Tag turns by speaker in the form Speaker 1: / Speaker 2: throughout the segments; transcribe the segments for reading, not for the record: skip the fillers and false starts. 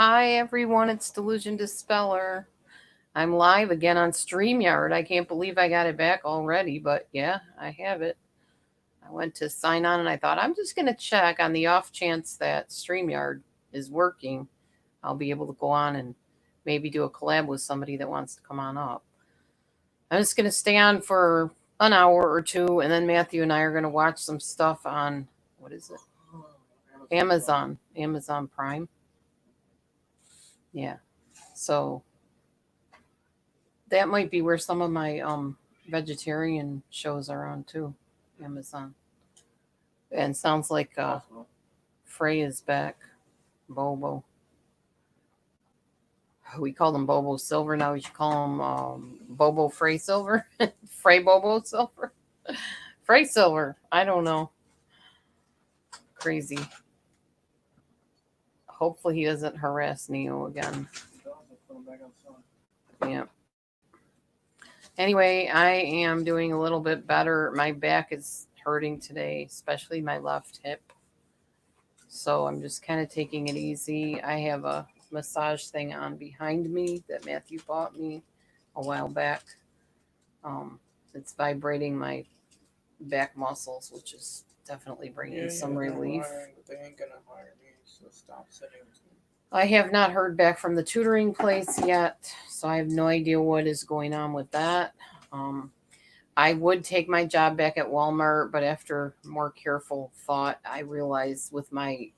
Speaker 1: Hi everyone, it's Delusion Dispeller. I'm live again on StreamYard. I can't believe I got it back already, but yeah, I have it. I went to sign on and I thought I'm just going to check on the off chance that StreamYard is working. I'll be able to go on and maybe do a collab with somebody that wants to come on up. I'm just going to stay on for an hour or two, and then Matthew and I are going to watch some stuff on, what is it? Amazon Prime. Yeah. So that might be where some of my vegetarian shows are on too. Amazon. And sounds like Frey is back. Bobo. We called him Bobo Silver. Now we should call him Bobo Frey Silver. Frey Bobo Silver. Frey Silver. I don't know. Crazy. Hopefully he doesn't harass Neo again. Yeah. Anyway, I am doing a little bit better. My back is hurting today, especially my left hip. So I'm just kind of taking it easy. I have a massage thing on behind me that Matthew bought me a while back. It's vibrating my back muscles, which is definitely bringing some relief.
Speaker 2: They ain't gonna hire me, so stop sitting.
Speaker 1: I have not heard back from the tutoring place yet, so I have no idea what is going on with that. I would take my job back at Walmart, but after more careful thought, I realized with my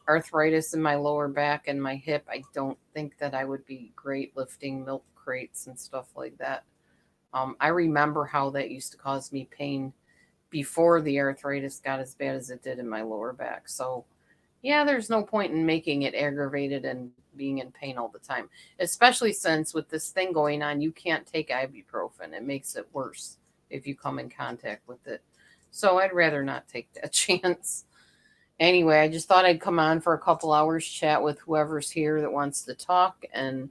Speaker 1: arthritis in my lower back and my hip, I don't think that I would be great lifting milk crates and stuff like that. I remember how that used to cause me pain before the arthritis got as bad as it did in my lower back. So yeah, there's no point in making it aggravated and being in pain all the time, especially since with this thing going on, you can't take ibuprofen. It makes it worse if you come in contact with it. So I'd rather not take that chance. Anyway, I just thought I'd come on for a couple hours, chat with whoever's here that wants to talk, and,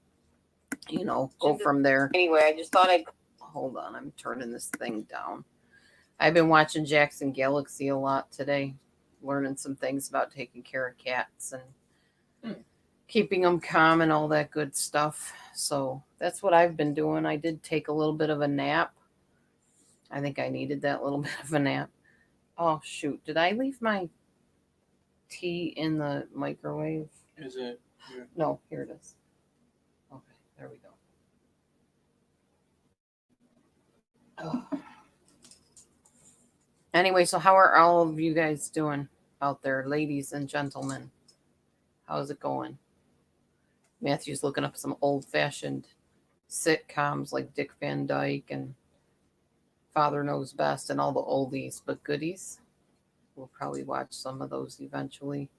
Speaker 1: go from there. Anyway, I just thought I'd. Hold on, I'm turning this thing down. I've been watching Jackson Galaxy a lot today, learning some things about taking care of cats and keeping them calm and all that good stuff. So that's what I've been doing. I did take a little bit of a nap. I think I needed that little bit of a nap. Oh, shoot. Did I leave my tea in the microwave?
Speaker 2: Is it here?
Speaker 1: No, here it is. Okay, there we go. Oh. Anyway, so how are all of you guys doing out there, ladies and gentlemen? How's it going? Matthew's looking up some old-fashioned sitcoms like Dick Van Dyke and Father Knows Best and all the oldies but goodies. We'll probably watch some of those eventually.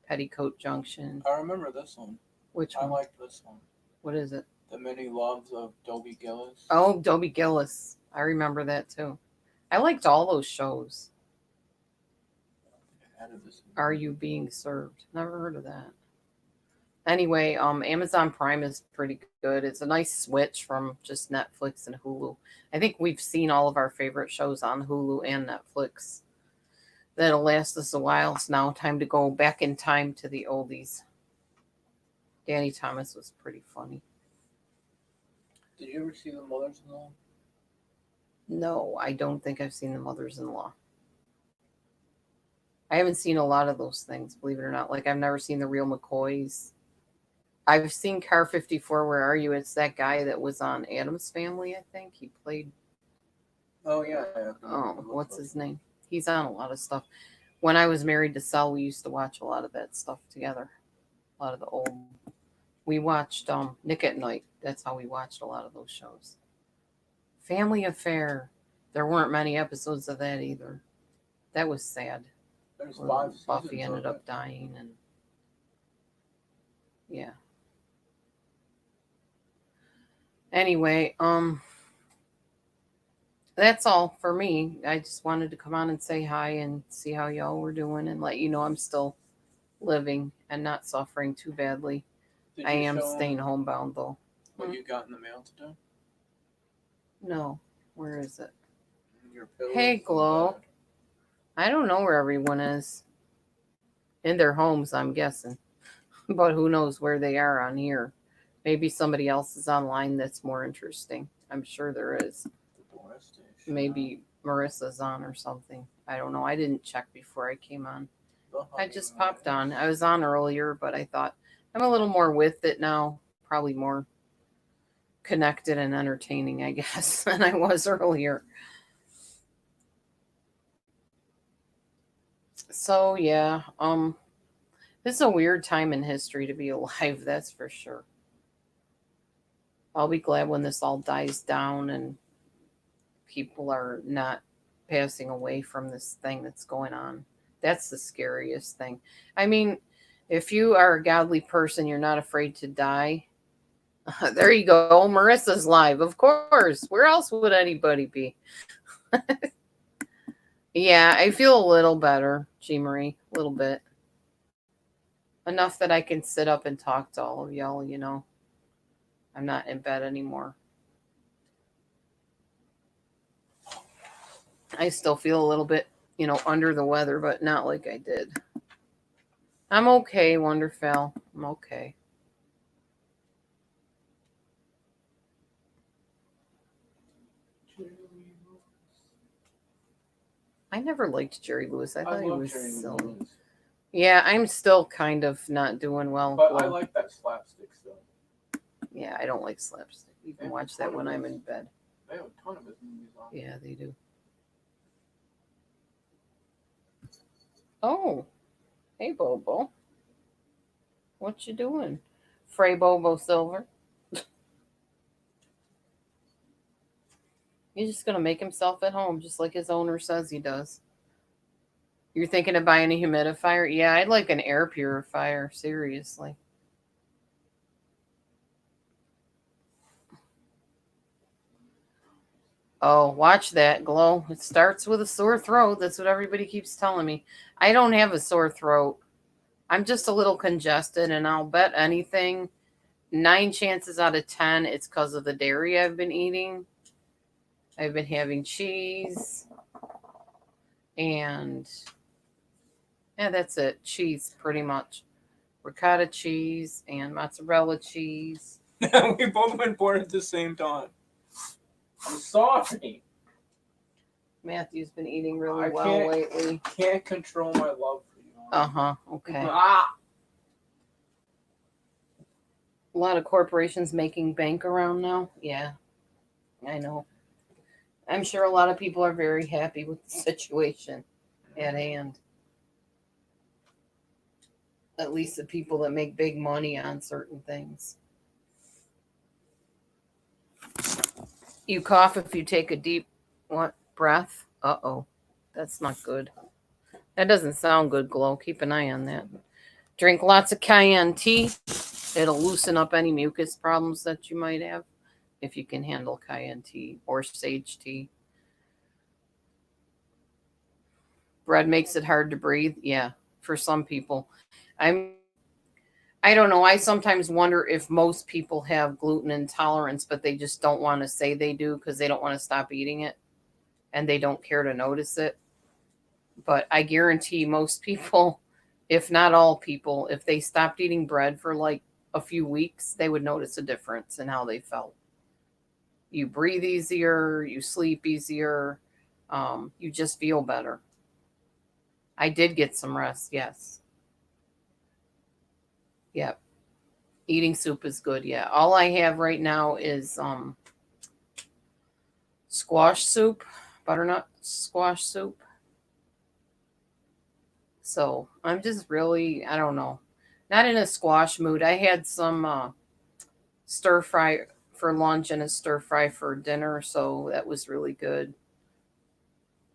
Speaker 1: Petticoat Junction.
Speaker 2: I remember this one.
Speaker 1: Which one?
Speaker 2: I like this one.
Speaker 1: What is it?
Speaker 2: The Many Loves of Dobie Gillis.
Speaker 1: Oh, Dobie Gillis. I remember that too. I liked all those shows. Are You Being Served? Never heard of that. Anyway, Amazon Prime is pretty good. It's a nice switch from just Netflix and Hulu. I think we've seen all of our favorite shows on Hulu and Netflix. That'll last us a while. It's now time to go back in time to the oldies. Danny Thomas was pretty funny.
Speaker 2: Did you ever see The Mothers-in-Law?
Speaker 1: No, I don't think I've seen The Mothers-in-Law. I haven't seen a lot of those things, believe it or not. Like, I've never seen The Real McCoys. I've seen Car 54, Where Are You? It's that guy that was on Addams Family, I think. He played...
Speaker 2: Oh, yeah.
Speaker 1: What's his name? He's on a lot of stuff. When I was married to Sal, we used to watch a lot of that stuff together. A lot of the old... We watched Nick at Night. That's how we watched a lot of those shows. Family Affair. There weren't many episodes of that either. That was sad.
Speaker 2: There's 5 seasons.
Speaker 1: Buffy ended up dying, and yeah. Anyway, that's all for me. I just wanted to come on and say hi and see how y'all were doing and let you know I'm still living and not suffering too badly. I am staying homebound though.
Speaker 2: What you got in the mail today?
Speaker 1: No. Where is it?
Speaker 2: Your pillows.
Speaker 1: Hey, Glow. I don't know where everyone is. In their homes, I'm guessing. But who knows where they are on here. Maybe somebody else is online that's more interesting. I'm sure there is. Maybe Marissa's on or something. I don't know. I didn't check before I came on. I just popped on. I was on earlier, but I thought I'm a little more with it now. Probably more connected and entertaining, I guess, than I was earlier. So yeah, this is a weird time in history to be alive, that's for sure. I'll be glad when this all dies down and people are not passing away from this thing that's going on. That's the scariest thing. I mean, if you are a godly person, you're not afraid to die. There you go. Marissa's live, of course. Where else would anybody be? Yeah, I feel a little better, G Marie, a little bit. Enough that I can sit up and talk to all of y'all. I'm not in bed anymore. I still feel a little bit, under the weather, but not like I did. I'm okay, Wonderfell. I'm okay. I never liked Jerry Lewis. I thought he was silly. Yeah, I'm still kind of not doing well.
Speaker 2: But I like that slapstick stuff.
Speaker 1: Yeah, I don't like slapstick. You can watch that when I'm in bed.
Speaker 2: They have a ton of his movies on.
Speaker 1: Yeah, they do. Oh, hey, Bobo. What you doing? Frey Bobo Silver. He's just going to make himself at home, just like his owner says he does. You're thinking of buying a humidifier? Yeah, I'd like an air purifier, seriously. Oh, watch that glow. It starts with a sore throat. That's what everybody keeps telling me. I don't have a sore throat. I'm just a little congested, and I'll bet anything 9 chances out of 10 it's because of the dairy I've been eating. I've been having cheese, and yeah, that's it. Cheese, pretty much. Ricotta cheese and mozzarella cheese.
Speaker 3: We both went born at the same time.
Speaker 2: I'm sorry.
Speaker 1: Matthew's been eating really well lately.
Speaker 2: Can't control my love for you.
Speaker 1: Uh-huh. Okay.
Speaker 2: Ah!
Speaker 1: A lot of corporations making bank around now. Yeah, I know. I'm sure a lot of people are very happy with the situation at hand. At least the people that make big money on certain things. You cough if you take a deep breath. Uh-oh. That's not good. That doesn't sound good, Glow. Keep an eye on that. Drink lots of cayenne tea. It'll loosen up any mucus problems that you might have if you can handle cayenne tea or sage tea. Bread makes it hard to breathe. Yeah, for some people. I don't know. I sometimes wonder if most people have gluten intolerance, but they just don't want to say they do because they don't want to stop eating it and they don't care to notice it. But I guarantee most people, if not all people, if they stopped eating bread for like a few weeks, they would notice a difference in how they felt. You breathe easier, you sleep easier, you just feel better. I did get some rest, yes. Yep. Eating soup is good, yeah. All I have right now is squash soup, butternut squash soup. So I'm just really, I don't know, not in a squash mood. I had some stir fry for lunch and a stir fry for dinner, so that was really good.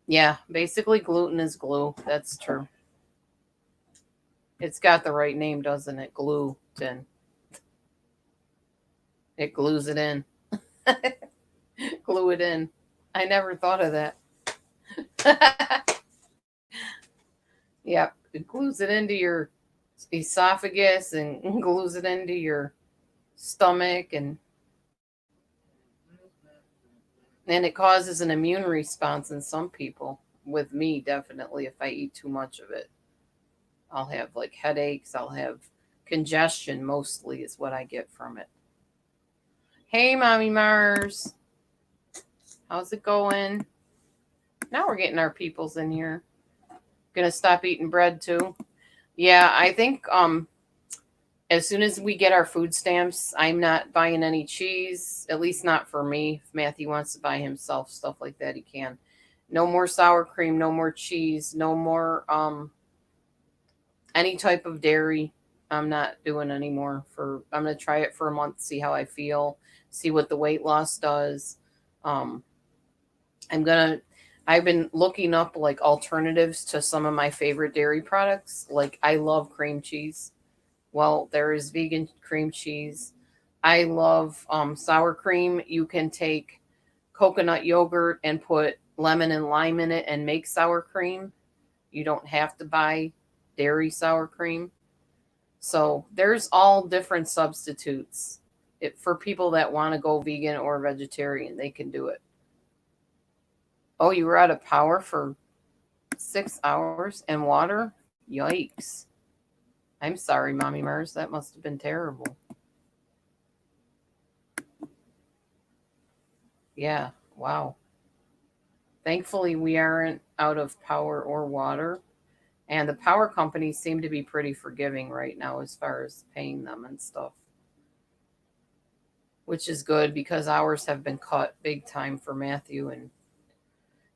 Speaker 1: Yeah, basically gluten is glue. That's true. It's got the right name, doesn't it? Gluten. It glues it in. Glue it in. I never thought of that. Yep, it glues it into your esophagus and glues it into your stomach, and it causes an immune response in some people. With me, definitely, if I eat too much of it, I'll have like headaches, I'll have Congestion mostly is what I get from it. Hey, Mommy Mars. How's it going? Now we're getting our peoples in here. Gonna stop eating bread too. Yeah, I think as soon as we get our food stamps, I'm not buying any cheese, at least not for me. If Matthew wants to buy himself stuff like that, he can. No more sour cream, no more cheese, no more any type of dairy. I'm not doing anymore. I'm gonna try it for a month, see how I feel, see what the weight loss does. Um I've been looking up like alternatives to some of my favorite dairy products. Like I love cream cheese. Well, there is vegan cream cheese. I love sour cream. You can take coconut yogurt and put lemon and lime in it and make sour cream. You don't have to buy dairy sour cream. So there's all different substitutes. For people that want to go vegan or vegetarian, they can do it. Oh, you were out of power for 6 hours and water? Yikes. I'm sorry, Mommy Mars. That must have been terrible. Yeah, wow. Thankfully, we aren't out of power or water. And the power companies seem to be pretty forgiving right now as far as paying them and stuff. Which is good because hours have been cut big time for Matthew. And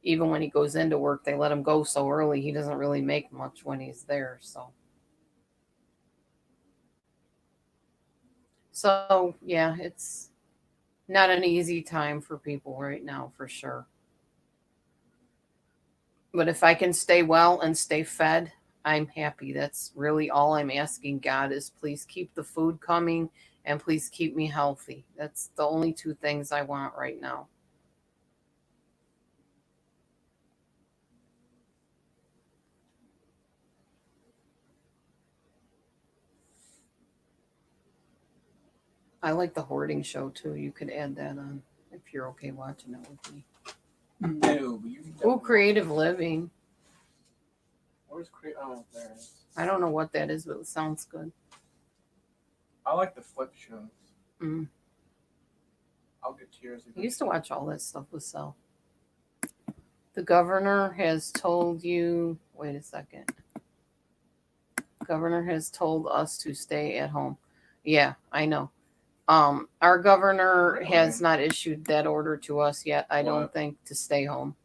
Speaker 1: even when he goes into work, they let him go so early, he doesn't really make much when he's there. So yeah, it's not an easy time for people right now, for sure. But if I can stay well and stay fed, I'm happy. That's really all I'm asking God is please keep the food coming and please keep me healthy. That's the only two things I want right now. I like the hoarding show too. You could add that on if you're okay watching it with me.
Speaker 2: No, but you can
Speaker 1: Oh,
Speaker 2: definitely
Speaker 1: creative
Speaker 2: watch
Speaker 1: living.
Speaker 2: Where's creative? Oh, there it is.
Speaker 1: I don't know what that is, but it sounds good.
Speaker 2: I like the flip shows.
Speaker 1: Mm.
Speaker 2: I'll get tears
Speaker 1: I
Speaker 2: again.
Speaker 1: used to watch all that stuff with Sal. The governor has told you. Wait a second. Governor has told us to stay at home. Yeah, I know. Our governor
Speaker 2: Really?
Speaker 1: has not issued that order to us yet. I don't
Speaker 2: What?
Speaker 1: think to stay home.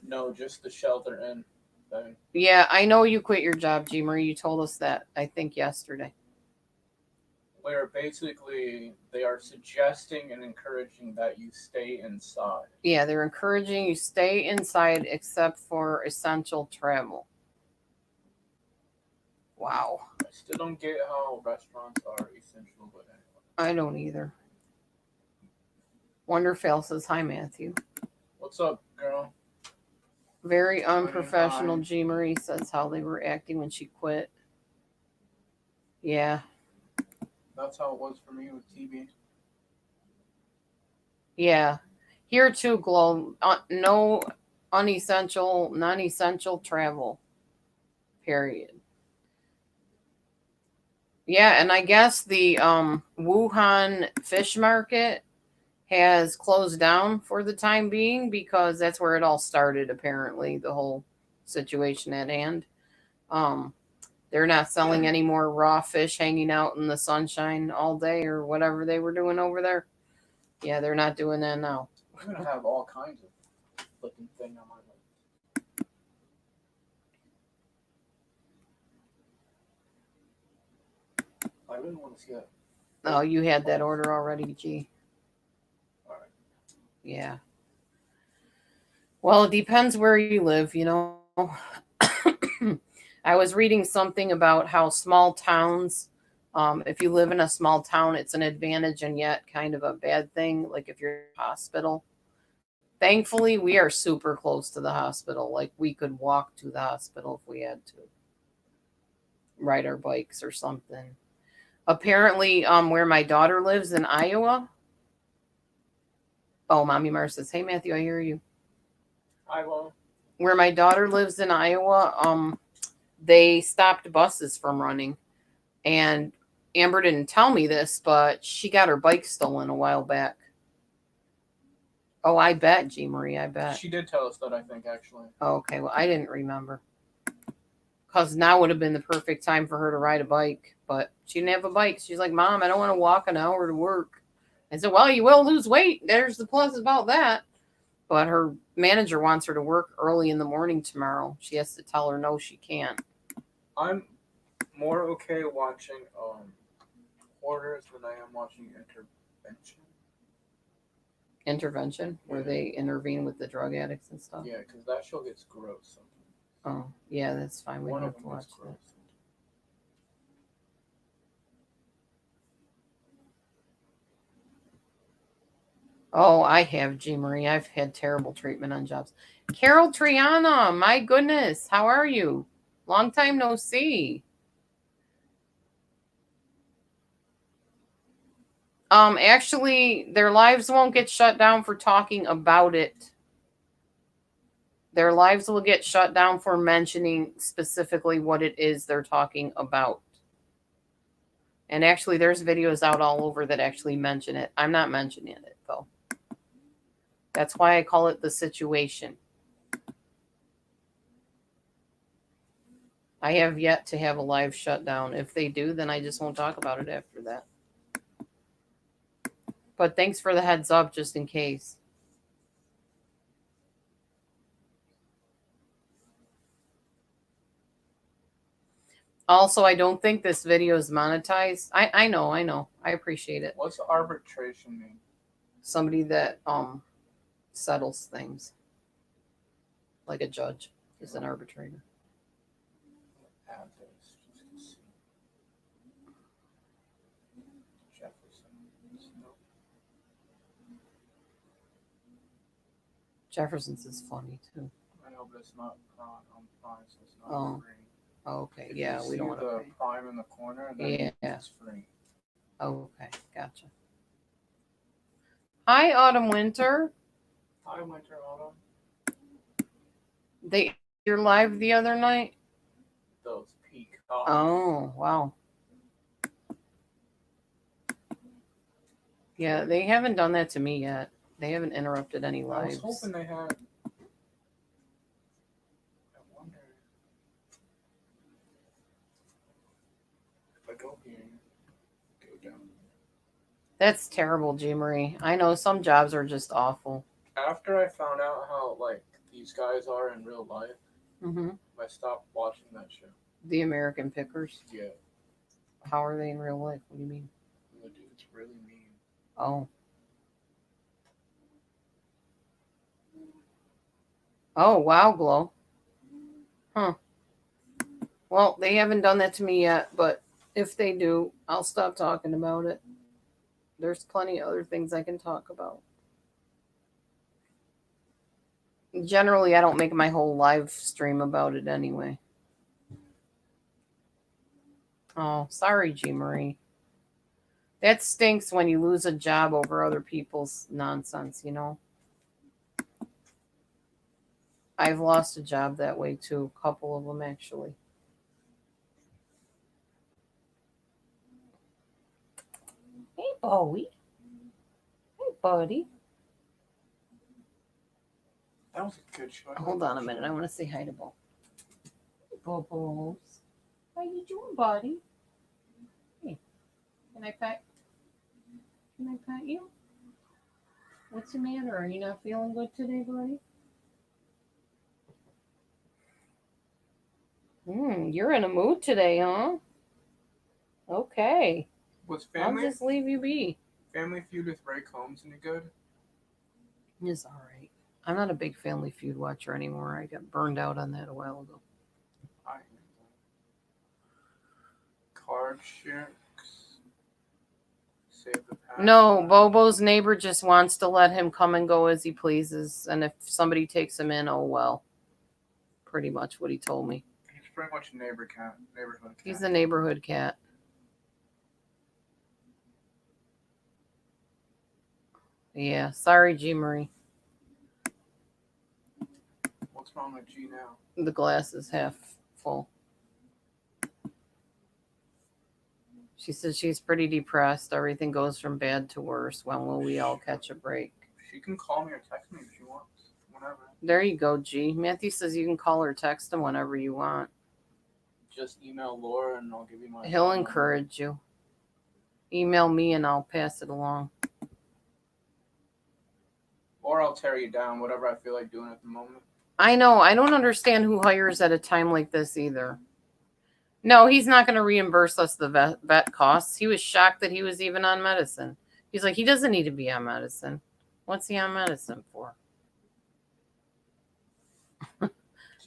Speaker 2: No, just the shelter in thing.
Speaker 1: Yeah, I know you quit your job, G. Marie. You told us that, I think, yesterday.
Speaker 2: Where basically they are suggesting and encouraging that you stay inside.
Speaker 1: Yeah, they're encouraging you stay inside except for essential travel. Wow.
Speaker 2: I still don't get how restaurants are essential, but anyway.
Speaker 1: I don't either. Wonderfell says, hi, Matthew.
Speaker 2: What's up, girl?
Speaker 1: Very unprofessional,
Speaker 2: Hi.
Speaker 1: G. Marie says how they were acting when she quit. Yeah.
Speaker 2: That's how it was for me with TV.
Speaker 1: Yeah. Here too, Glow. No unessential, non-essential travel. Period. Yeah, and I guess the Wuhan fish market has closed down for the time being because that's where it all started, apparently, the whole situation at hand. Um, they're not selling any more raw fish hanging out in the sunshine all day or whatever they were doing over there. Yeah, they're not doing that now.
Speaker 2: I'm gonna have all kinds of flipping thing on my list. I really want to see that.
Speaker 1: Oh, you had that order already, G.
Speaker 2: All right.
Speaker 1: Yeah. Well, it depends where you live, you know. I was reading something about how small towns, if you live in a small town, it's an advantage and yet kind of a bad thing. Like if you're in a hospital. Thankfully, we are super close to the hospital. Like we could walk to the hospital if we had to. Ride our bikes or something. Apparently, where my daughter lives in Iowa. Oh, Mommy Mar says, hey, Matthew, I hear you.
Speaker 2: Iowa.
Speaker 1: Where my daughter lives in Iowa, they stopped buses from running. And Amber didn't tell me this, but she got her bike stolen a while back. Oh, I bet, G. Marie, I bet.
Speaker 2: She did tell us that, I think, actually.
Speaker 1: Oh, okay, well, I didn't remember. Because now would have been the perfect time for her to ride a bike. But she didn't have a bike. She's like, Mom, I don't want to walk an hour to work. I said, well, you will lose weight. There's the plus about that. But her manager wants her to work early in the morning tomorrow. She has to tell her no, she can't.
Speaker 2: I'm more okay watching horrors than I am watching intervention.
Speaker 1: Intervention, where
Speaker 2: Yeah.
Speaker 1: they intervene with the drug addicts and stuff.
Speaker 2: Yeah, because that show gets gross sometimes.
Speaker 1: Oh, yeah, that's fine. We
Speaker 2: One
Speaker 1: don't
Speaker 2: of
Speaker 1: have to
Speaker 2: them
Speaker 1: watch
Speaker 2: gets
Speaker 1: that.
Speaker 2: gross.
Speaker 1: Oh, I have, G. Marie. I've had terrible treatment on jobs. Carol Triana, my goodness. How are you? Long time no see. Actually, their lives won't get shut down for talking about it. Their lives will get shut down for mentioning specifically what it is they're talking about. And actually, there's videos out all over that actually mention it. I'm not mentioning it, though. That's why I call it the situation. I have yet to have a live shutdown. If they do, then I just won't talk about it after that. But thanks for the heads up, just in case. Also, I don't think this video is monetized. I know. I appreciate it.
Speaker 2: What's arbitration mean?
Speaker 1: Somebody that settles things. Like a judge is an arbitrator.
Speaker 2: Add this just to see. Jefferson. Nope.
Speaker 1: Jefferson's is funny too.
Speaker 2: I know, but it's not Prime. Prime, so it's not
Speaker 1: Oh.
Speaker 2: free.
Speaker 1: Okay,
Speaker 2: If
Speaker 1: yeah,
Speaker 2: you
Speaker 1: we don't
Speaker 2: see
Speaker 1: want
Speaker 2: the
Speaker 1: to pay.
Speaker 2: Prime in the corner, then
Speaker 1: Yeah.
Speaker 2: it's free.
Speaker 1: Okay, gotcha. Hi, Autumn Winter.
Speaker 2: Hi, Winter Autumn.
Speaker 1: You're live the other night?
Speaker 2: Those peacocks.
Speaker 1: Oh, wow. Yeah, they haven't done that to me yet. They haven't interrupted any
Speaker 2: I
Speaker 1: lives.
Speaker 2: was hoping they had. I wonder if I go here, go down.
Speaker 1: That's terrible, G. Marie. I know some jobs are just awful.
Speaker 2: After I found out how like these guys are in real life,
Speaker 1: Mm-hmm.
Speaker 2: I stopped watching that show.
Speaker 1: The American Pickers.
Speaker 2: Yeah,
Speaker 1: How are they in real life? What do you mean?
Speaker 2: the dude's really mean.
Speaker 1: Oh. Oh, wow, Glow. Huh. Well, they haven't done that to me yet, but if they do, I'll stop talking about it. There's plenty of other things I can talk about. Generally, I don't make my whole live stream about it anyway. Oh, sorry, G. Marie. That stinks when you lose a job over other people's nonsense, you know? I've lost a job that way too, a couple of them actually. Hey, Bowie. Hey, buddy.
Speaker 2: That was a good show.
Speaker 1: Hold on a minute. I want to say hi to Bo. Hey, Bubbles. How you doing, buddy? Hey, can I pet you? What's the matter? Are you not feeling good today, buddy? You're in a mood today, huh? Okay.
Speaker 2: Was
Speaker 1: I'll
Speaker 2: Family
Speaker 1: just leave you be.
Speaker 2: Feud with Ray Combs any good?
Speaker 1: It's all right. I'm not a big Family Feud watcher anymore. I got burned out on that a while ago.
Speaker 2: I Card Sharks. Save the Past.
Speaker 1: No, Bobo's neighbor just wants to let him come and go as he pleases. And if somebody takes him in, oh well. Pretty much what he told me.
Speaker 2: He's pretty much a neighborhood cat.
Speaker 1: He's a neighborhood cat. Yeah, sorry, G. Marie.
Speaker 2: What's wrong with G now?
Speaker 1: The glass is half full. She says she's pretty depressed. Everything goes from bad to worse. When will we all catch a break?
Speaker 2: She can call me or text me if she wants. Whenever.
Speaker 1: There you go, G. Matthew says you can call or text him whenever you want.
Speaker 2: Just email Laura and I'll give you my.
Speaker 1: He'll
Speaker 2: phone
Speaker 1: encourage you. Email me and I'll pass it along.
Speaker 2: number. Or I'll tear you down, whatever I feel like doing at the moment.
Speaker 1: I know. I don't understand who hires at a time like this either. No, he's not going to reimburse us the vet costs. He was shocked that he was even on medicine. He's like, he doesn't need to be on medicine. What's he on medicine for?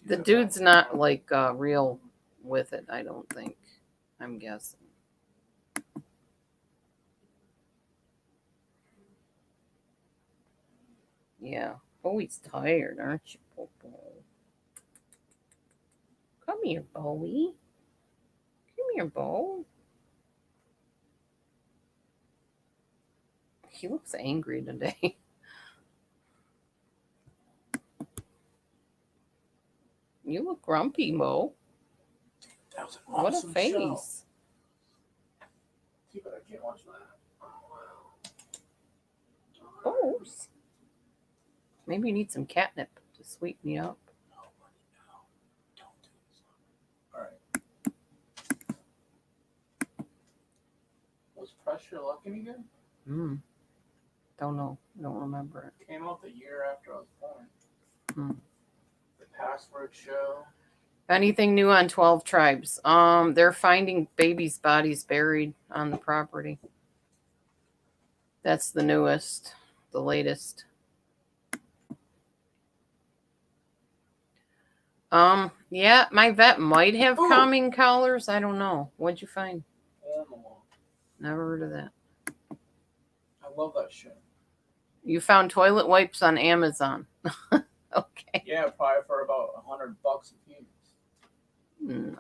Speaker 1: The dude's not like real with it, I don't think. I'm guessing. Yeah. Oh, he's tired, aren't you, Popo? Come here, Bowie. Come here, Bo. He looks angry today. You look grumpy, Mo.
Speaker 2: That was an
Speaker 1: What a
Speaker 2: awesome
Speaker 1: face.
Speaker 2: show. Too bad I can't watch that. Oh, wow.
Speaker 1: Oh. Maybe you need some catnip to sweeten you up.
Speaker 2: No, don't do this. All right. Was Pressure Looking again?
Speaker 1: Don't know. Don't remember it.
Speaker 2: Came out the year after I was born.
Speaker 1: Hmm.
Speaker 2: The Password Show.
Speaker 1: Anything new on 12 Tribes? They're finding babies' bodies buried on the property. That's the newest, the latest. Yeah, my vet might have
Speaker 2: Ooh.
Speaker 1: calming collars. I don't know. What'd you find?
Speaker 2: Animal.
Speaker 1: Never heard of that.
Speaker 2: I love that show.
Speaker 1: You found toilet wipes on Amazon. Okay.
Speaker 2: Yeah, probably for about $100 a piece.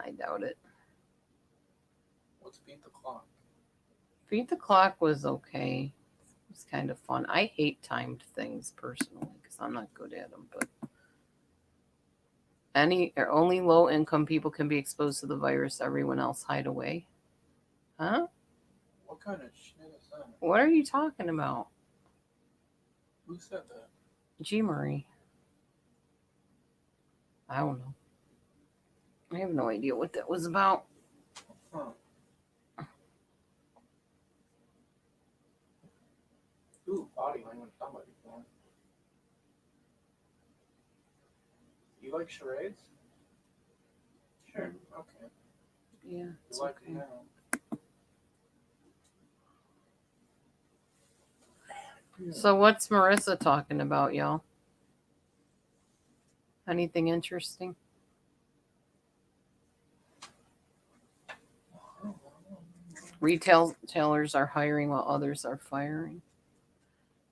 Speaker 1: I doubt it.
Speaker 2: Let's beat the clock.
Speaker 1: Beat the Clock was okay. It was kind of fun. I hate timed things personally because I'm not good at them. But only low income people can be exposed to the virus. Everyone else hide away. Huh?
Speaker 2: What kind of shit is that?
Speaker 1: What are you talking about?
Speaker 2: Who said that?
Speaker 1: G. Marie. I don't know. I have no idea what that was about.
Speaker 2: Huh. Ooh, body language. Somebody for. You like charades? Sure. Okay.
Speaker 1: Yeah.
Speaker 2: You
Speaker 1: It's
Speaker 2: like
Speaker 1: okay.
Speaker 2: them now.
Speaker 1: So what's Marissa talking about, y'all? Anything interesting? Retailers are hiring while others are firing.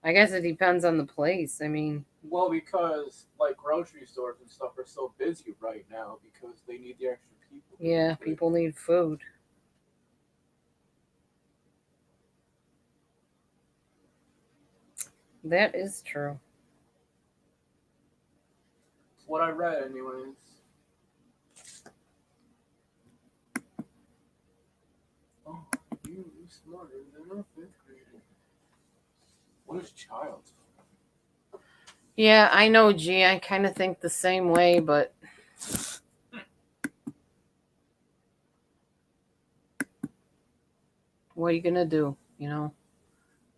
Speaker 1: I guess it depends on the place. I mean,
Speaker 2: Well, because like grocery stores and stuff are so busy right now because they need the extra people.
Speaker 1: yeah, people need food. That is true.
Speaker 2: It's what I read, anyways. Oh, you smarter than a fifth grader. What is child's?
Speaker 1: Yeah, I know, G. I kind of think the same way, but what are you going to do? You know,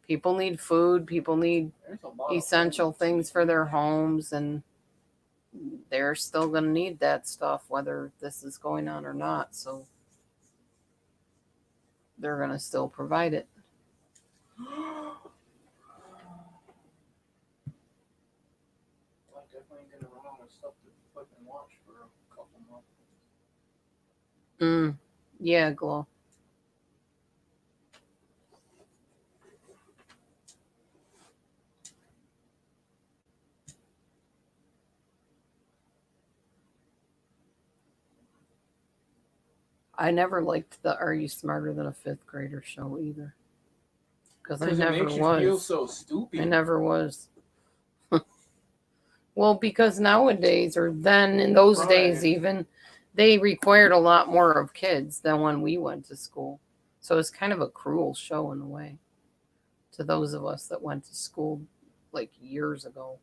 Speaker 1: people need food. People need
Speaker 2: There's a lot
Speaker 1: essential
Speaker 2: of
Speaker 1: things for their homes, and they're still going to need that stuff, whether this is going on or not. So they're going to still provide it.
Speaker 2: I'm definitely gonna run out of stuff to fucking watch for a couple months.
Speaker 1: Yeah, Glow. I never liked the "Are You Smarter Than a Fifth Grader" show either, because I
Speaker 2: Because it
Speaker 1: never
Speaker 2: makes you feel
Speaker 1: was.
Speaker 2: so stupid.
Speaker 1: I never was. Well, because nowadays, or then in those days
Speaker 2: Right.
Speaker 1: even, they required a lot more of kids than when we went to school. So it's kind of a cruel show in a way to those of us that went to school like years ago.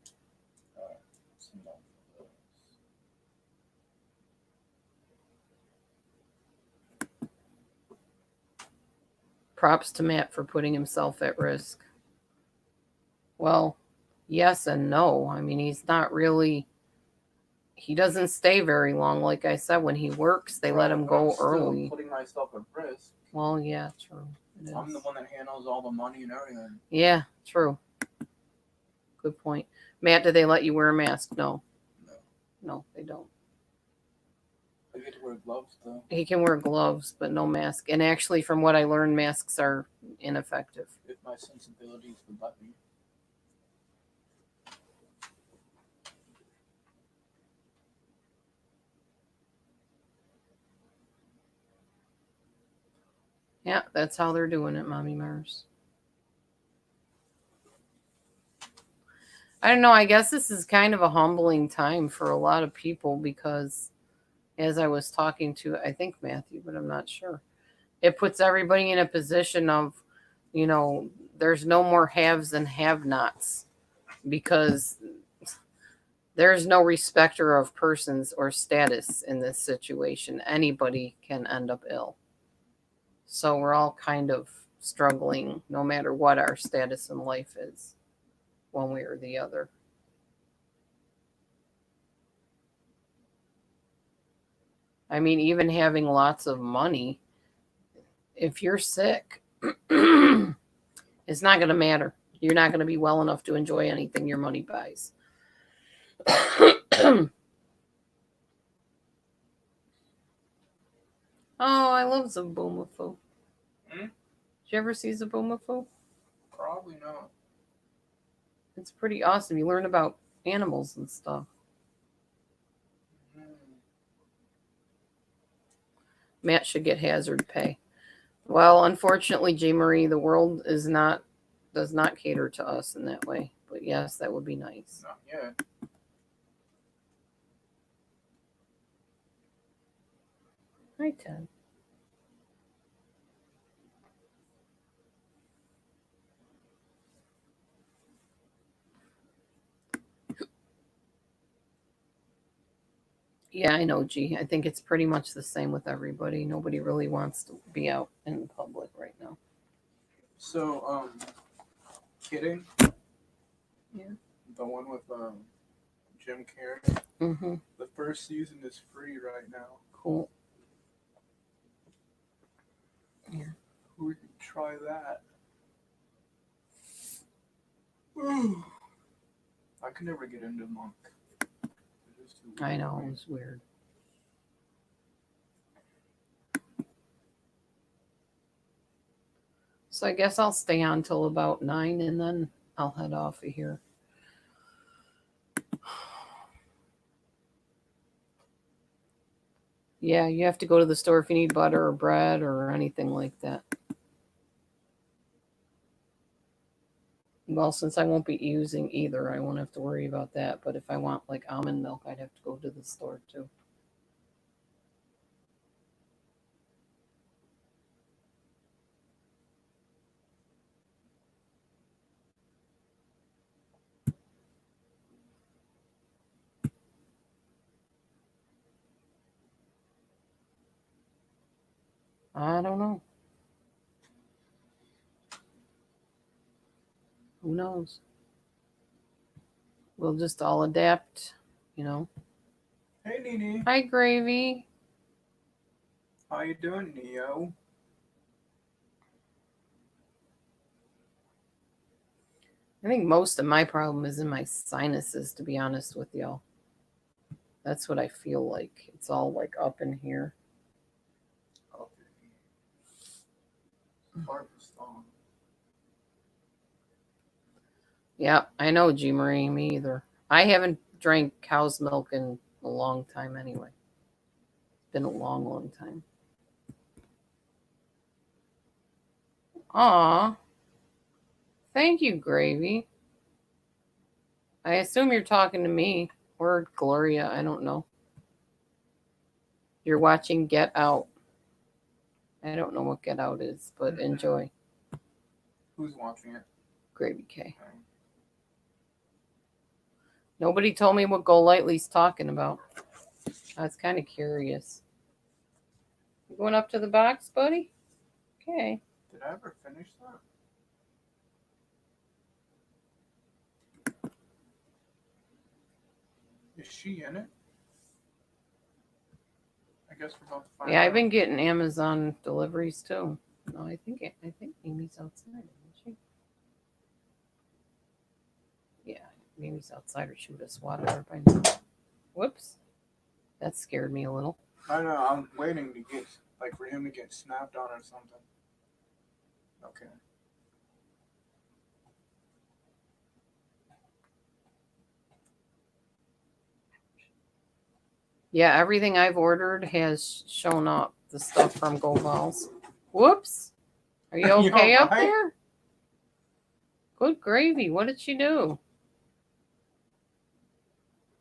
Speaker 2: It's enough of this.
Speaker 1: Props to Matt for putting himself at risk. Well, yes and no. I mean, he's not really. He doesn't stay very long. Like I said, when he works, they let him
Speaker 2: I'm
Speaker 1: go
Speaker 2: still
Speaker 1: early.
Speaker 2: putting myself at risk.
Speaker 1: Well, yeah, true. It
Speaker 2: I'm
Speaker 1: is.
Speaker 2: the one that handles all the money and everything.
Speaker 1: Yeah, true. Good point. Matt, do they let you wear a mask? No.
Speaker 2: No.
Speaker 1: No, they don't.
Speaker 2: I get to wear gloves though.
Speaker 1: He can wear gloves, but no mask. And actually, from what I learned, masks are ineffective.
Speaker 2: If my sensibilities would let me.
Speaker 1: Yeah, that's how they're doing it, Mommy Mars. I don't know. I guess this is kind of a humbling time for a lot of people because, as I was talking to, I think Matthew, but I'm not sure, it puts everybody in a position of, there's no more haves and have-nots because there's no respecter of persons or status in this situation. Anybody can end up ill. So we're all kind of struggling no matter what our status in life is, one way or the other. I mean, even having lots of money, if you're sick, it's not going to matter. You're not going to be well enough to enjoy anything your money buys. Oh, I love Zaboomafoo. Did you ever see Zaboomafoo?
Speaker 2: Probably not.
Speaker 1: It's pretty awesome. You learn about animals and stuff. Matt should get hazard pay. Well, unfortunately, J. Marie, the world does not cater to us in that way. But yes, that would be nice.
Speaker 2: Not yet.
Speaker 1: Hi, Ted. Yeah, I know, G. I think it's pretty much the same with everybody. Nobody really wants to be out in public right now.
Speaker 2: So, Kidding?
Speaker 1: Yeah.
Speaker 2: The one with Jim Carrey.
Speaker 1: Mm-hmm.
Speaker 2: The first season is free right now.
Speaker 1: Cool. Yeah.
Speaker 2: We can try that. I could never get into Monk.
Speaker 1: I know, it was weird. So I guess I'll stay on till about 9 and then I'll head off of here. Yeah, you have to go to the store if you need butter or bread or anything like that. Well, since I won't be using either, I won't have to worry about that. But if I want like almond milk, I'd have to go to the store too. I don't know. Who knows? We'll just all adapt,
Speaker 2: Hey, Nene.
Speaker 1: Hi, Gravy.
Speaker 2: How you doing, Neo?
Speaker 1: I think most of my problem is in my sinuses, to be honest with y'all. That's what I feel like. It's all like up in here. Yeah, I know, G. Marie. Me either. I haven't drank cow's milk in a long time anyway. It's been a long, long time. Aw. Thank you, Gravy. I assume you're talking to me or Gloria. I don't know. You're watching Get Out. I don't know what Get Out is, but enjoy.
Speaker 2: Who's watching it?
Speaker 1: Gravy K. Nobody told me what Go Lightly's talking about. I was kind of curious. You going up to the box, buddy? Okay.
Speaker 2: Did I ever finish that? Is she in it? I guess we're about to find out.
Speaker 1: Yeah, I've been getting Amazon deliveries too. No, I think Amy's outside, isn't she? Yeah, Amy's outside, or she would have swatted her by now. Whoops, that scared me a little.
Speaker 3: I know. I'm waiting to get for him to get snapped on or something.
Speaker 2: Okay.
Speaker 1: Yeah, everything I've ordered has shown up. The stuff from Go Balls. Whoops, are you
Speaker 3: You
Speaker 1: okay up
Speaker 3: alright?
Speaker 1: there? Good gravy. What did she do?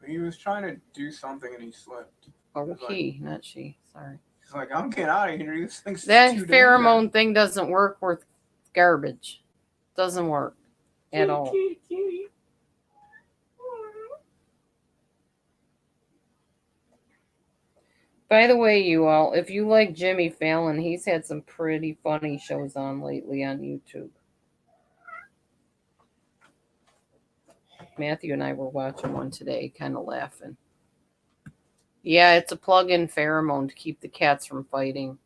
Speaker 3: He was trying to do something and he slipped.
Speaker 1: Oh, he, not she. Sorry.
Speaker 3: He's like, I'm getting out of here. This thing's
Speaker 1: That
Speaker 3: too
Speaker 1: pheromone thing doesn't work worth garbage. Doesn't work at all.
Speaker 3: Kitty.
Speaker 1: By the way, you all, if you like Jimmy Fallon, he's had some pretty funny shows on lately on YouTube. Matthew and I were watching one today, kind of laughing. Yeah, it's a plug-in pheromone to keep the cats from fighting.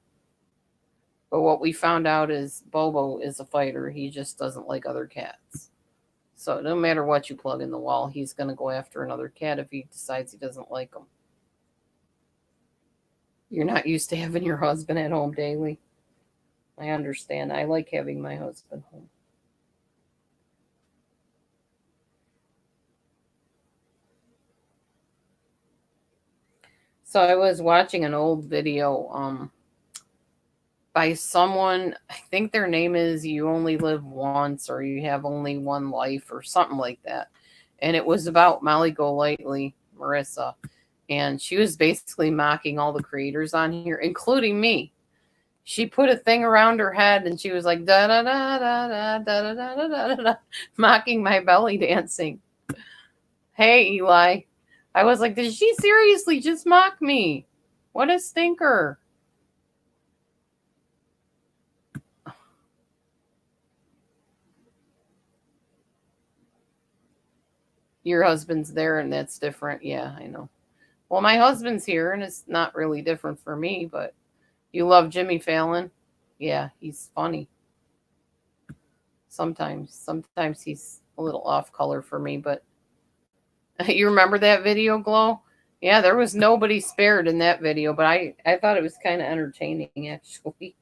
Speaker 1: But what we found out is Bobo is a fighter. He just doesn't like other cats. So no matter what you plug in the wall, he's going to go after another cat if he decides he doesn't like them. You're not used to having your husband at home daily. I understand. I like having my husband home. So I was watching an old video by someone, I think their name is You Only Live Once, or You Have Only One Life, or something like that. And it was about Molly Golightly, Marissa. And she was basically mocking all the creators on here, including me. She put a thing around her head and she was like, da da da da da da da da da da, mocking my belly dancing. Hey, Eli. I was like, did she seriously just mock me? What a stinker. Your husband's there and that's different. Yeah, I know. Well, my husband's here and it's not really different for me, but you love Jimmy Fallon? Yeah, he's funny. Sometimes he's a little off color for me, but you remember that video, Glow? Yeah, there was nobody spared in that video, but I thought it was kind of entertaining, actually.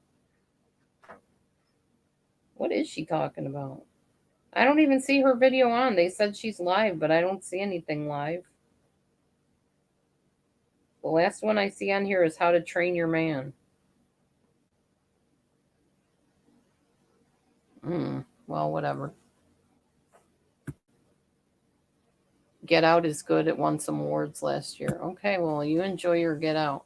Speaker 1: What is she talking about? I don't even see her video on. They said she's live, but I don't see anything live. The last one I see on here is How to Train Your Man. Well, whatever. Get Out is good. It won some awards last year. Okay, well, you enjoy your Get Out.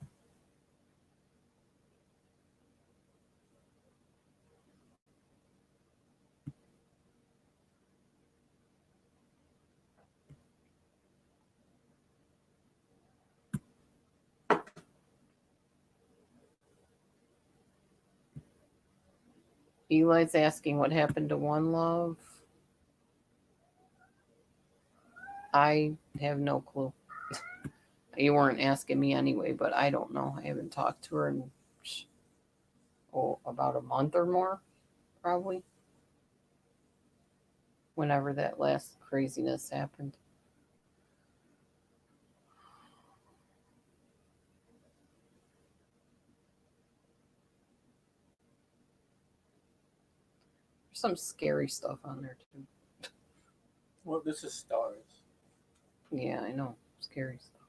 Speaker 1: Eli's asking what happened to One Love. I have no clue. You weren't asking me anyway, but I don't know. I haven't talked to her in about a month or more, probably. Whenever that last craziness happened. There's some scary stuff on there too.
Speaker 2: Well, this is stars.
Speaker 1: Yeah, I know. Scary stuff.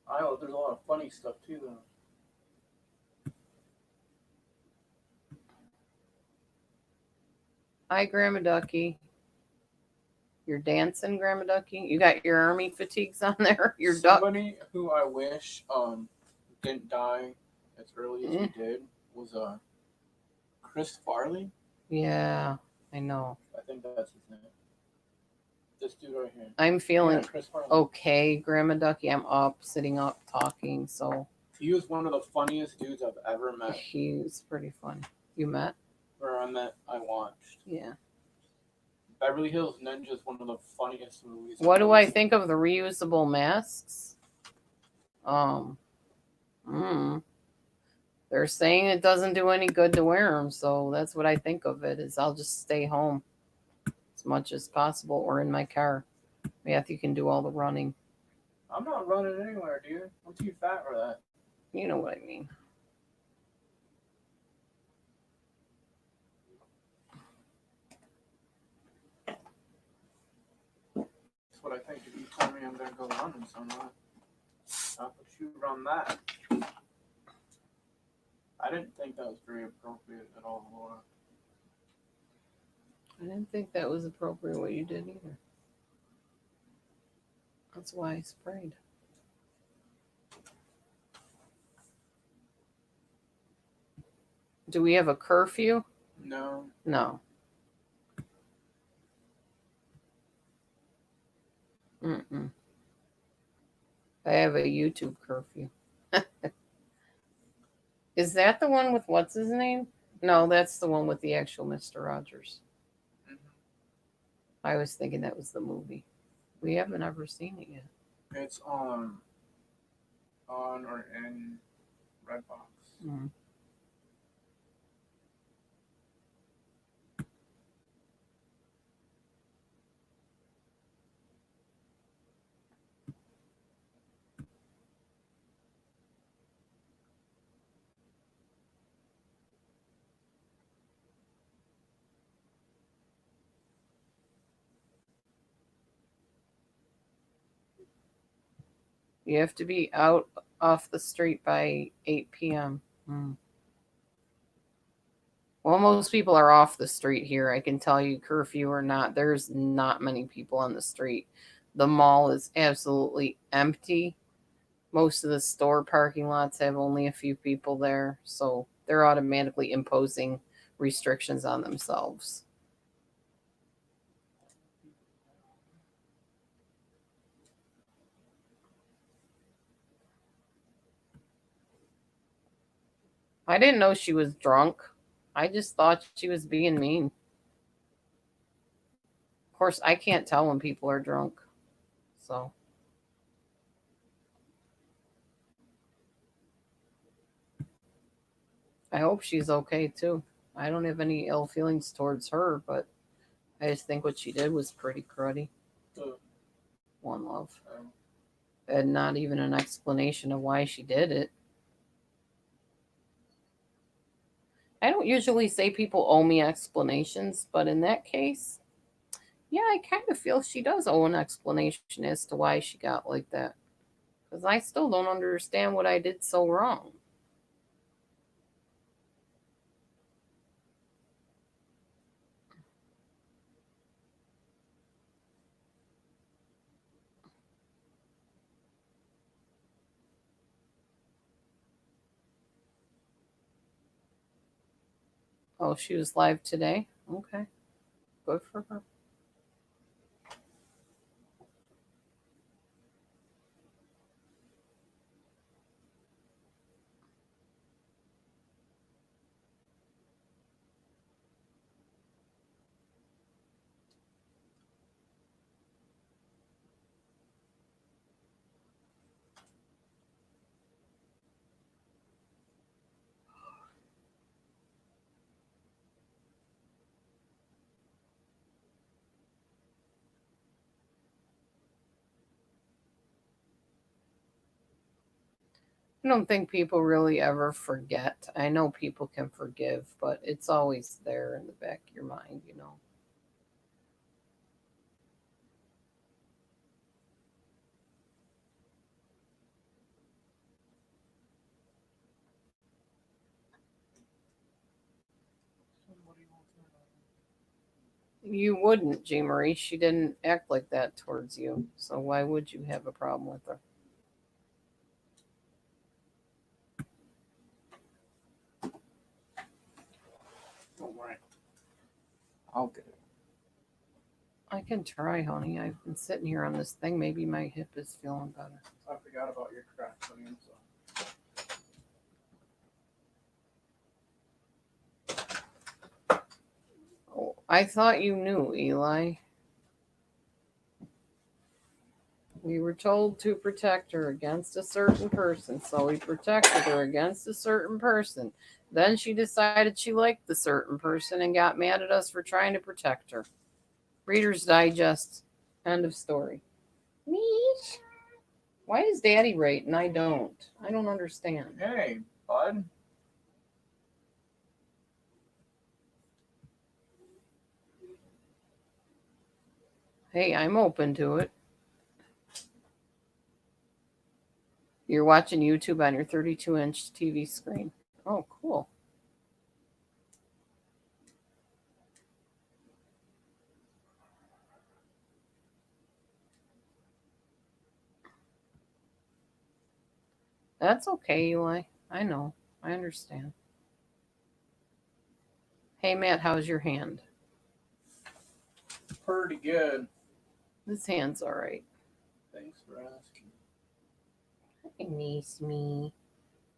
Speaker 2: I know there's a lot of funny stuff too, though.
Speaker 1: Hi, Grandma Ducky. You're dancing, Grandma Ducky? You got your army fatigues on there? Your duck?
Speaker 2: Somebody who I wish didn't die as early as he did was Chris Farley.
Speaker 1: Yeah, I know.
Speaker 2: I think that's his name. This dude right here.
Speaker 1: I'm feeling
Speaker 2: Yeah, Chris Farley.
Speaker 1: okay, Grandma Ducky. I'm up, sitting up, talking. So
Speaker 2: He was one of the funniest dudes I've ever met.
Speaker 1: he's pretty funny. You met?
Speaker 2: Where I watched.
Speaker 1: Yeah.
Speaker 2: Beverly Hills Ninja is one of the funniest movies.
Speaker 1: What
Speaker 2: I've
Speaker 1: do
Speaker 2: ever
Speaker 1: I
Speaker 2: seen.
Speaker 1: think of the reusable masks? They're saying it doesn't do any good to wear them, so that's what I think of it. Is I'll just stay home as much as possible or in my car. Matthew can do all the running.
Speaker 2: I'm not running anywhere, dude. I'm too fat for that.
Speaker 1: You know what I mean.
Speaker 2: That's what I think if you tell me I'm gonna go running somewhere. How could you run that? I didn't think that was very appropriate at all, Laura.
Speaker 1: I didn't think that was appropriate what you did either. That's why I sprayed. Do we have a curfew?
Speaker 2: No.
Speaker 1: No. Mm-mm. I have a YouTube curfew. Is that the one with what's his name? No, that's the one with the actual Mr. Rogers.
Speaker 2: Mhm.
Speaker 1: I was thinking that was the movie. We haven't ever seen it yet.
Speaker 2: It's on or in Redbox.
Speaker 1: Mm. You have to be out off the street by 8 p.m. Mm. Well, most people are off the street here. I can tell you, curfew or not, there's not many people on the street. The mall is absolutely empty. Most of the store parking lots have only a few people there, so they're automatically imposing restrictions on themselves. I didn't know she was drunk. I just thought she was being mean. Of course, I can't tell when people are drunk. So, I hope she's okay too. I don't have any ill feelings towards her, but I just think what she did was pretty cruddy.
Speaker 2: So,
Speaker 1: One Love.
Speaker 2: um,
Speaker 1: And not even an explanation of why she did it. I don't usually say people owe me explanations, but in that case, yeah, I kind of feel she does owe an explanation as to why she got like that. Because I still don't understand what I did so wrong. Oh, she was live today? Okay. Good for her. I don't think people really ever forget. I know people can forgive, but it's always there in the back of your mind, you know.
Speaker 2: somebody wants
Speaker 1: You wouldn't, Jean Marie. She didn't act like that towards you. So why would you have a problem with her?
Speaker 2: I'll get it.
Speaker 1: I can try, honey. I've been sitting here on this thing. Maybe my hip is feeling better.
Speaker 3: I forgot about your crack, honey. I'm sorry.
Speaker 1: Oh, I thought you knew, Eli. We were told to protect her against a certain person, so we protected her against a certain person. Then she decided she liked the certain person and got mad at us for trying to protect her. Reader's Digest. End of story. Meesh. Why is Daddy right and I don't? I don't understand.
Speaker 2: Hey, bud.
Speaker 1: Hey, I'm open to it. You're watching YouTube on your 32-inch TV screen. Oh, cool. That's okay, Eli. I know. I understand. Hey, Matt, how's your hand?
Speaker 2: Pretty good.
Speaker 1: This hand's all right.
Speaker 2: Thanks for asking.
Speaker 1: Hey, niece me.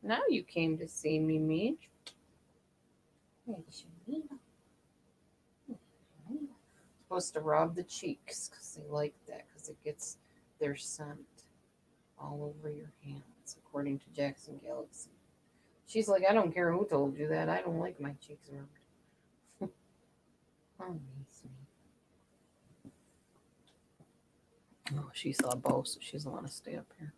Speaker 1: Now you came to see me, Midge. Supposed to rub the cheeks because they like that because it gets their scent all over your hands, according to Jackson Galaxy. She's like, I don't care who told you that. I don't like my cheeks rubbed. Oh, niece me. Oh, she saw Bo, so she doesn't want to stay up here.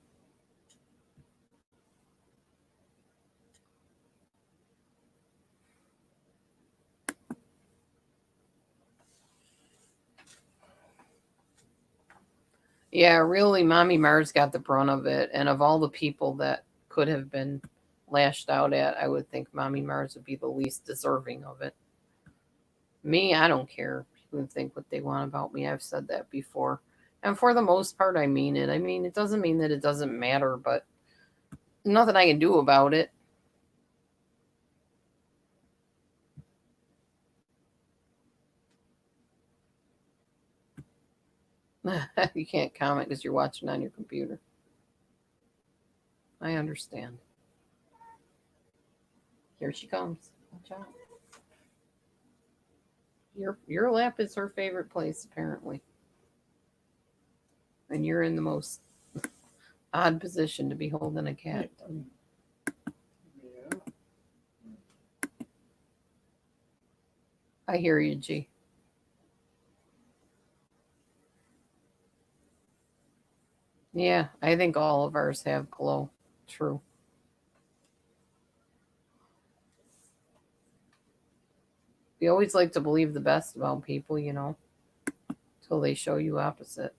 Speaker 1: Yeah, really, Mommy Mars got the brunt of it. And of all the people that could have been lashed out at, I would think Mommy Mars would be the least deserving of it. Me, I don't care. People can think what they want about me. I've said that before. And for the most part, I mean it. I mean, it doesn't mean that it doesn't matter, but nothing I can do about it. You can't comment because you're watching on your computer. I understand. Here she comes. Watch out. Your lap is her favorite place, apparently. And you're in the most odd position to be holding a cat.
Speaker 3: Yeah.
Speaker 1: I hear you, G. Yeah, I think all of ours have glow. True. We always like to believe the best about people, till they show you opposite.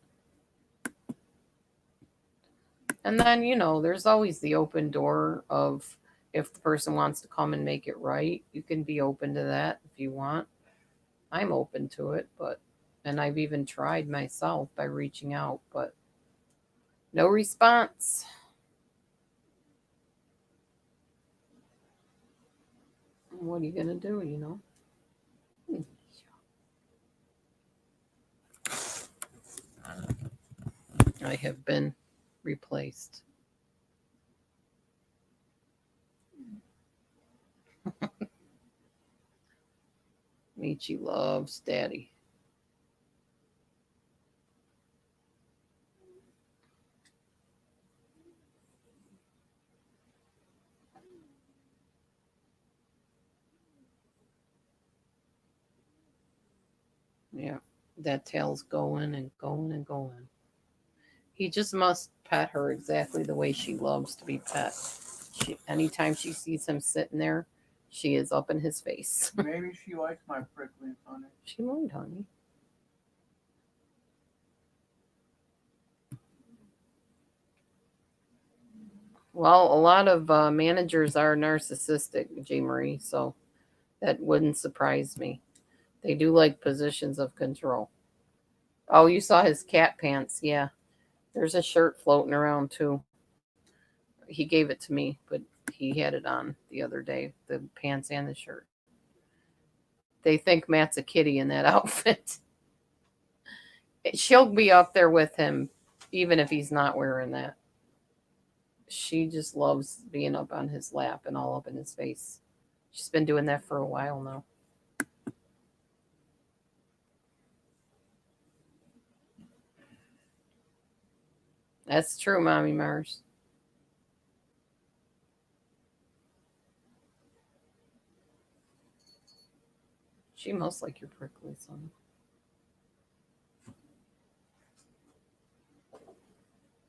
Speaker 1: And then, there's always the open door of if the person wants to come and make it right, you can be open to that if you want. I'm open to it, and I've even tried myself by reaching out, but no response. What are you going to do, I have been replaced. Michi loves Daddy. Yeah, that tail's going and going and going. He just must pet her exactly the way she loves to be pet. Anytime she sees him sitting there, she is up in his face.
Speaker 3: Maybe she likes my prickly honey.
Speaker 1: She might, honey. Well, a lot of managers are narcissistic, J. Marie, so that wouldn't surprise me. They do like positions of control. Oh, you saw his cat pants. Yeah. There's a shirt floating around too. He gave it to me, but he had it on the other day, the pants and the shirt. They think Matt's a kitty in that outfit. She'll be up there with him, even if he's not wearing that. She just loves being up on his lap and all up in his face. She's been doing that for a while now. That's true, Mommy Mars. She must like your prickly son.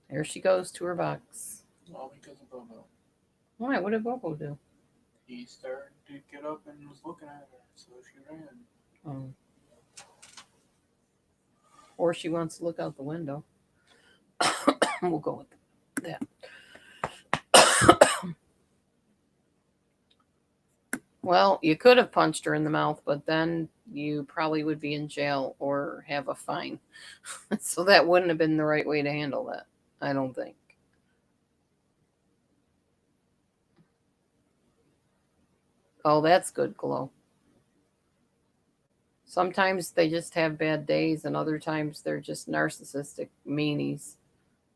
Speaker 1: There she goes to her box.
Speaker 2: All because of Bobo.
Speaker 1: Why? What did Bobo do?
Speaker 2: He started to get up and was looking at her, so she ran.
Speaker 1: Oh. Or she wants to look out the window. We'll go with that. Well, you could have punched her in the mouth, but then you probably would be in jail or have a fine. So that wouldn't have been the right way to handle that, I don't think. Oh, that's good, Glow. Sometimes they just have bad days, and other times they're just narcissistic meanies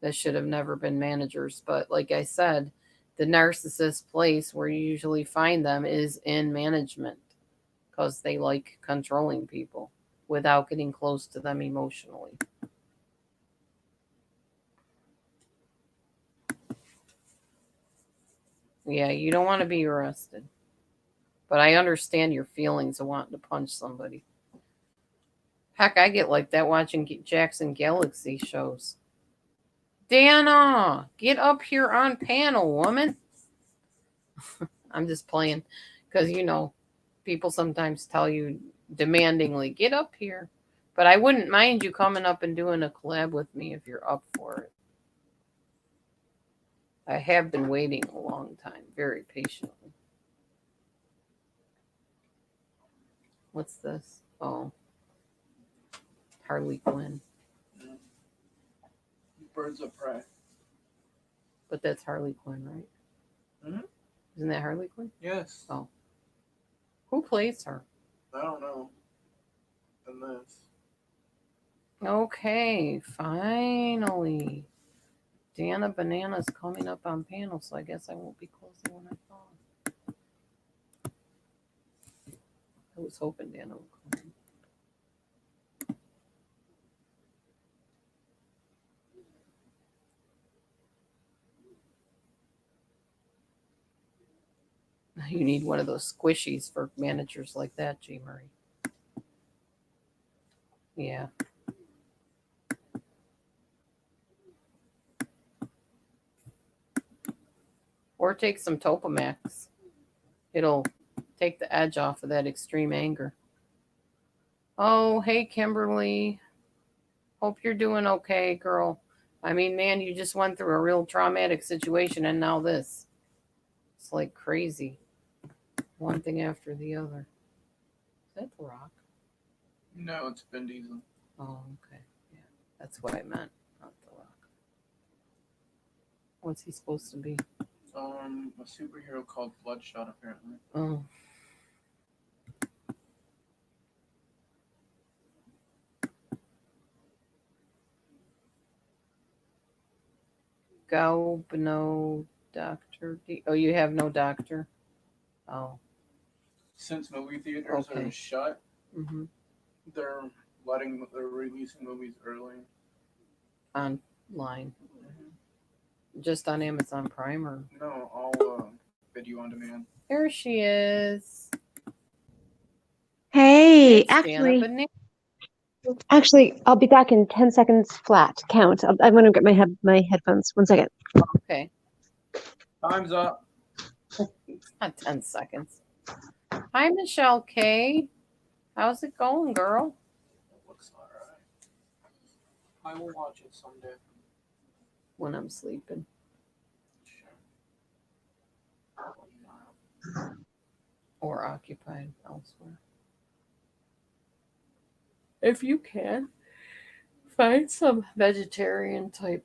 Speaker 1: that should have never been managers. But like I said, the narcissist place where you usually find them is in management because they like controlling people without getting close to them emotionally. Yeah, you don't want to be arrested. But I understand your feelings of wanting to punch somebody. Heck, I get like that watching Jackson Galaxy shows. Dana, get up here on panel, woman. I'm just playing because, people sometimes tell you demandingly, get up here. But I wouldn't mind you coming up and doing a collab with me if you're up for it. I have been waiting a long time, very patiently. What's this? Oh, Harley Quinn.
Speaker 2: Birds of prey.
Speaker 1: But that's Harley Quinn, right?
Speaker 2: Mm-hmm.
Speaker 1: Isn't that Harley Quinn?
Speaker 2: Yes.
Speaker 1: Oh. Who plays her?
Speaker 2: I don't know. And this.
Speaker 1: Okay, finally. Dana Banana's coming up on panel, so I guess I won't be closing when I thought. I was hoping Dana would come in. You need one of those squishies for managers like that, G. Murray. Yeah. Or take some Topamax. It'll take the edge off of that extreme anger. Oh, hey, Kimberly. Hope you're doing okay, girl. I mean, man, you just went through a real traumatic situation and now this. It's like crazy. One thing after the other. Is that The Rock?
Speaker 2: No, it's Vin Diesel.
Speaker 1: Oh, okay. Yeah, that's what I meant. Not The Rock. What's he supposed to be?
Speaker 2: A superhero called Bloodshot, apparently.
Speaker 1: Oh. No doctor. Oh, you have no doctor? Oh.
Speaker 2: Since movie theaters are shut,
Speaker 1: Mm-hmm.
Speaker 2: they're releasing movies early.
Speaker 1: Online. Mm-hmm. Just on Amazon Prime or?
Speaker 2: No, all video on demand.
Speaker 1: There she is.
Speaker 4: Hey,
Speaker 1: It's
Speaker 4: actually, I'll be back in 10 seconds flat. Count. I'm going to get my headphones. 1 second.
Speaker 1: Okay.
Speaker 2: Time's up.
Speaker 1: Not 10 seconds. Hi, Michelle K. How's it going, girl?
Speaker 2: It looks alright. I will watch it someday.
Speaker 1: When I'm sleeping.
Speaker 2: Sure.
Speaker 1: Or occupied elsewhere. If you can, find some vegetarian type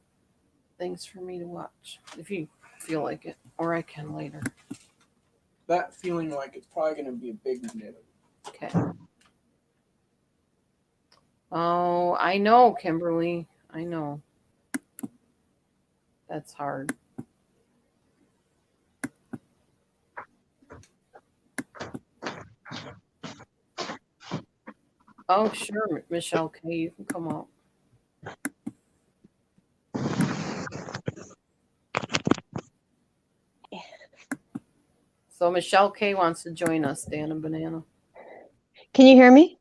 Speaker 1: things for me to watch. If you feel like it. Or I can later.
Speaker 2: That feeling like it's probably going to be a big no.
Speaker 1: Okay. Oh, I know, Kimberly. I know. That's hard. Oh, sure, Michelle K. You can come up. So Michelle K wants to join us, Dan and Banana.
Speaker 4: Can you hear me?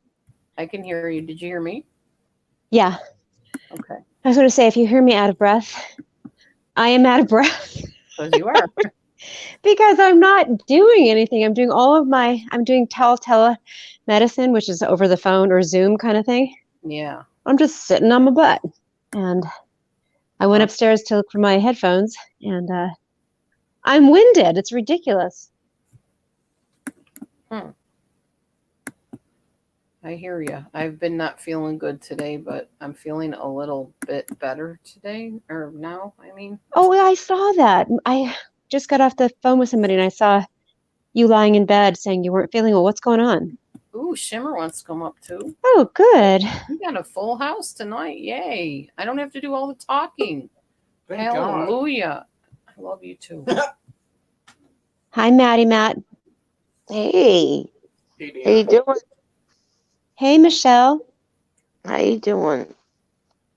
Speaker 1: I can hear you. Did you hear me?
Speaker 4: Yeah.
Speaker 1: Okay.
Speaker 4: I was going to say, if you hear me out of breath, I am out of breath
Speaker 1: Because you are.
Speaker 4: because I'm not doing anything. I'm doing I'm doing telemedicine, which is over the phone or Zoom kind of thing.
Speaker 1: Yeah.
Speaker 4: I'm just sitting on my butt. And I went upstairs to look for my headphones, and I'm winded. It's ridiculous.
Speaker 1: I hear you. I've been not feeling good today, but I'm feeling a little bit better today, or now, I mean.
Speaker 4: Oh, I saw that. I just got off the phone with somebody, and I saw you lying in bed saying you weren't feeling well. What's going on?
Speaker 1: Ooh, Shimmer wants to come up too.
Speaker 4: Oh, good.
Speaker 1: We got a full house tonight. Yay. I don't have to do all the talking.
Speaker 3: Thank God.
Speaker 1: Hallelujah. I love you too.
Speaker 4: Hi, Maddie Matt.
Speaker 5: Hey,
Speaker 3: Hey,
Speaker 5: how you
Speaker 3: Dan.
Speaker 5: doing?
Speaker 4: Hey, Michelle.
Speaker 5: How you doing?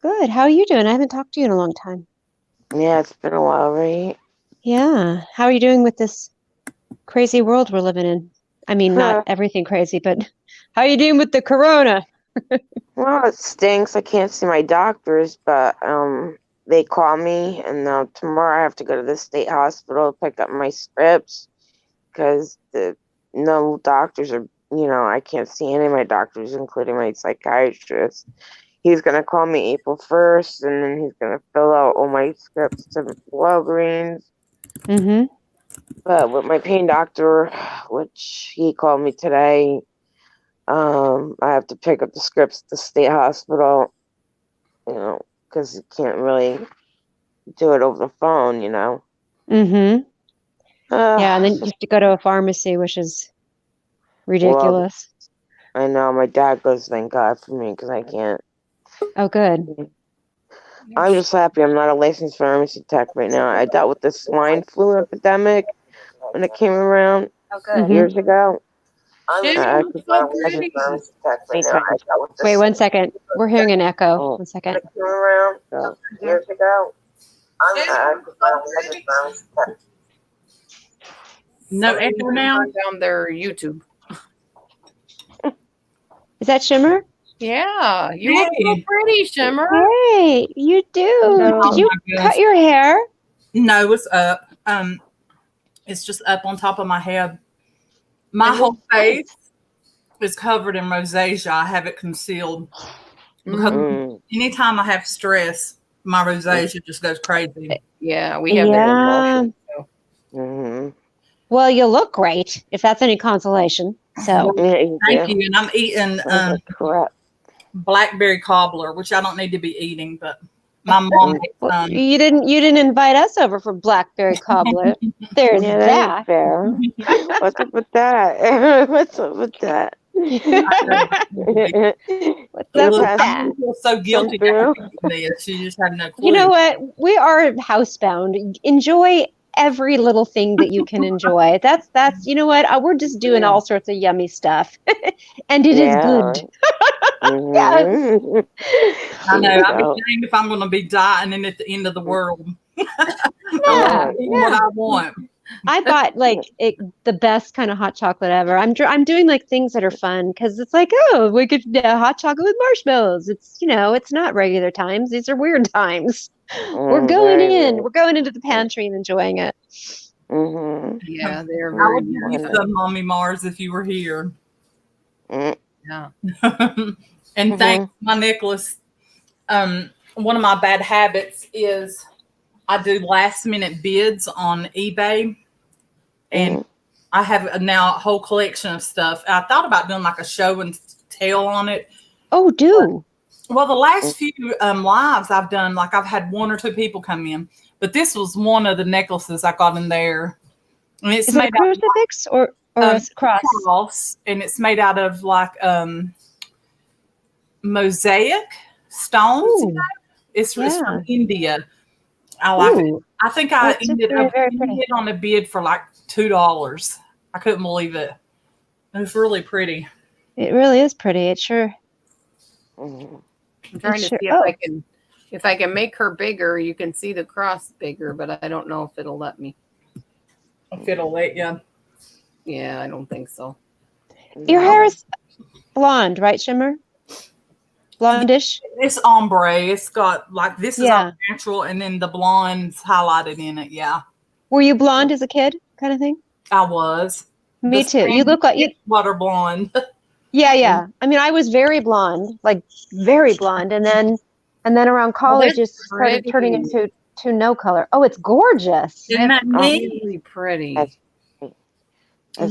Speaker 4: Good. How are you doing? I haven't talked to you in a long time.
Speaker 5: Yeah, it's been a while, right?
Speaker 4: Yeah. How are you doing with this crazy world we're living in? I mean, not everything crazy, but how are you doing with the corona?
Speaker 5: Well, it stinks. I can't see my doctors, but they call me, and tomorrow I have to go to the state hospital to pick up my scripts because no doctors are, I can't see any of my doctors, including my psychiatrist. He's gonna call me April 1st, and then he's gonna fill out all my scripts to Walgreens.
Speaker 4: Mm-hmm.
Speaker 5: But with my pain doctor, which he called me today, I have to pick up the scripts at the state hospital, because you can't really do it over the phone,
Speaker 4: Mm-hmm. Yeah, and then you
Speaker 5: So,
Speaker 4: have to go to a pharmacy, which is
Speaker 5: well,
Speaker 4: ridiculous.
Speaker 5: I know my dad goes, thank God for me, because I can't.
Speaker 4: Oh, good.
Speaker 5: I'm just happy I'm not a licensed pharmacy tech right now. I dealt with the swine flu epidemic when it came around years ago.
Speaker 1: Shimmer,
Speaker 5: I
Speaker 1: you're
Speaker 5: could
Speaker 1: so
Speaker 5: not
Speaker 1: pretty.
Speaker 5: anytime.
Speaker 4: Wait 1 second. We're hearing an echo.
Speaker 5: Oh.
Speaker 4: 1 second.
Speaker 5: Came around years ago. I could not a licensed pharmacy tech.
Speaker 6: No echo now?
Speaker 1: Turn down their YouTube.
Speaker 4: Is that Shimmer?
Speaker 1: Yeah, you look so
Speaker 6: Hey.
Speaker 1: pretty, Shimmer.
Speaker 4: Hey, you do.
Speaker 5: Hello.
Speaker 4: Did you
Speaker 6: Oh my
Speaker 4: cut
Speaker 6: goodness.
Speaker 4: your hair?
Speaker 6: No, it's up. It's just up on top of my head. My
Speaker 1: And
Speaker 6: whole face is covered in rosacea. I have it concealed because anytime I have stress, my rosacea just goes crazy.
Speaker 1: Yeah, we have that in motion. So.
Speaker 5: Mm-hmm.
Speaker 4: Well, you look great, if that's any consolation. So,
Speaker 6: Thank you. And I'm eating
Speaker 5: crap.
Speaker 6: blackberry cobbler, which I don't need to be eating, but my mom makes
Speaker 4: well, you didn't invite us over for blackberry cobbler. There's
Speaker 5: Yeah, that ain't fair. What's up with that? What's up with that?
Speaker 4: What's up with
Speaker 6: I
Speaker 4: that?
Speaker 6: feel so guilty after eating this. She just had no clue.
Speaker 4: You know what? We are housebound. Enjoy every little thing that you can enjoy. That's you know what? We're just doing all sorts of yummy stuff. And it is good. Yes.
Speaker 6: I know. I'd be danged if I'm going to be dying and at the end of the world.
Speaker 4: Yeah.
Speaker 6: What I want.
Speaker 4: I bought the best kind of hot chocolate ever. I'm doing like things that are fun because it's like, oh, we could hot chocolate with marshmallows. It's it's not regular times. These are weird times. We're going into the pantry and enjoying it.
Speaker 5: Mm-hmm.
Speaker 1: Yeah, they're
Speaker 6: I
Speaker 1: very
Speaker 6: would give you some, Mommy Mars, if you were here.
Speaker 1: Yeah.
Speaker 6: And thanks, my Nicholas. One of my bad habits is I do last minute bids on eBay, and I have now a whole collection of stuff. I thought about doing like a show and tell on it.
Speaker 4: Oh, do.
Speaker 6: Well, the last few lives I've done, like I've had one or two people come in, but this was one of the necklaces I got in there. And it's
Speaker 4: Is it a crucifix or a cross?
Speaker 6: And it's made out of like mosaic stones.
Speaker 4: Ooh,
Speaker 6: You know? It's
Speaker 4: yeah.
Speaker 6: from India. I like it.
Speaker 4: Ooh,
Speaker 6: I think I
Speaker 4: that's
Speaker 6: ended
Speaker 4: very,
Speaker 6: up
Speaker 4: very
Speaker 6: getting
Speaker 4: pretty.
Speaker 6: it on a bid for like $2. I couldn't believe it. It was really pretty.
Speaker 4: It really is pretty. It sure.
Speaker 5: Mhm.
Speaker 1: I'm trying to
Speaker 4: sure-
Speaker 1: see
Speaker 4: oh.
Speaker 1: if I can make her bigger. You can see the cross bigger, but I don't know if it'll let me.
Speaker 6: If it'll let you.
Speaker 1: Yeah, I don't think so.
Speaker 4: Your
Speaker 5: No.
Speaker 4: hair is blonde, right, Shimmer? Blondish.
Speaker 6: It's ombre. It's got like this is
Speaker 4: Yeah.
Speaker 6: all natural, and then the blonde's highlighted in it. Yeah,
Speaker 4: Were you blonde as a kid, kind of thing?
Speaker 6: I was.
Speaker 4: Me
Speaker 6: The
Speaker 4: too. You look like you.
Speaker 6: water blonde.
Speaker 4: Yeah, yeah. I mean, I was very blonde, like very blonde, and then around college, it
Speaker 1: that's
Speaker 4: started turning
Speaker 1: pretty.
Speaker 4: into to no color. Oh, it's gorgeous.
Speaker 6: Isn't that
Speaker 1: That's
Speaker 6: neat?
Speaker 1: really pretty.
Speaker 5: That's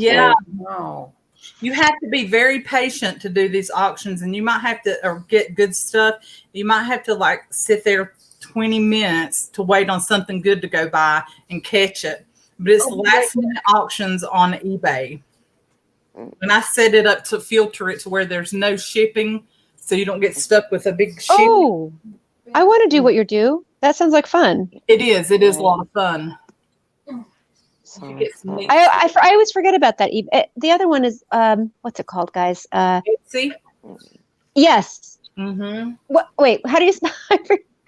Speaker 6: Yeah.
Speaker 5: very-
Speaker 1: Wow.
Speaker 6: You have to be very patient to do these auctions, and you might have to or get good stuff. You might have to like sit there 20 minutes to wait on something good to go by and catch it. But it's last minute auctions on eBay. And I set it up to filter it to where there's no shipping, so you don't get stuck with a big ship.
Speaker 4: Oh, I want to do what you do. That sounds like fun.
Speaker 6: It is a lot of fun.
Speaker 5: so-
Speaker 6: You get some neat
Speaker 4: I always forget about that. The other one is what's it called, guys?
Speaker 6: Etsy.
Speaker 4: Yes.
Speaker 6: Mm-hmm.
Speaker 4: What? Wait, how do you spell?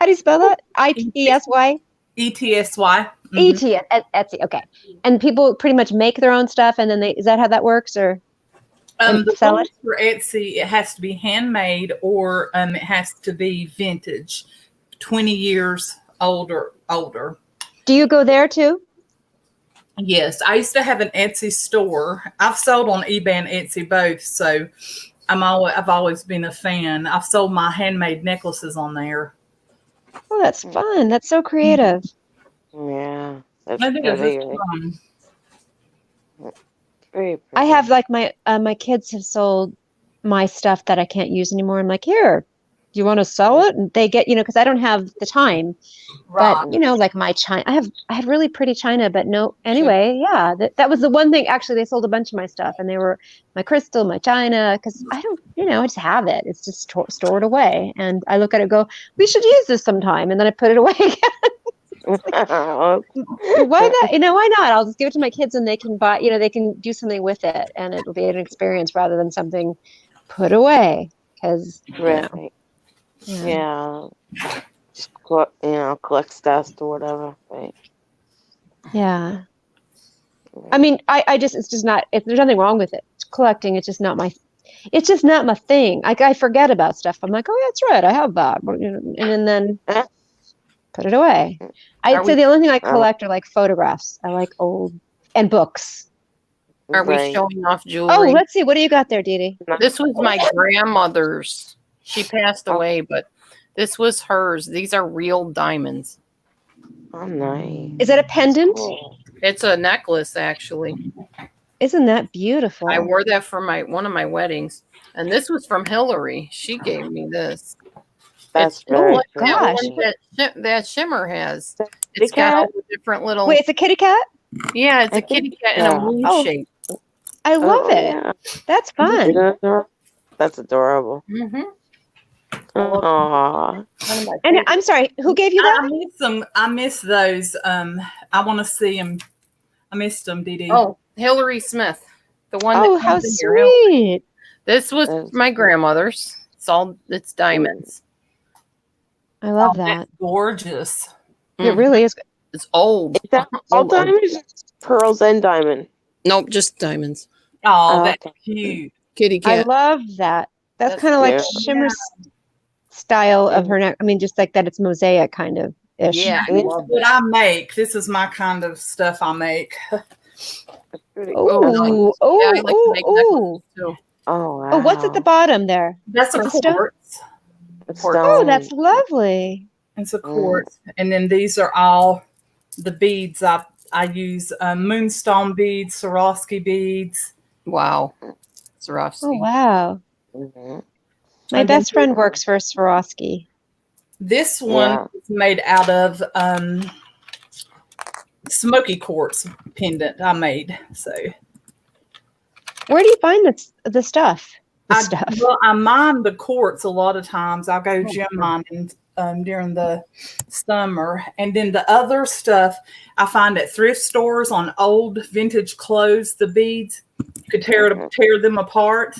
Speaker 4: How do you spell that? ITSY.
Speaker 6: ETSY.
Speaker 4: ET at Etsy. Okay. And people pretty much make their own stuff, and then is that how that works, or and
Speaker 6: The
Speaker 4: sell
Speaker 6: rules
Speaker 4: it?
Speaker 6: for Etsy, it has to be handmade or it has to be vintage, 20 years older.
Speaker 4: Do you go there too?
Speaker 6: Yes, I used to have an Etsy store. I've sold on eBay and Etsy both, so I've always been a fan. I've sold my handmade necklaces on there.
Speaker 4: Oh, that's fun. That's so creative.
Speaker 5: Yeah. That's
Speaker 6: It is.
Speaker 5: pretty.
Speaker 6: It's fun.
Speaker 5: Very pretty.
Speaker 4: I have like my kids have sold my stuff that I can't use anymore. I'm like, here, do you want to sell it? And they get, because I don't have the time.
Speaker 6: Right.
Speaker 4: But like my china, I had really pretty china, but no. Anyway, yeah, that was the one thing. Actually, they sold a bunch of my stuff, and they were my crystal, my china, because I don't, I just have it. It's just stored away, and I look at it, and go, we should use this sometime, and then I put it away again. Why not? Why not? I'll just give it to my kids, and they can buy. They can do something with it, and it'll be an experience rather than something put away. Because
Speaker 5: Right. Yeah. Just collect dust or whatever. Right.
Speaker 4: yeah. I mean, it's just not. There's nothing wrong with it. It's collecting. It's just not my thing. I forget about stuff. I'm like, oh, that's right, I have that, and then put it away. I'd say the only thing I collect are like photographs. I like old and books.
Speaker 1: Are we
Speaker 5: Right.
Speaker 1: showing off
Speaker 4: Oh,
Speaker 1: jewelry?
Speaker 4: let's see. What do you got there, Dee Dee?
Speaker 1: This was my grandmother's. She passed away, but this was hers. These are real diamonds.
Speaker 5: Oh, nice.
Speaker 4: Is that a pendant?
Speaker 5: Cool.
Speaker 1: It's a necklace, actually.
Speaker 4: Isn't that beautiful?
Speaker 1: I wore that for one of my weddings, and this was from Hillary. She gave me this.
Speaker 5: That's
Speaker 1: It's
Speaker 5: very
Speaker 1: like
Speaker 5: pretty.
Speaker 4: gosh.
Speaker 1: that Shimmer has.
Speaker 5: Kitty
Speaker 1: It's got all
Speaker 5: cat?
Speaker 1: the different little.
Speaker 4: Wait, it's a kitty cat?
Speaker 1: Yeah, it's
Speaker 5: I
Speaker 1: a kitty
Speaker 5: think-
Speaker 1: cat in a
Speaker 5: yeah.
Speaker 1: moon
Speaker 4: Oh.
Speaker 1: shape.
Speaker 4: I love it.
Speaker 5: Yeah.
Speaker 4: That's fun.
Speaker 5: That's adorable.
Speaker 1: Mm-hmm.
Speaker 5: Aww.
Speaker 4: And I'm sorry, who gave you
Speaker 6: I
Speaker 4: that?
Speaker 6: miss them. I miss those. I want to see them. I missed them, Dee Dee.
Speaker 1: Oh, Hillary Smith, the one.
Speaker 4: Oh,
Speaker 1: that
Speaker 4: how
Speaker 1: comes in your
Speaker 4: sweet.
Speaker 1: This was
Speaker 5: That's
Speaker 1: my grandmother's. It's diamonds.
Speaker 4: I love
Speaker 6: Oh,
Speaker 4: that.
Speaker 6: that's gorgeous.
Speaker 4: It really is.
Speaker 1: It's old.
Speaker 5: Is that all
Speaker 1: Old.
Speaker 5: diamonds? Pearls and diamond.
Speaker 1: Nope, just diamonds.
Speaker 6: Oh,
Speaker 5: Oh,
Speaker 6: that's
Speaker 5: okay.
Speaker 6: cute.
Speaker 1: Kitty
Speaker 4: I
Speaker 1: cat.
Speaker 4: love that. That's
Speaker 1: That's
Speaker 4: kind of like
Speaker 5: cute.
Speaker 4: Shimmer's style of her neck. I mean, just like that it's mosaic kind of ish.
Speaker 1: Yeah, I
Speaker 5: Yeah.
Speaker 1: love
Speaker 6: What
Speaker 1: that.
Speaker 6: I make. This is my kind of stuff I make.
Speaker 5: That's pretty
Speaker 4: Oh,
Speaker 5: cool.
Speaker 4: oh,
Speaker 1: Yeah, I like to make
Speaker 4: oh,
Speaker 1: necklaces too.
Speaker 5: Oh, wow.
Speaker 4: oh. What's at the bottom there?
Speaker 6: That's a
Speaker 4: It's a stone?
Speaker 6: quartz.
Speaker 5: It's
Speaker 1: Oh,
Speaker 4: Oh,
Speaker 5: stone.
Speaker 4: that's lovely.
Speaker 6: It's a quartz. And then these are all the beads. I use moonstone beads, Swarovski beads.
Speaker 1: Wow. Swarovski.
Speaker 4: Oh, wow.
Speaker 5: Mhm.
Speaker 4: My
Speaker 6: And
Speaker 4: best
Speaker 6: then-
Speaker 4: friend works for Swarovski.
Speaker 6: This one
Speaker 5: Yeah.
Speaker 6: is made out of smoky quartz pendant I made. So
Speaker 4: Where do you find the stuff? stuff.
Speaker 6: Well, I mine the quartz a lot of times. I'll go gem mining during the summer. And then the other stuff I find at thrift stores on old vintage clothes, the beads, you could tear them apart.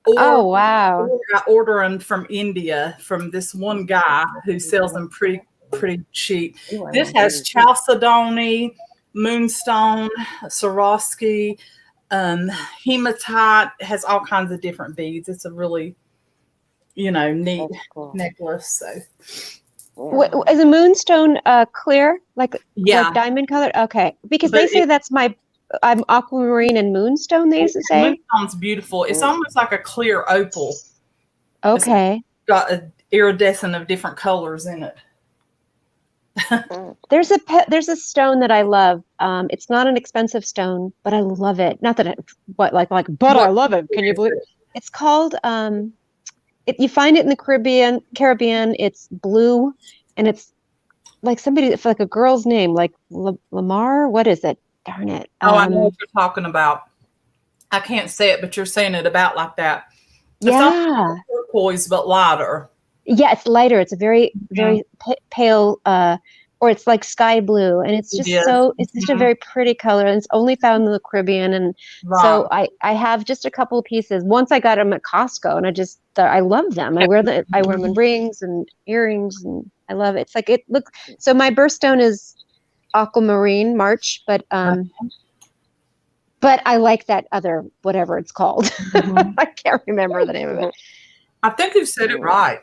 Speaker 4: Oh, wow.
Speaker 6: Or I order them from India from this one guy who sells them pretty cheap. This has chalcedony, moonstone, Swarovski, hematite, has all kinds of different beads. It's a really, neat necklace. So
Speaker 4: Is a moonstone clear, like diamond colored? Okay, because they say that's I'm aquamarine and moonstone. They used to say
Speaker 6: moonstone's beautiful. It's almost like a clear opal.
Speaker 4: Okay,
Speaker 6: It's got an iridescent of different colors in it.
Speaker 4: there's a stone that I love. It's not an expensive stone, but I love it. Not that I love it. Can you believe it? It's called you find it in the Caribbean. It's blue, and it's like like a girl's name, like Lamar. What is it? Darn it!
Speaker 6: I know what you're talking about. I can't say it, but you're saying it about like that. It's
Speaker 4: like
Speaker 6: turquoise, but lighter.
Speaker 4: Yeah, it's lighter. It's a very pale, or it's like sky blue, and it's just it's just a very pretty color, and it's only found in the Caribbean. And so I have just a couple of pieces. Once I got them at Costco, and I love them. I wear them in rings and earrings, and I love it. It's like it looks. So my birthstone is aquamarine March, but I like that other whatever it's called. I can't remember the name of it.
Speaker 6: I think you said it right.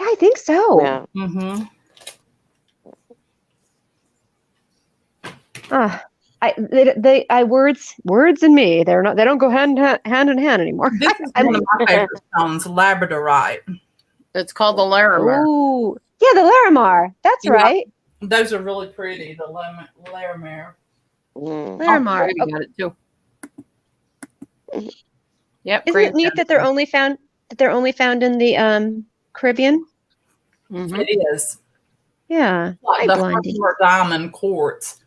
Speaker 4: Yeah, I think so.
Speaker 5: Yeah. Words and me. They don't go hand in hand anymore.
Speaker 6: This is one of my favorite stones, labradorite.
Speaker 1: It's called the Larimar.
Speaker 4: Oh, yeah, the Larimar. That's right.
Speaker 6: Those are really pretty. The Larimar.
Speaker 4: Larimar.
Speaker 1: You got it too. Yep.
Speaker 4: Isn't it neat that they're only found in the Caribbean?
Speaker 1: Mm-hmm.
Speaker 6: It is.
Speaker 4: Yeah.
Speaker 6: Like the Herkimer diamond quartz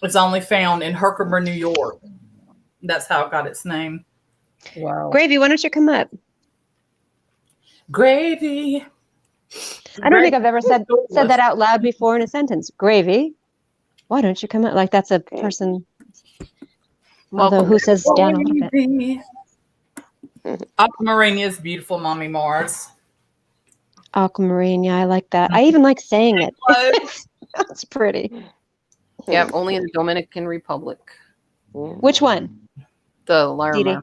Speaker 6: is only found in Herkimer, New York. That's how it got its name.
Speaker 1: Wow.
Speaker 4: Gravy, why don't you come up?
Speaker 6: Gravy.
Speaker 4: I don't think I've ever said that out loud before in a sentence. Gravy, why don't you come up? Like that's a person. Although who says down a little bit.
Speaker 6: Aquamarine is beautiful, Mommy Mars.
Speaker 4: Aquamarine, yeah, I like that. I even like saying it. That's pretty.
Speaker 1: Yeah, only in the Dominican Republic.
Speaker 4: Which one?
Speaker 1: The Larimar.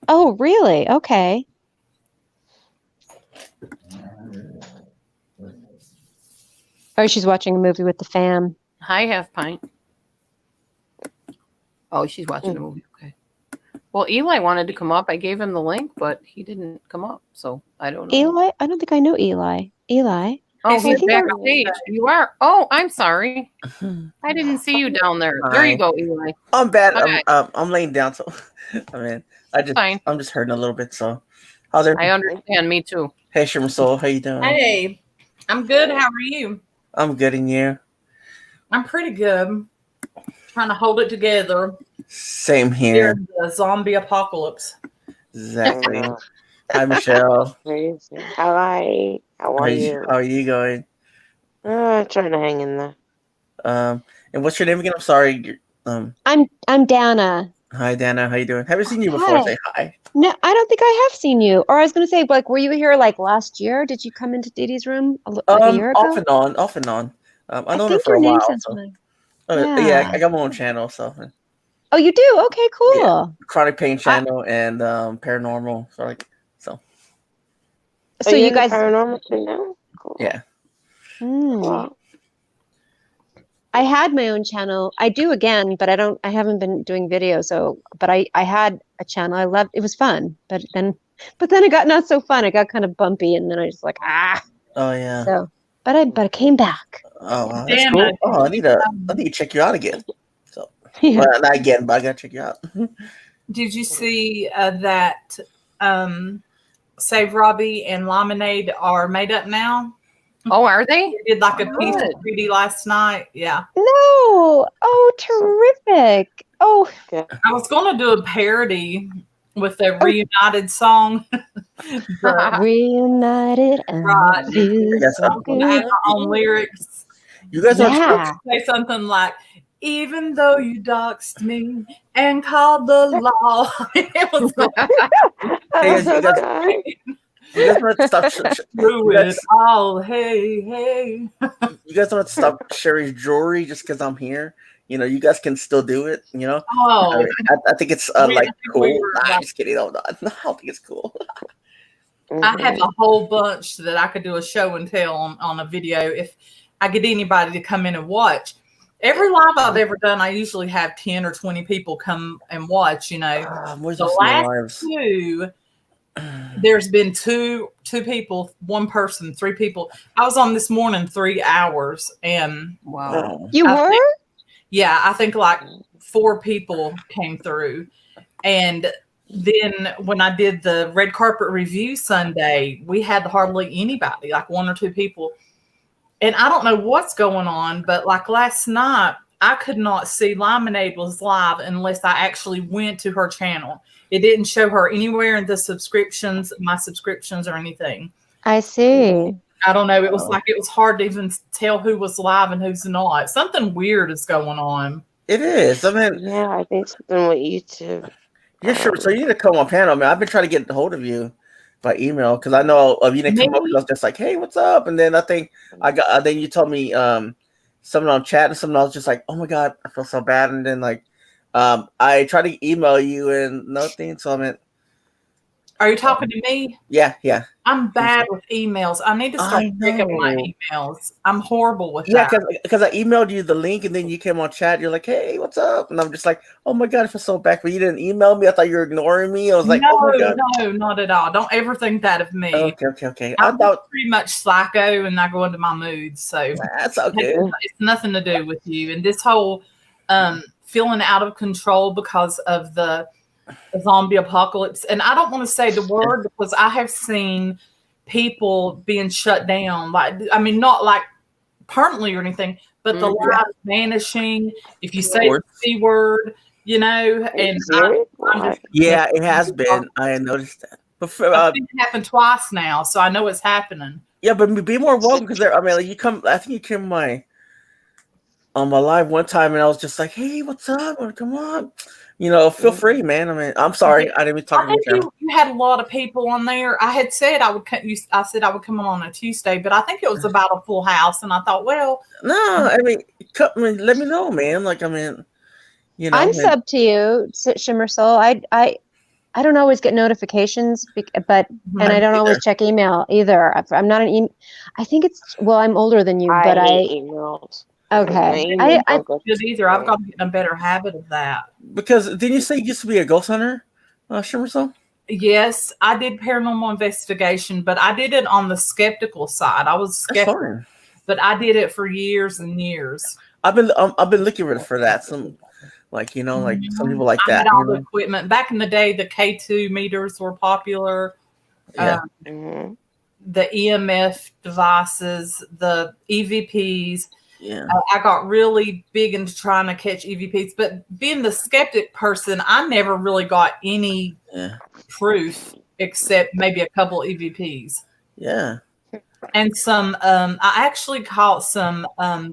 Speaker 4: Oh, really? Okay. Oh, she's watching a movie with the fam.
Speaker 1: Hi, Half Pint. Oh, she's watching a movie. Okay. Well, Eli wanted to come up. I gave him the link, but he didn't come up, so I don't know.
Speaker 4: Eli? I don't think I know Eli. Eli?
Speaker 1: Oh, he's backstage. You are. Oh, I'm sorry. I didn't see you down there.
Speaker 7: Hi.
Speaker 1: There you go, Eli.
Speaker 7: I'm bad.
Speaker 1: Okay.
Speaker 7: I'm laying down, so I mean,
Speaker 1: Fine.
Speaker 7: I'm just hurting a little bit. So, how's everything?
Speaker 1: I understand. Me too.
Speaker 7: Hey, Sherman Soul, how you doing?
Speaker 6: Hey, I'm good. How are you?
Speaker 7: I'm good, and you?
Speaker 6: I'm pretty good. Trying to hold it together.
Speaker 7: Same here.
Speaker 6: During the zombie apocalypse.
Speaker 7: Exactly. Hi, Michelle.
Speaker 5: Hi. How are you?
Speaker 7: How are you going?
Speaker 5: Trying to hang in there.
Speaker 7: And what's your name again? I'm sorry.
Speaker 4: I'm Dana.
Speaker 7: Hi, Dana. How you doing? Haven't seen you before.
Speaker 4: Hi.
Speaker 7: Say hi.
Speaker 4: No, I don't think I have seen you. Or I was going to say, like, were you here like last year? Did you come into Dee Dee's room like a year ago?
Speaker 7: Off and on. I've known her
Speaker 4: think
Speaker 7: for a
Speaker 4: your name
Speaker 7: while.
Speaker 4: sounds
Speaker 7: So.
Speaker 4: familiar.
Speaker 7: Yeah, I got my own channel. So.
Speaker 4: Oh, you do? Okay, cool.
Speaker 7: Yeah. Chronic Pain channel and paranormal. So
Speaker 4: So you guys
Speaker 5: paranormal thing now? Cool.
Speaker 7: Yeah.
Speaker 5: Wow.
Speaker 4: I had my own channel. I do again, but I haven't been doing videos. But I had a channel. I loved it. Was fun. But then it got not so fun. It got kind of bumpy, and then I just like
Speaker 7: Oh yeah.
Speaker 4: So, but I came back.
Speaker 7: Oh, wow, that's cool. Oh, I need to check you out again. So, well, not again, but I gotta check you out.
Speaker 6: Did you see that Save Robbie and Lemonade are made up now?
Speaker 1: Oh, are they?
Speaker 6: They did like a piece of 3D last night. Yeah.
Speaker 4: No. Oh, terrific. Oh.
Speaker 6: I was going to do a parody with their reunited song.
Speaker 4: Reunited and
Speaker 6: Right.
Speaker 4: it feels
Speaker 7: Yes,
Speaker 4: so
Speaker 6: I had
Speaker 4: good.
Speaker 6: my own lyrics.
Speaker 7: you guys want
Speaker 4: Yeah.
Speaker 6: Say something like, "Even though you doxed me and called the law," it was
Speaker 7: Hey, guys, you guys-
Speaker 5: Okay.
Speaker 7: you guys want to stop?
Speaker 6: through
Speaker 7: You
Speaker 6: it
Speaker 7: guys,
Speaker 6: all. Hey, hey.
Speaker 7: you guys want to stop sharing jewelry just because I'm here? You know, you guys can still do it. You know,
Speaker 6: Oh,
Speaker 7: I think it's
Speaker 6: We-
Speaker 7: like
Speaker 6: I think
Speaker 7: cool.
Speaker 6: we were,
Speaker 7: Nah, I'm
Speaker 6: like-
Speaker 7: just kidding. No, no, I don't think it's cool.
Speaker 6: I have a whole bunch that I could do a show and tell on a video if I get anybody to come in and watch. Every live I've ever done, I usually have 10 or 20 people come and watch, you know.
Speaker 7: Where's
Speaker 6: The
Speaker 7: the
Speaker 6: last
Speaker 7: lives?
Speaker 6: two, there's been two people, one person, 3 people. I was on this morning 3 hours, and
Speaker 1: Wow.
Speaker 4: You
Speaker 6: I
Speaker 4: were?
Speaker 6: think- yeah, I think like 4 people came through. And then when I did the red carpet review Sunday, we had hardly anybody, like 1 or 2 people. And I don't know what's going on, but like last night, I could not see Lemonade was live unless I actually went to her channel. It didn't show her anywhere in the subscriptions, my subscriptions or anything.
Speaker 4: I see.
Speaker 6: I don't know. It was like it was hard to even tell who was live and who's not. Something weird is going on.
Speaker 7: It is. I mean,
Speaker 5: Yeah, I think something with YouTube.
Speaker 7: yeah, sure. So you need to come on panel, man. I've been trying to get a hold of you by email because I know you didn't come up. 'Cause I was just like, hey, what's up? And then I think I got. Then you told me something on chat and something. I was just like, oh my god, I feel so bad. And then like I tried to email you and nothing. So I mean,
Speaker 6: Are you talking to me?
Speaker 7: yeah.
Speaker 6: I'm bad with emails. I need to start
Speaker 7: I
Speaker 6: picking my
Speaker 7: know.
Speaker 6: emails. I'm horrible with
Speaker 7: Yeah,
Speaker 6: that.
Speaker 7: because I emailed you the link and then you came on chat. You're like, hey, what's up? And I'm just like, oh my god, I feel so bad. But you didn't email me. I thought you were ignoring me. I was like,
Speaker 6: No,
Speaker 7: oh my god.
Speaker 6: no, not at all. Don't ever think that of me.
Speaker 7: Okay. I
Speaker 6: I'm
Speaker 7: thought
Speaker 6: pretty much psycho and I go into my mood. So
Speaker 7: that's okay.
Speaker 6: it's nothing to do with you. And this whole feeling out of control because of the zombie apocalypse. And I don't want to say the word because I have seen people being shut down. Like, I mean, not like permanently or anything, but the lives vanishing. If you say the C word, you know, and I'm just,
Speaker 7: Yeah, it has been. I had noticed that. But
Speaker 6: I've seen it happen twice now, so I know it's happening.
Speaker 7: yeah, but be more welcome because I mean, like, you come. I think you came on my live one time, and I was just like, "Hey, what's up? Come on, you know, feel free, man." I mean, I'm sorry, I didn't even talk
Speaker 6: I think
Speaker 7: to you.
Speaker 6: you had a lot of people on there. I had said I would. I said I would come on a Tuesday, but I think it was about a full house, and I thought, well,
Speaker 7: No, I mean, let me know, man. Like, I mean, you know,
Speaker 4: I'm sub to you, Shimmer Soul. I don't always get notifications, but and I don't always check email either. I'm not an I think it's I'm older than you, but I
Speaker 5: hate emails.
Speaker 4: okay.
Speaker 6: I good either. I've got to get in a better habit of that.
Speaker 7: Because didn't you say you used to be a ghost hunter, Shimmerson?
Speaker 6: Yes, I did paranormal investigation, but I did it on the skeptical side. I was skeptical, but I did it for years and years.
Speaker 7: I've been looking for that. Some like some people like
Speaker 6: I
Speaker 7: that.
Speaker 6: had all the equipment back in the day. The K2 meters were popular.
Speaker 7: Yeah.
Speaker 6: The EMF devices, the EVPs.
Speaker 7: Yeah.
Speaker 6: I got really big into trying to catch EVPs, but being the skeptic person, I never really got any proof except maybe a couple EVPs.
Speaker 7: Yeah.
Speaker 6: And some, I actually caught some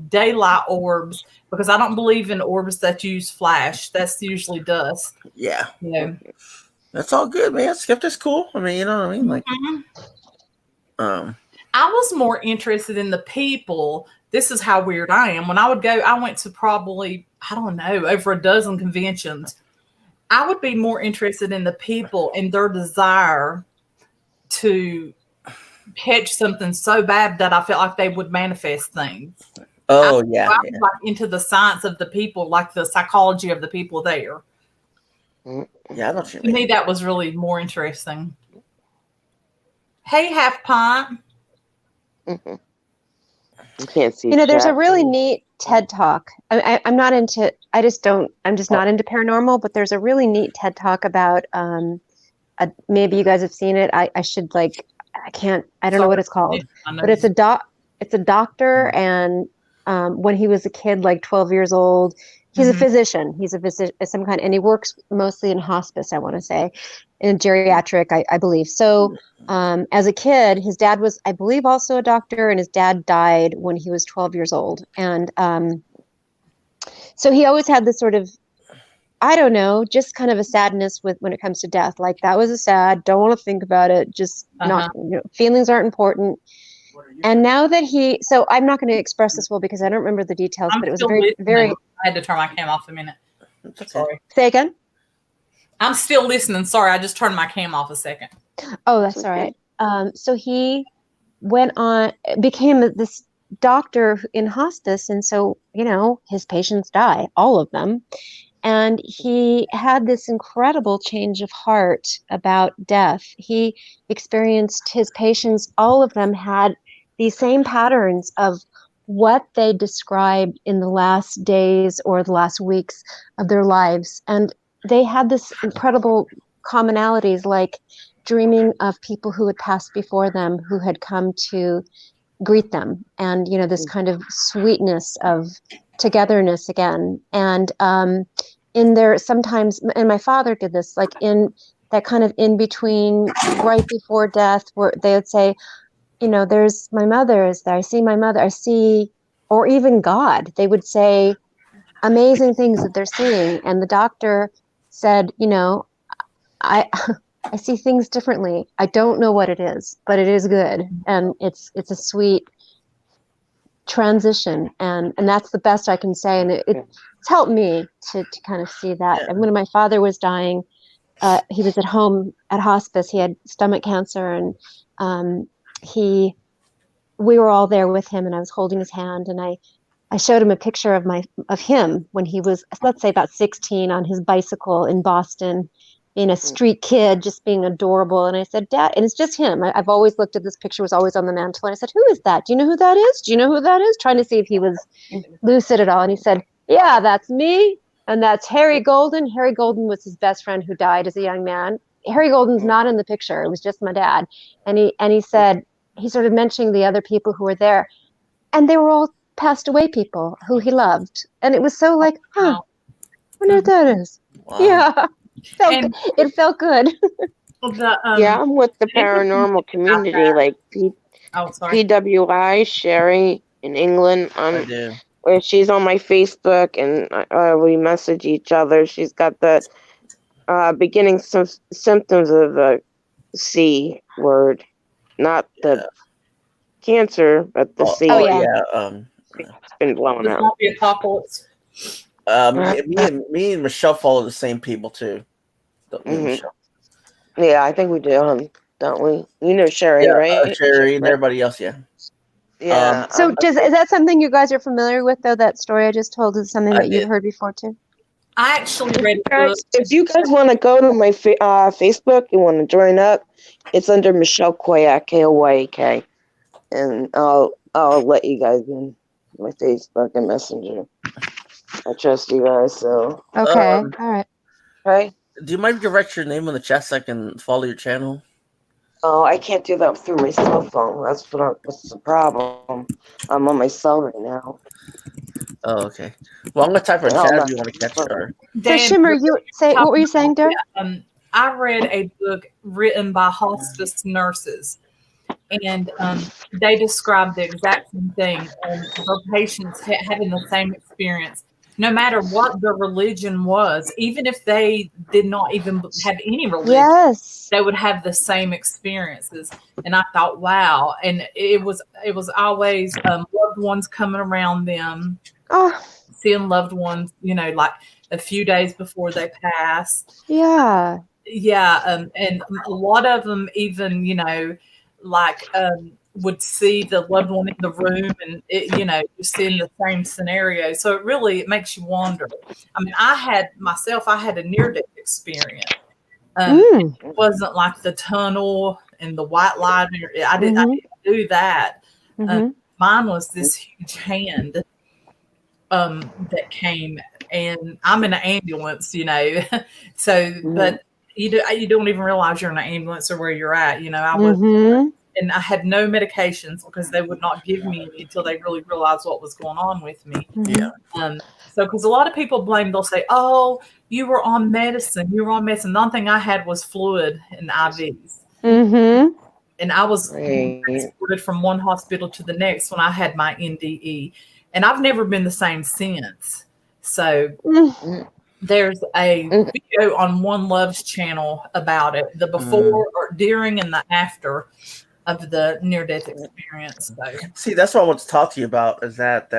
Speaker 6: daylight orbs because I don't believe in orbs that use flash. That's usually dust.
Speaker 7: Yeah.
Speaker 6: Yeah.
Speaker 7: That's all good, man. Skeptic's cool. I mean, you know what I mean? Like,
Speaker 6: I was more interested in the people. This is how weird I am. When I would go, I went to probably, I don't know, over a dozen conventions. I would be more interested in the people and their desire to catch something so bad that I felt like they would manifest things.
Speaker 7: Oh,
Speaker 6: I was like into the science of the people, like the psychology of the people there.
Speaker 7: Yeah, I know what you
Speaker 6: mean. To me, that was really more interesting. Hey, Half Pint.
Speaker 5: You can't see.
Speaker 4: there's a really neat TED Talk. I'm not into. I'm just not into paranormal. But there's a really neat TED Talk about. Maybe you guys have seen it. I should like. I can't. I don't know what it's called. But it's a doctor, and when he was a kid, like 12 years old, He's a
Speaker 6: Mhm.
Speaker 4: physician. He's a physician of some kind, and he works mostly in hospice, I want to say, in geriatric, I believe. So as a kid, his dad was, I believe, also a doctor, and his dad died when he was 12 years old. And so he always had this sort of, I don't know, just kind of a sadness with when it comes to death. Like, that was a sad, don't want to think about it, just not, feelings aren't important. And now that so I'm not going to express this well because I don't remember the details,
Speaker 6: I'm
Speaker 4: but it was
Speaker 6: still
Speaker 4: very,
Speaker 6: listening.
Speaker 4: very.
Speaker 6: I had to turn my cam off a minute. Sorry.
Speaker 4: Say again?
Speaker 6: I'm still listening. Sorry, I just turned my cam off a second.
Speaker 4: Oh, that's all right. So he went on, became this doctor in hospice. And so, his patients die, all of them. And he had this incredible change of heart about death. He experienced his patients, all of them had these same patterns of what they described in the last days or the last weeks of their lives. And they had this incredible commonalities, like dreaming of people who had passed before them, who had come to greet them, and this kind of sweetness of togetherness again. And in there sometimes, and my father did this, like in that kind of in between, right before death, where they would say, there's my mother is there, I see my mother, I see, or even God, they would say amazing things that they're seeing. And the doctor said, I I see things differently. I don't know what it is, but it is good. And it's a sweet transition. And that's the best I can say. And it's helped me to kind of see that. And when my father was dying, he was at home at hospice. He had stomach cancer, and we were all there with him, and I was holding his hand, and I showed him a picture of him when he was, let's say, about 16 on his bicycle in Boston, being a street kid, just being adorable. And I said, Dad, and it's just him. I've always looked at this picture, was always on the mantle. And I said, who is that? Do you know who that is? Do you know who that is? Trying to see if he was lucid at all. And he said, yeah, that's me. And that's Harry Golden. Harry Golden was his best friend who died as a young man. Harry Golden's not in the picture. It was just my dad. And he said, he started mentioning the other people who were there. And they were all passed away people who he loved. And it was so like, I wonder what that is.
Speaker 7: Wow.
Speaker 4: Yeah. It felt good.
Speaker 5: Yeah, I'm with the paranormal community, like PWI, Sherry in England.
Speaker 7: I do.
Speaker 5: Where she's on my Facebook, and we message each other. She's got the beginning symptoms of the C word, not the cancer, but the C.
Speaker 4: Oh, yeah.
Speaker 5: It's been blown
Speaker 6: The
Speaker 5: out.
Speaker 6: zombie apocalypse.
Speaker 7: Me and Michelle follow the same people too. Michelle.
Speaker 5: Yeah, I think we do, don't we? You know Sherry, right?
Speaker 7: Sherry and everybody else, yeah.
Speaker 5: Yeah.
Speaker 4: So is that something you guys are familiar with, though? That story I just told is something that you've heard before too?
Speaker 6: I actually read a book.
Speaker 5: If you guys want to go to my Facebook, you want to join up, it's under Michelle Koyak, Koyak, and I'll let you guys in my Facebook and Messenger. I trust you guys, so
Speaker 4: Okay, all right.
Speaker 5: Okay.
Speaker 7: Do you mind if you write your name on the chat so I can follow your channel?
Speaker 5: Oh, I can't do that through my cell phone. That's what's the problem. I'm on my cell right now.
Speaker 7: Oh, okay. Well, I'm gonna type her in chat if you want to catch her.
Speaker 4: So Shimmer, what were you saying, Derek?
Speaker 6: I read a book written by hospice nurses, and they described the exact same thing. Her patients having the same experience, no matter what their religion was, even if they did not even have any religion.
Speaker 4: Yes.
Speaker 6: They would have the same experiences. And I thought, wow. And it was always loved ones coming around them, seeing loved ones, like a few days before they passed.
Speaker 4: Yeah.
Speaker 6: Yeah. And a lot of them even, would see the loved one in the room and, you're seeing the same scenario. So it makes you wonder. I mean, I had a near-death experience. It wasn't like the tunnel and the white light. I didn't do that. Mine was this huge hand that came, and I'm in an ambulance, so but you don't even realize you're in an ambulance or where you're at. I was and I had no medications because they would not give me any until they really realized what was going on with me.
Speaker 7: Yeah.
Speaker 6: So, because a lot of people they'll say, "Oh, you were on medicine. You were on medicine." The only thing I had was fluid and IVs.
Speaker 4: Mm-hmm.
Speaker 6: And I was
Speaker 5: Right.
Speaker 6: transported from one hospital to the next when I had my NDE. And I've never been the same since. So there's a video on One Love's channel about it, the before or during and the after of the near-death experience. So.
Speaker 7: See, that's what I want to talk to you about, is that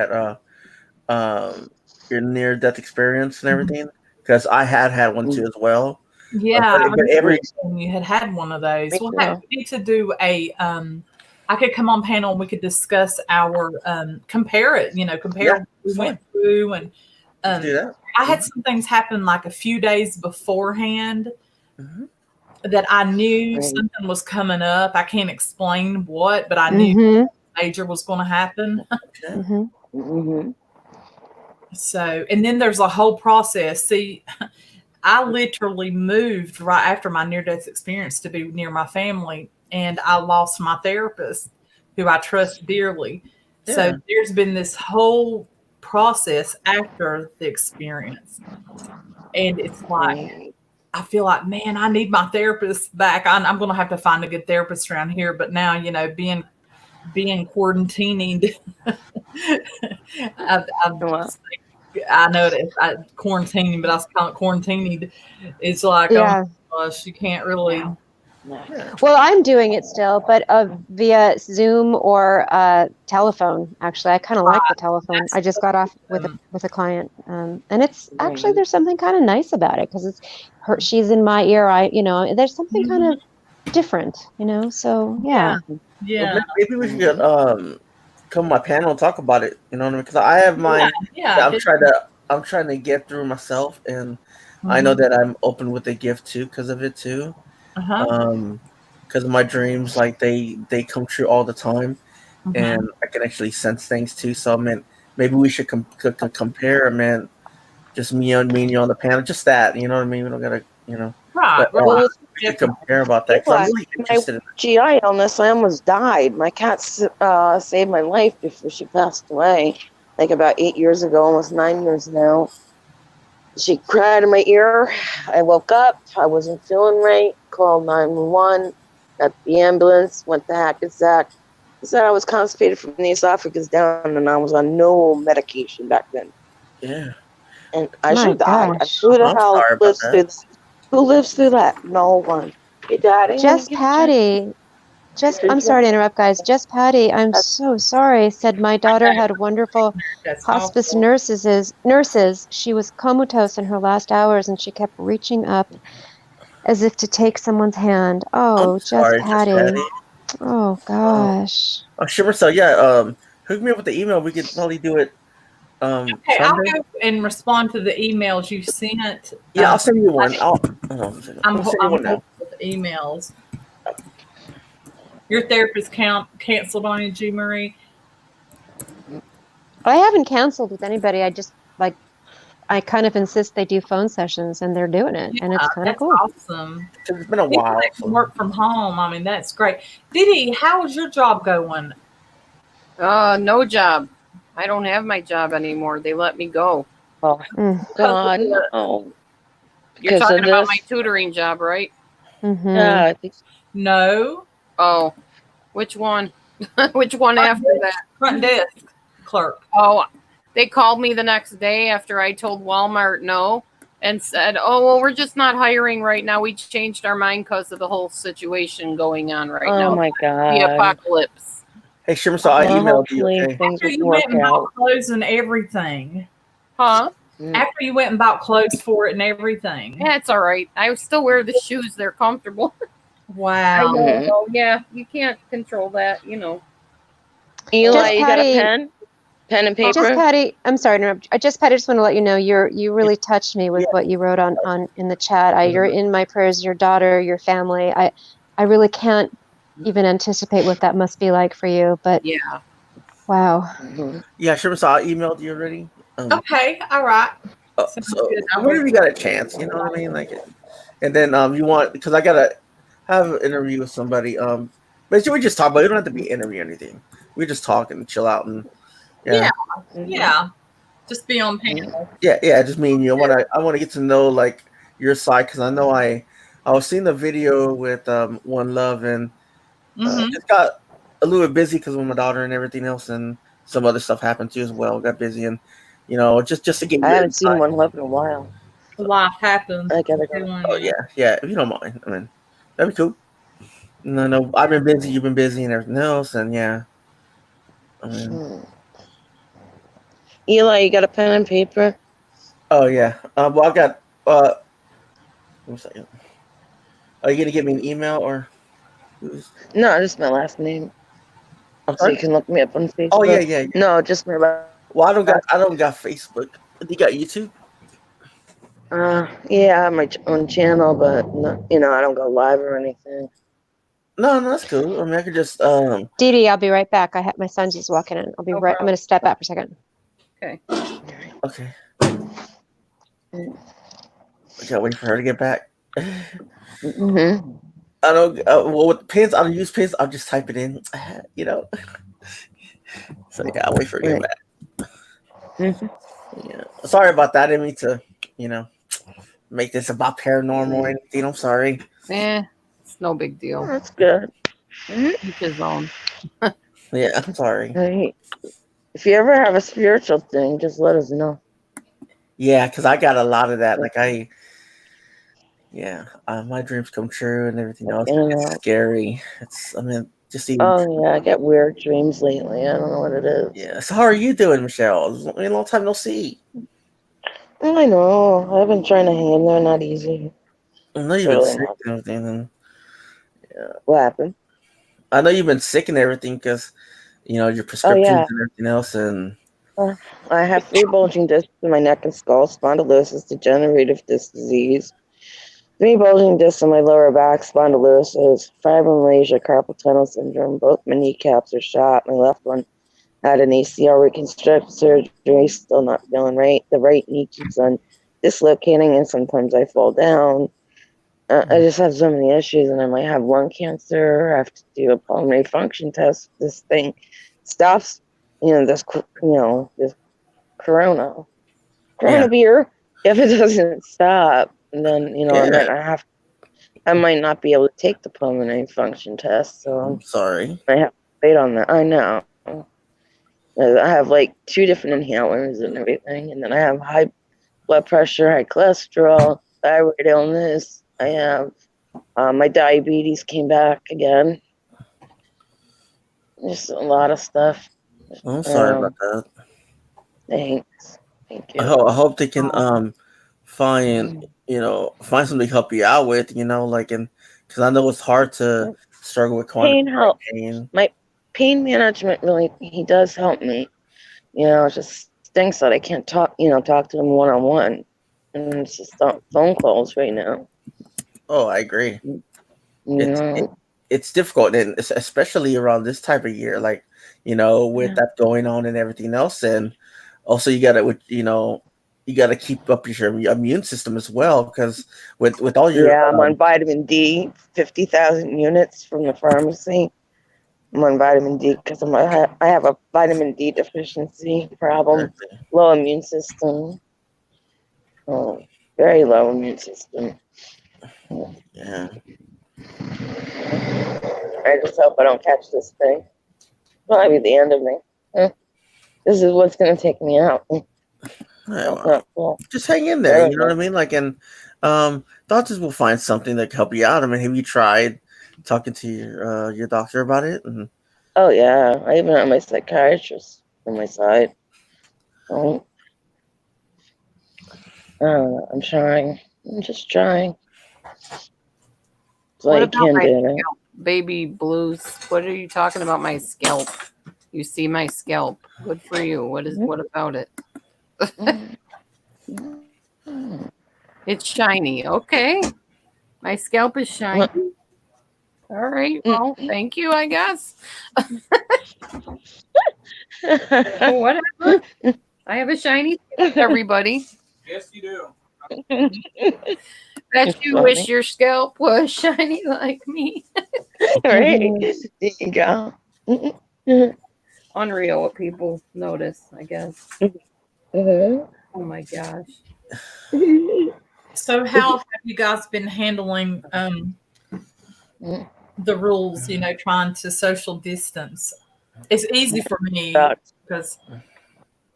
Speaker 7: your near-death experience and everything, because I had one too as well.
Speaker 6: Yeah,
Speaker 7: but every
Speaker 6: you had one of those. Well, we need to do a. I could come on panel and we could discuss our compare it. Compare what we went through, and
Speaker 7: do that.
Speaker 6: I had some things happen like a few days beforehand that I knew something was coming up. I can't explain what, but I knew major was going to happen. So, and then there's a whole process. See, I literally moved right after my near-death experience to be near my family, and I lost my therapist, who I trust dearly. Yeah. So there's been this whole process after the experience, and it's like I feel like, man, I need my therapist back. I'm going to have to find a good therapist around here. But now, being quarantining, I know that quarantining, but I was kind of quarantined. It's like, oh gosh, you can't really.
Speaker 4: Well, I'm doing it still, but via Zoom or telephone. Actually, I kind of like the telephone. I just got off with a client, and it's actually there's something kind of nice about it because it's her. She's in my ear. There's something kind of different, So yeah.
Speaker 6: Well,
Speaker 7: maybe we should come on my panel and talk about it. You know what I mean? Because I have mine. Yeah. I'm trying to get through myself, and I know that I'm open with a gift too because of it too. Because my dreams, like they come true all the time, and I can actually sense things too. So maybe we should compare, man. Just me and you on the panel, just that. You know what I mean? We don't gotta,
Speaker 6: Right.
Speaker 7: Well, we should compare about that. Cause I'm really interested in
Speaker 5: GI illness. I almost died. My cat saved my life before she passed away, like about 8 years ago, almost 9 years now. She cried in my ear. I woke up. I wasn't feeling right. Called 911. Got the ambulance. Went to Hackensack. They said I was constipated from the esophagus down, and I was on no medication back then.
Speaker 7: Yeah.
Speaker 5: And I should die. Who the hell lives through that? Who lives through that? No one. It died.
Speaker 4: Just Patty. I'm sorry to interrupt, guys. Just Patty, I'm so sorry. Said my daughter had wonderful hospice nurses. She was comatose in her last hours, and she kept reaching up as if to take someone's hand. Oh, just Patty. Oh gosh.
Speaker 7: Oh, sure. So yeah, hook me up with the email. We could probably do it.
Speaker 6: Okay,
Speaker 7: Sunday?
Speaker 6: I'll go and respond to the emails you sent.
Speaker 7: Yeah, I'll send you one.
Speaker 6: I'm with emails. Your therapist canceled on you, G. Marie?
Speaker 4: I haven't canceled with anybody. I just I kind of insist they do phone sessions, and they're doing it, and it's kind of cool.
Speaker 6: Awesome.
Speaker 7: It's been a while.
Speaker 6: Work from home. I mean, that's great. Diddy, how is your job going?
Speaker 1: No job. I don't have my job anymore. They let me go.
Speaker 5: Oh, God. Oh.
Speaker 1: You're talking about my tutoring job, right?
Speaker 5: Yeah, I think so.
Speaker 6: No.
Speaker 1: Oh, which one? Which one after that?
Speaker 6: Front desk clerk.
Speaker 1: Oh, they called me the next day after I told Walmart no and said, oh, well, we're just not hiring right now. We changed our mind because of the whole situation going on right now.
Speaker 5: Oh, my God.
Speaker 1: The apocalypse.
Speaker 7: Hey, Shimmer, so I emailed you. Okay?
Speaker 6: After you went and bought clothes and everything.
Speaker 1: Huh?
Speaker 6: After you went and bought clothes for it and everything.
Speaker 1: Yeah, it's all right. I still wear the shoes. They're comfortable.
Speaker 6: Wow.
Speaker 1: I know. Yeah, you can't control that,
Speaker 5: Eli, you got a pen? Pen and paper?
Speaker 4: Just Patty, I'm sorry to interrupt. Just Patty, just want to let you know you really touched me with what you wrote on in the chat. You're in my prayers, your daughter, your family. I really can't even anticipate what that must be like for you, but
Speaker 1: yeah.
Speaker 4: Wow.
Speaker 7: Yeah, sure. So I emailed you already.
Speaker 6: Okay, all right.
Speaker 7: So whenever you got a chance, you know what I mean, and then you want, because I gotta have an interview with somebody. But we just talk about it. We don't have to be interview or anything. We just talk and chill out and
Speaker 6: Yeah.
Speaker 5: Mhm.
Speaker 6: Yeah. Just be on panel.
Speaker 7: yeah. Just me and you. I want to get to know like your side because I know I was seeing the video with One Love and just got a little bit busy because with my daughter and everything else and some other stuff happened too as well. Got busy and just to get
Speaker 5: I
Speaker 7: your
Speaker 5: haven't seen
Speaker 7: insight.
Speaker 5: One Love in a while.
Speaker 6: Life happens.
Speaker 5: I gotta go.
Speaker 7: Oh yeah. If you don't mind, I mean that'd be cool. No, I've been busy. You've been busy and everything else, and yeah. I mean,
Speaker 5: Hmm. Eli, you got a pen and paper?
Speaker 7: oh yeah. Well, I got. One second. Are you gonna give me an email or?
Speaker 5: No, just my last name.
Speaker 7: I'm
Speaker 5: So
Speaker 7: sorry.
Speaker 5: you can look me up on Facebook.
Speaker 7: Oh yeah.
Speaker 5: No, just my last.
Speaker 7: Well, I don't got Facebook. You got YouTube?
Speaker 5: Yeah, I have my own channel, but no, I don't go live or anything.
Speaker 7: No, that's cool. I mean, I could just
Speaker 4: Dee Dee, I'll be right back. My son's just walking in. I'll be
Speaker 1: No
Speaker 4: right. I'm
Speaker 1: problem.
Speaker 4: going to step out for a second.
Speaker 1: Okay.
Speaker 7: Okay. I gotta wait for her to get back.
Speaker 5: Mm-hmm.
Speaker 7: I don't. Well, with pins, I don't use pins. I'll just type it in. So yeah, I'll wait for her to get back.
Speaker 5: Mm-hmm.
Speaker 7: Yeah. Sorry about that. I didn't mean to, make this about paranormal or anything. I'm sorry.
Speaker 1: It's no big
Speaker 5: Oh,
Speaker 1: deal.
Speaker 5: that's good.
Speaker 1: Each his own.
Speaker 7: Yeah, I'm sorry.
Speaker 5: Hey, if you ever have a spiritual thing, just let us know.
Speaker 7: Yeah, because I got a lot of that. Like my dreams come true and everything else. It's scary. Just even.
Speaker 5: Oh yeah, I get weird dreams lately. I don't know what it is.
Speaker 7: Yeah. So how are you doing, Michelle? It's been a long time no see.
Speaker 5: I know. I've been trying to hang in there. Not easy.
Speaker 7: I know you've been sick and everything. And,
Speaker 5: What happened?
Speaker 7: I know you've been sick and everything because your prescriptions and everything else. And
Speaker 5: I have 3 bulging discs in my neck and skull, spondylosis, degenerative disc disease, 3 bulging discs in my lower back, spondylosis, fibromyalgia, carpal tunnel syndrome. Both my kneecaps are shot. My left one had an ACL reconstruct surgery, still not feeling right. The right knee keeps on dislocating, and sometimes I fall down. I just have so many issues, and I might have lung cancer. I have to do a pulmonary function test. This thing stops, this corona beer. If it doesn't stop, then I might not be able to take the pulmonary function test. So
Speaker 7: I'm sorry.
Speaker 5: I have to wait on that. I know. I have like 2 different inhalers and everything, and then I have high blood pressure, high cholesterol, thyroid illness. I have my diabetes came back again. Just a lot of stuff.
Speaker 7: I'm sorry about that.
Speaker 5: Thanks. Thank you.
Speaker 7: I hope they can find something to help you out with, because I know it's hard to struggle with chronic pain.
Speaker 5: My pain management really, he does help me. It just stinks that I can't talk to him one-on-one. And it's just phone calls right now.
Speaker 7: Oh, I agree. It's difficult, and especially around this type of year, with that going on and everything else, and also you gotta keep up your immune system as well, because with all your
Speaker 5: I'm on vitamin D, 50,000 units from the pharmacy. I'm on vitamin D because I have a vitamin D deficiency problem, low immune system, very low immune system.
Speaker 7: Yeah.
Speaker 5: I just hope I don't catch this thing. Might be the end of me. This is what's going to take me out.
Speaker 7: Just hang in there. You know what I mean? Doctors will find something that can help you out. I mean, have you tried talking to your doctor about it?
Speaker 5: Oh yeah, I even have my psychiatrist on my side. I'm trying. I'm just trying.
Speaker 1: What about my scalp? Baby blues? What are you talking about? My scalp? You see my scalp? Good for you. What about it? It's shiny. Okay, my scalp is shiny. All right. Well, thank you, I guess. Whatever. I have a shiny scalp, everybody.
Speaker 2: Yes, you do.
Speaker 1: Bet you wish your scalp was shiny like me.
Speaker 5: Right? There you go.
Speaker 1: Unreal what people notice, I guess.
Speaker 5: Mhm.
Speaker 1: Oh my gosh.
Speaker 6: So how have you guys been handling the rules, trying to social distance? It's easy for me because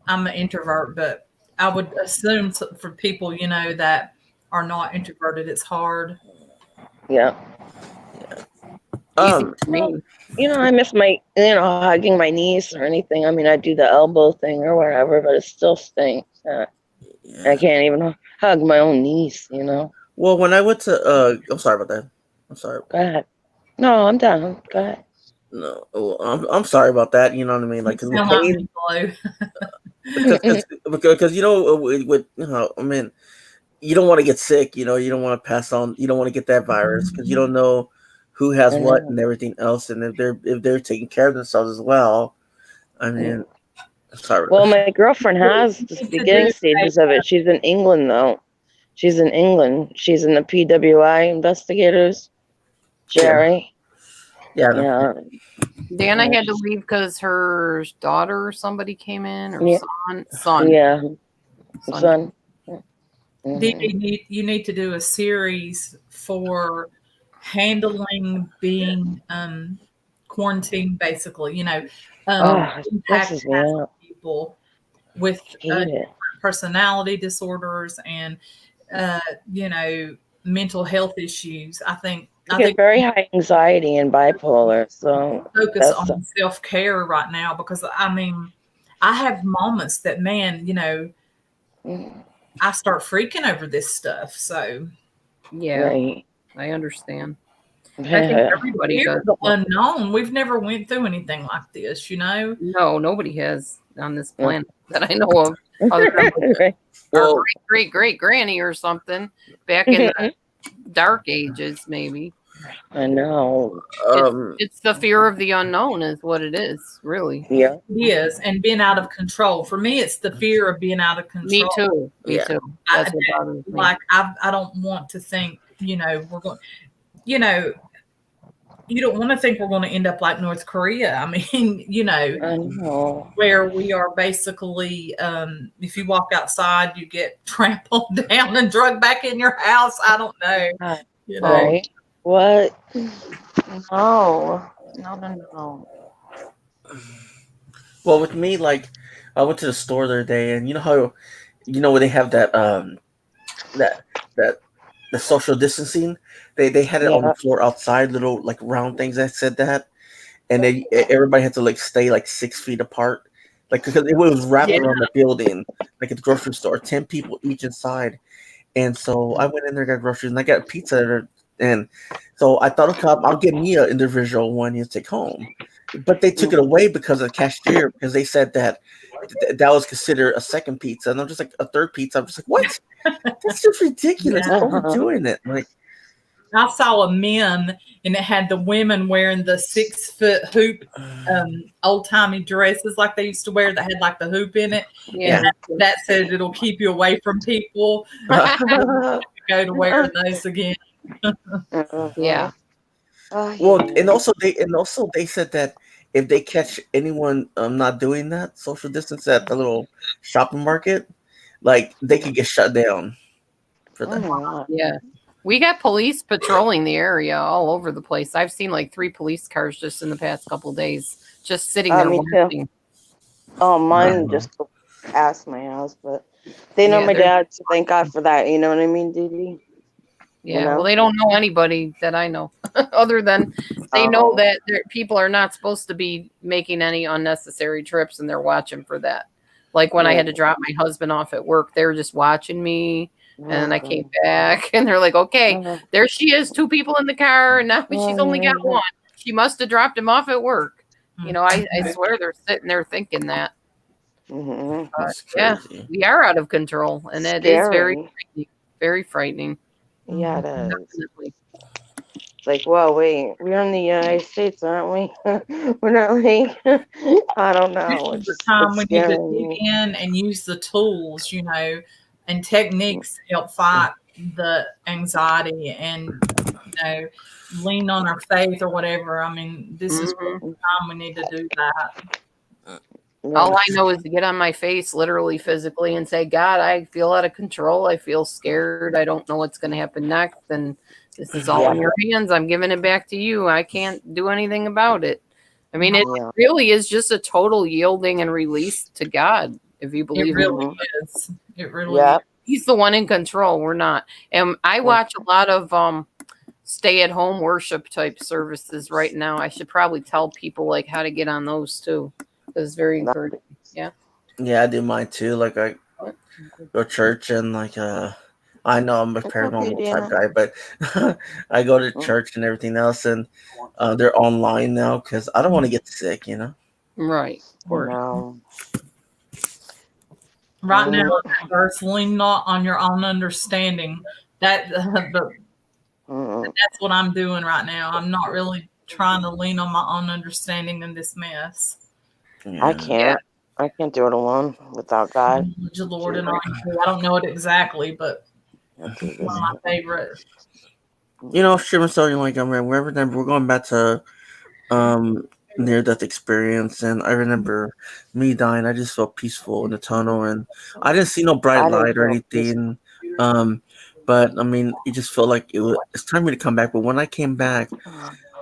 Speaker 6: I'm an introvert, but I would assume for people, that are not introverted, it's hard.
Speaker 5: Yeah.
Speaker 1: Easy for me.
Speaker 5: I miss my, hugging my niece or anything. I mean, I do the elbow thing or whatever, but it still stinks. I can't even hug my own niece,
Speaker 7: Well, when I went to, I'm sorry about that. I'm sorry.
Speaker 5: Go ahead. No, I'm done. Go ahead.
Speaker 7: No, well, I'm sorry about that. You know what I mean? Like,
Speaker 6: You sound like me, Blue.
Speaker 7: because with I mean, you don't want to get sick. You don't want to pass on. You don't want to get that virus because you don't know who has what and everything else, and if they're taking care of themselves as well. I mean, sorry.
Speaker 5: Well, my girlfriend has the beginning stages of it. She's in England, though. She's in England. She's in the PWI investigators. Jerry.
Speaker 7: Yeah.
Speaker 1: Dana had to leave because her daughter or somebody came in, or son.
Speaker 5: Yeah. Son.
Speaker 6: You need to do a series for handling being quarantined, basically. Impact people with personality disorders and mental health issues. I think
Speaker 5: very high anxiety and bipolar, so
Speaker 6: focus on self-care right now, because I mean, I have moments that, man, I start freaking over this stuff. So
Speaker 1: I understand. I think everybody does.
Speaker 6: The unknown. We've never went through anything like this,
Speaker 1: No, nobody has on this planet that I know of, other than our great granny or something back in the dark ages, maybe.
Speaker 5: I know.
Speaker 1: It's the fear of the unknown is what it is, really.
Speaker 5: Yeah.
Speaker 6: It is. And being out of control. For me, it's the fear of being out of control.
Speaker 1: Me too. Me too. That's what bothers me.
Speaker 6: Like, I don't want to think, we're going, you don't want to think we're going to end up like North Korea. I mean,
Speaker 5: I know.
Speaker 6: Where we are basically, if you walk outside, you get trampled down and drugged back in your house. I don't know.
Speaker 5: Right. What? No.
Speaker 7: Well, with me, like, I went to the store the other day, and you know how, where they have that the social distancing, they had it on the floor outside, little like round things that said that, and then everybody had to like stay like 6 feet apart, like because it was wrapped around the building, like at the grocery store, 10 people each inside, and so I went in there, got groceries, and I got a pizza. And so I thought, okay, I'll get me an individual one to take home. But they took it away because of the cashier, because they said that was considered a second pizza. And I'm just like, a third pizza. I'm just like, what? That's just ridiculous. They're overdoing it. Like,
Speaker 6: I saw a meme, and it had the women wearing the 6-foot hoop, old-timey dresses like they used to wear that had like the hoop in it.
Speaker 1: Yeah.
Speaker 6: And that said it'll keep you away from people. Go to wearing those again.
Speaker 1: Yeah.
Speaker 7: Well, and also they said that if they catch anyone not doing that social distance at the little shopping market, like they could get shut down for that.
Speaker 1: Yeah. We got police patrolling the area all over the place. I've seen like 3 police cars just in the past couple of days, just sitting there watching.
Speaker 5: Oh, mine just past my house, but they know my dad, so thank God for that. You know what I mean, Dee?
Speaker 1: Yeah, well, they don't know anybody that I know other than they know that people are not supposed to be making any unnecessary trips, and they're watching for that. Like when I had to drop my husband off at work, they were just watching me, and then I came back, and they're like, okay, there she is, 2 people in the car, and now she's only got 1. She must have dropped him off at work. I swear they're sitting there thinking that. Yeah, we are out of control, and it is very frightening. Very frightening.
Speaker 5: Yeah, it is. Definitely. It's like, well, wait, we're in the United States, aren't we? We're not like, I don't know.
Speaker 6: It's the time we need to dig in and use the tools, and techniques to help fight the anxiety and lean on our faith or whatever. I mean, this is the time we need to do that.
Speaker 1: All I know is to get on my face, literally, physically, and say, God, I feel out of control. I feel scared. I don't know what's going to happen next. And this is all in your hands. I'm giving it back to you. I can't do anything about it. I mean, it really is just a total yielding and release to God, if you believe
Speaker 6: it really is. It really
Speaker 5: Yeah.
Speaker 6: is.
Speaker 1: He's the one in control. We're not. And I watch a lot of stay-at-home worship type services right now. I should probably tell people like how to get on those too. It's very encouraging. Yeah.
Speaker 7: Yeah, I do mine too. Like I go to church and like I know I'm a paranormal type guy, but I go to church and everything else, and they're online now because I don't want to get sick, you know.
Speaker 1: Right.
Speaker 5: No.
Speaker 6: Right now, that verse, lean not on your own understanding. That's what I'm doing right now. I'm not really trying to lean on my own understanding in this mess.
Speaker 7: Yeah.
Speaker 5: I can't. I can't do it alone without God.
Speaker 6: Lord, and I don't know it exactly, but one of my favorite.
Speaker 7: You know, Shimmer starting like I remember we're going back to near death experience, and I remember me dying. I just felt peaceful in the tunnel, and I didn't see no bright light or anything. But I mean, it just felt like it's time for me to come back. But when I came back,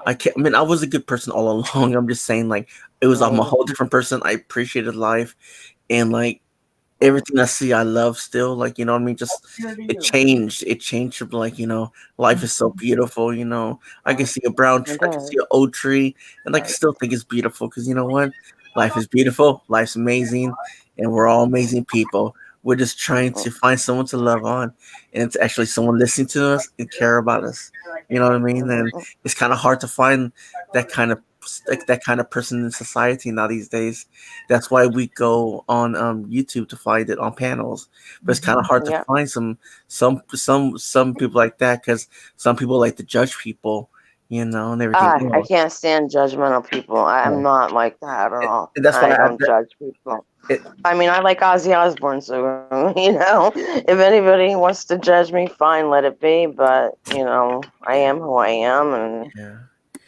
Speaker 7: I mean, I was a good person all along. I'm just saying, like, I'm a whole different person. I appreciated life, and like everything I see, I love still. Like, you know what I mean? Just it changed. It changed from like, life is so beautiful. I can see a brown tree, I can see an old tree, and I can still think it's beautiful because you know what? Life is beautiful. Life's amazing, and we're all amazing people. We're just trying to find someone to love on, and it's actually someone listening to us and care about us. You know what I mean? And it's kind of hard to find that kind of person in society now these days. That's why we go on YouTube to find it on panels. But it's kind of hard to find some people like that because some people like to judge people, and everything.
Speaker 5: I can't stand judgmental people. I'm not like that at all.
Speaker 7: And that's why
Speaker 5: I don't judge people. I mean, I like Ozzy Osbourne, so if anybody wants to judge me, fine, let it be. But I am who I am, and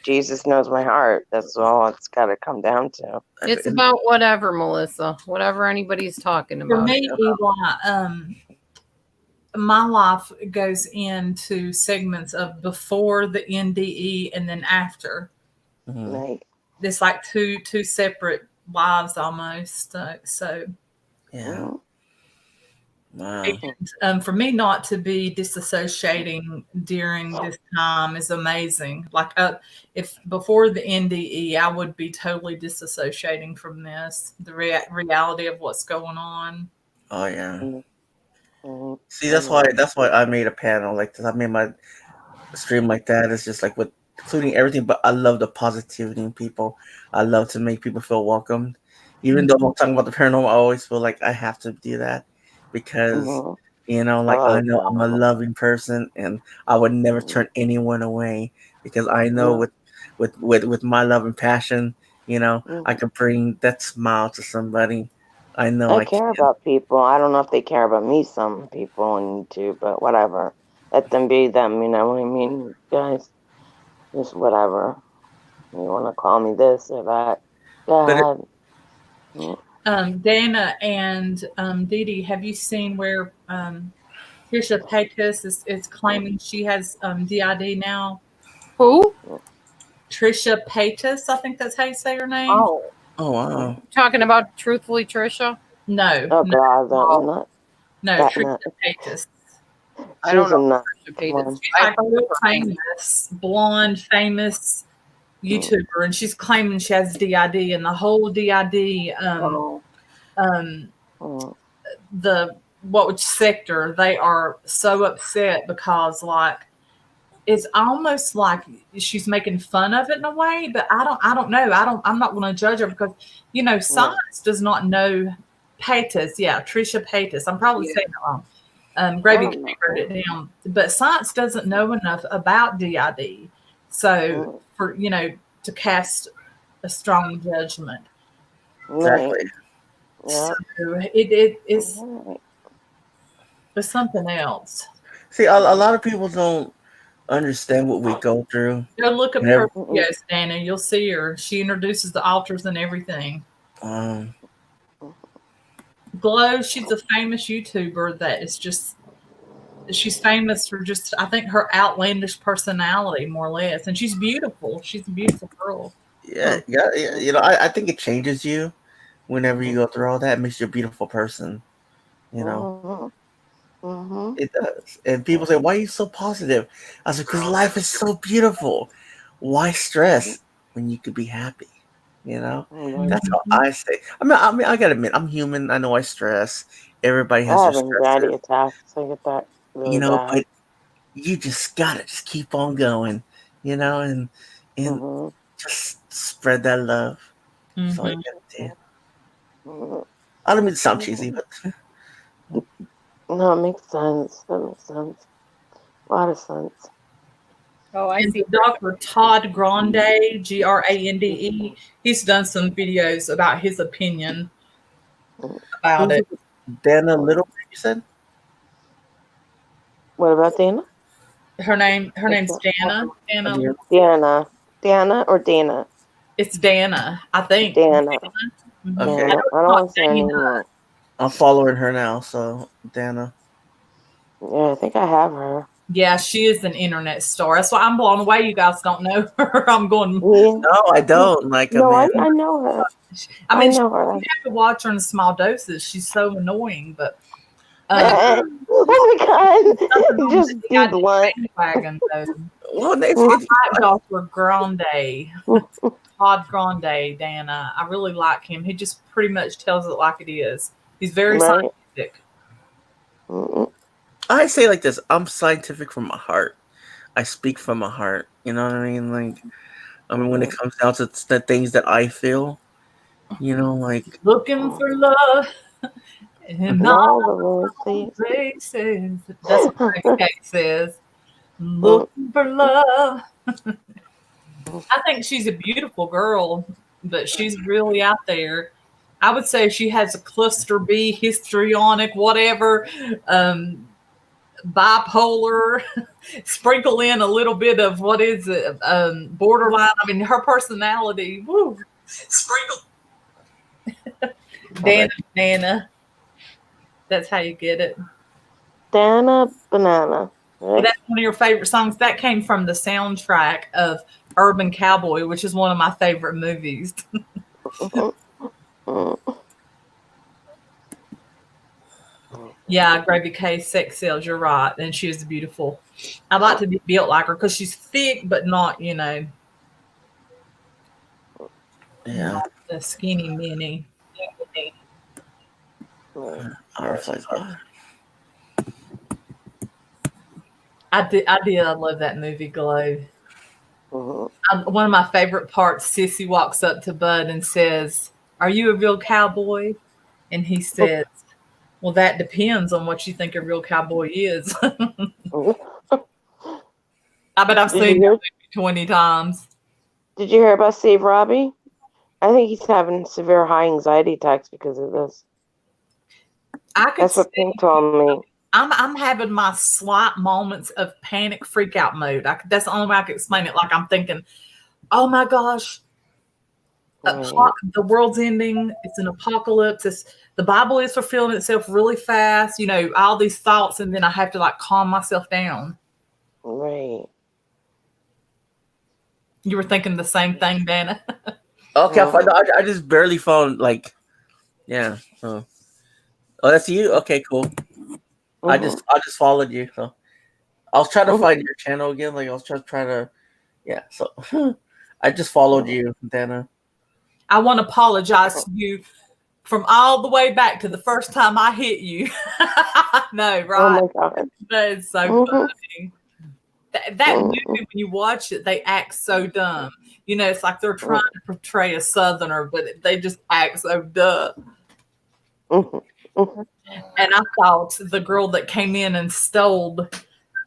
Speaker 5: Jesus knows my heart. That's all it's got to come down to.
Speaker 1: It's about whatever, Melissa. Whatever anybody's talking about.
Speaker 6: For me, Eli, my life goes into segments of before the NDE and then after.
Speaker 5: Right.
Speaker 6: It's like two separate lives almost. So
Speaker 7: yeah. Wow.
Speaker 6: And, for me not to be disassociating during this time is amazing. Like if before the NDE, I would be totally disassociating from this, the reality of what's going on.
Speaker 7: Oh yeah. See, that's why I made a panel like this. I made my stream like that. It's just like with including everything, but I love the positivity in people. I love to make people feel welcomed. Even though I'm talking about the paranormal, I always feel like I have to do that because I know I'm a loving person and I would never turn anyone away because I know with my love and passion, I can bring that smile to somebody. I know
Speaker 5: I care about people. I don't know if they care about me. Some people need to, but whatever. Let them be them. You know what I mean, guys? Just whatever. You want to call me this or that? Go ahead.
Speaker 6: Dana and Dee Dee, have you seen where Trisha Paytas is claiming she has DID now?
Speaker 1: Who?
Speaker 6: Trisha Paytas, I think that's how you say her name.
Speaker 1: Oh
Speaker 7: wow!
Speaker 1: Talking about truthfully, Trisha?
Speaker 6: No.
Speaker 5: Oh God, that nut.
Speaker 6: No, Trisha Paytas.
Speaker 1: I don't know Trisha Paytas.
Speaker 6: She's like a real famous, blonde, famous YouTuber, and she's claiming she has DID, and the whole DID, which sector, they are so upset because it's almost like she's making fun of it in a way, but I don't know. I'm not going to judge her because, science does not know Paytas. Yeah, Trisha Paytas. I'm probably saying it wrong. Gravy wrote it down, but science doesn't know enough about DID. So for, to cast a strong judgment.
Speaker 7: Exactly.
Speaker 5: Yeah.
Speaker 6: So it's something else.
Speaker 7: See, a lot of people don't understand what we go through.
Speaker 6: Go look up
Speaker 7: And
Speaker 6: her
Speaker 5: Mm-mm.
Speaker 6: videos, Dana. You'll see her. She introduces the altars and everything.
Speaker 7: um,
Speaker 6: Glow, she's a famous YouTuber that is just, she's famous for just, I think, her outlandish personality, more or less. And she's beautiful. She's a beautiful girl.
Speaker 7: yeah, you know, I think it changes you whenever you go through all that. It makes you a beautiful person. You know, it does. And people say, "Why are you so positive?" I was like, "Because life is so beautiful. Why stress when you could be happy?" You know, that's how I say. I mean, I gotta admit, I'm human. I know I stress. Everybody has
Speaker 5: I
Speaker 7: their
Speaker 5: have anxiety
Speaker 7: stresses,
Speaker 5: attacks. I get that
Speaker 7: you
Speaker 5: really
Speaker 7: know.
Speaker 5: bad.
Speaker 7: But you just gotta just keep on going, you know, and
Speaker 5: Mm-hmm.
Speaker 7: just spread that love. So I
Speaker 6: Mm-hmm.
Speaker 7: get it.
Speaker 5: Mm-hmm.
Speaker 7: I don't mean to sound cheesy, but
Speaker 5: No, it makes sense. That makes sense. A lot of sense.
Speaker 1: Oh, I
Speaker 6: And
Speaker 1: see.
Speaker 6: Dr. Todd Grande, Grande, he's done some videos about his opinion about
Speaker 7: who's
Speaker 6: it.
Speaker 7: it? Dana Little? You said?
Speaker 5: What about Dana?
Speaker 6: Her
Speaker 5: What's
Speaker 6: name's
Speaker 5: that?
Speaker 6: Dana. Dana.
Speaker 5: Diana. Diana or Dana?
Speaker 6: It's Dana, I think.
Speaker 5: Dana.
Speaker 6: Mhm.
Speaker 7: Okay,
Speaker 5: Dana. I don't
Speaker 6: Not
Speaker 5: want to say her
Speaker 6: Dana.
Speaker 5: name wrong.
Speaker 7: I'm following her now. So Dana.
Speaker 5: Yeah, I think I have her.
Speaker 6: Yeah, she is an internet star. That's why I'm blown away. You guys don't know her. I'm going.
Speaker 5: Yeah.
Speaker 7: No, I don't. Like, I
Speaker 5: No,
Speaker 7: mean,
Speaker 5: I know her.
Speaker 6: I
Speaker 5: I
Speaker 6: mean,
Speaker 5: know
Speaker 6: you
Speaker 5: her.
Speaker 6: have to watch her in small doses. She's so annoying, but
Speaker 5: Oh my
Speaker 6: nothing
Speaker 5: god.
Speaker 6: on
Speaker 5: Just
Speaker 6: the
Speaker 5: be
Speaker 6: EID
Speaker 5: blunt.
Speaker 6: bandwagon, though.
Speaker 7: well,
Speaker 6: Like Dr. Grande, Todd Grande, Dana. I really like him. He just pretty much tells it like it is. He's very
Speaker 5: Right?
Speaker 6: scientific.
Speaker 5: Mm-mm.
Speaker 7: I say like this. I'm scientific from my heart. I speak from my heart. You know what I mean? Like, I mean, when it comes down to the things that I feel, you know, like,
Speaker 6: Looking for love in
Speaker 5: And
Speaker 6: all
Speaker 5: all the little things.
Speaker 6: places. That's what Grace Kate says. Looking for love. I think she's a beautiful girl, but she's really out there. I would say she has a cluster B, histrionic, whatever, bipolar, sprinkle in a little bit of what is it, borderline. I mean, her personality, woo. Sprinkle. Dana. That's how you get it.
Speaker 5: Dana Banana. Right?
Speaker 6: That's one of your favorite songs. That came from the soundtrack of Urban Cowboy, which is one of my favorite movies. Yeah, Gravy K, sex sells. You're right, and she is beautiful. I'd like to be built like her because she's thick, but not,
Speaker 7: yeah.
Speaker 6: not the skinny mini.
Speaker 7: I was like, oh.
Speaker 6: I did. I love that movie, Glow.
Speaker 5: Mm-hmm.
Speaker 6: One of my favorite parts. Sissy walks up to Bud and says, "Are you a real cowboy?" And he says, "Well, that depends on what you think a real cowboy is." I bet I've seen that movie 20 times.
Speaker 5: Did you hear about Save Robbie? I think he's having severe high anxiety attacks because of this. That's what Pink told me.
Speaker 6: I'm having my slight moments of panic freak out mode. That's the only way I can explain it. Like I'm thinking, oh my gosh, the world's ending. It's an apocalypse. The Bible is fulfilling itself really fast. All these thoughts, and then I have to like calm myself down.
Speaker 5: Right.
Speaker 6: You were thinking the same thing, Dana.
Speaker 7: Okay, I just barely found like, yeah. Oh, that's you. Okay, cool. I just followed you. So I was trying to find your channel again. Like I was trying to, yeah. So I just followed you, Dana.
Speaker 6: I want to apologize to you from all the way back to the first time I hit you. No, right?
Speaker 5: Oh my god,
Speaker 6: that's so funny. That movie, when you watch it, they act so dumb. It's like they're trying to portray a Southerner, but they just act so dumb. And I thought the girl that came in and stole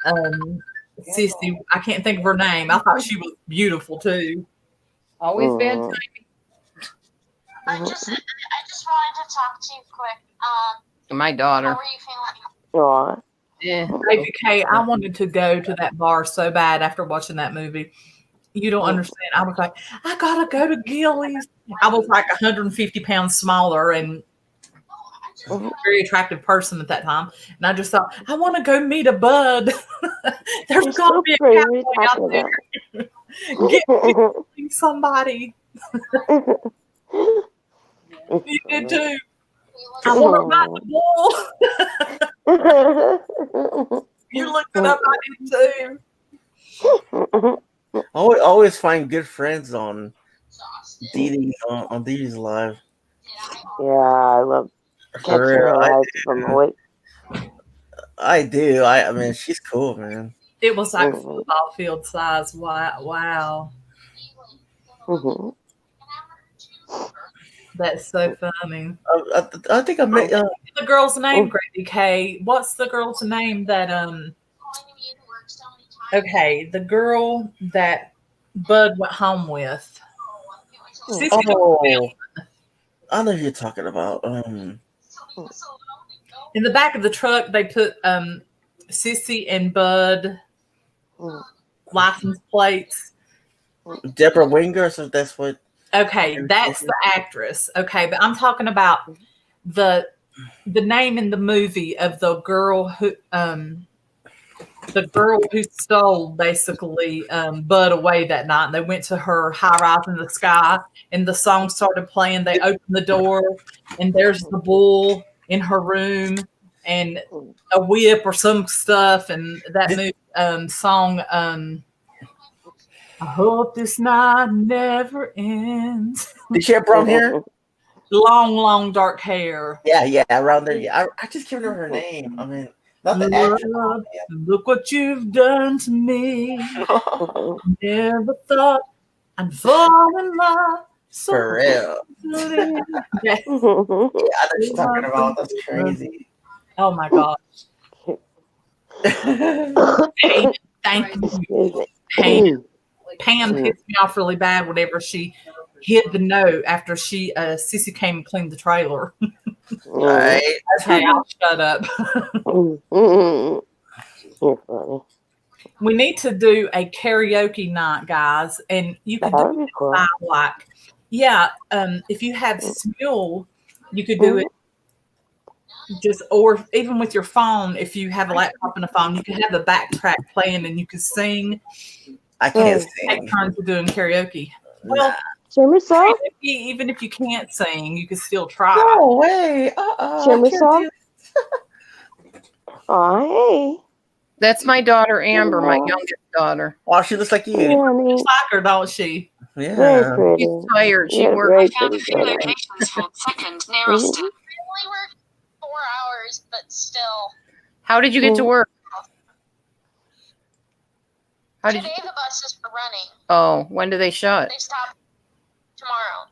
Speaker 6: Sissy, I can't think of her name. I thought she was beautiful too.
Speaker 1: Always bad timing.
Speaker 8: I just wanted to talk to you quick.
Speaker 1: My daughter.
Speaker 8: How are you feeling?
Speaker 1: Yeah.
Speaker 6: Baby K, I wanted to go to that bar so bad after watching that movie. You don't understand. I was like, I gotta go to Gillies. I was like 150 pounds smaller and a very attractive person at that time. And I just thought, I want to go meet a bud. There's
Speaker 5: You're
Speaker 6: got to
Speaker 5: so
Speaker 6: be a
Speaker 5: pretty. What are you
Speaker 6: cowboy out
Speaker 5: talking
Speaker 6: there.
Speaker 5: about?
Speaker 6: Get somebody. You did too. I want to ride the bull. You looked it up. I did too.
Speaker 7: Always find good friends on Dee Dee's live.
Speaker 5: Yeah, I love catching
Speaker 7: For real,
Speaker 5: her live from awake.
Speaker 7: I do. I mean, she's cool, man.
Speaker 6: It was like football field size. Wow. That's so funny.
Speaker 7: I think I met
Speaker 6: the girl's name, Grady K. What's the girl's name that okay, the girl that Bud went home with.
Speaker 7: Oh, I know who you're talking about.
Speaker 6: In the back of the truck, they put Sissy and Bud license plates.
Speaker 7: Deborah Winger, so that's what.
Speaker 6: Okay, that's the actress. Okay, but I'm talking about the name in the movie of the girl who stole basically Bud away that night. And they went to her high rise in the sky, and the song started playing. They opened the door, and there's the bull in her room, and a whip or some stuff, and that song. I hope this night never ends.
Speaker 7: Did she have brown hair?
Speaker 6: Long, dark hair.
Speaker 7: Yeah, around there. Yeah, I just can't remember her name. I mean, not the actress.
Speaker 6: Look what you've done to me. Never thought I'd fall in love. So
Speaker 7: for real.
Speaker 6: Yeah,
Speaker 7: I know what you're talking about. That's crazy.
Speaker 6: Oh my gosh. Thank you. Pam pissed me off really bad whenever she hid the note after Sissy came and cleaned the trailer.
Speaker 7: Right.
Speaker 6: Okay, I'll shut up.
Speaker 5: You're funny.
Speaker 6: We need to do a karaoke night, guys, and you could do it
Speaker 5: cool.
Speaker 6: like, if you have Smule, you could do it or even with your phone. If you have a laptop and a phone, you can have the backtrack playing and you can sing.
Speaker 7: I can't sing.
Speaker 6: Take turns with doing karaoke. Well,
Speaker 5: Jimmersaw?
Speaker 6: Even if you can't sing, you can still try.
Speaker 7: No way.
Speaker 5: Jimmersaw? Oh, hey.
Speaker 1: That's my daughter Amber, my youngest daughter.
Speaker 7: Oh, she looks like you.
Speaker 5: Yeah, I mean,
Speaker 6: She looks like her, don't she?
Speaker 7: Yeah.
Speaker 5: very pretty.
Speaker 1: She's tired. She
Speaker 5: Yeah,
Speaker 1: works.
Speaker 5: very
Speaker 9: I found a
Speaker 5: pretty
Speaker 9: few
Speaker 5: daughter.
Speaker 9: locations for second narrowest. I only worked 4 hours, but still.
Speaker 1: How did you get to work?
Speaker 9: Today the buses were running.
Speaker 1: Oh, when do they shut?
Speaker 9: They stop tomorrow.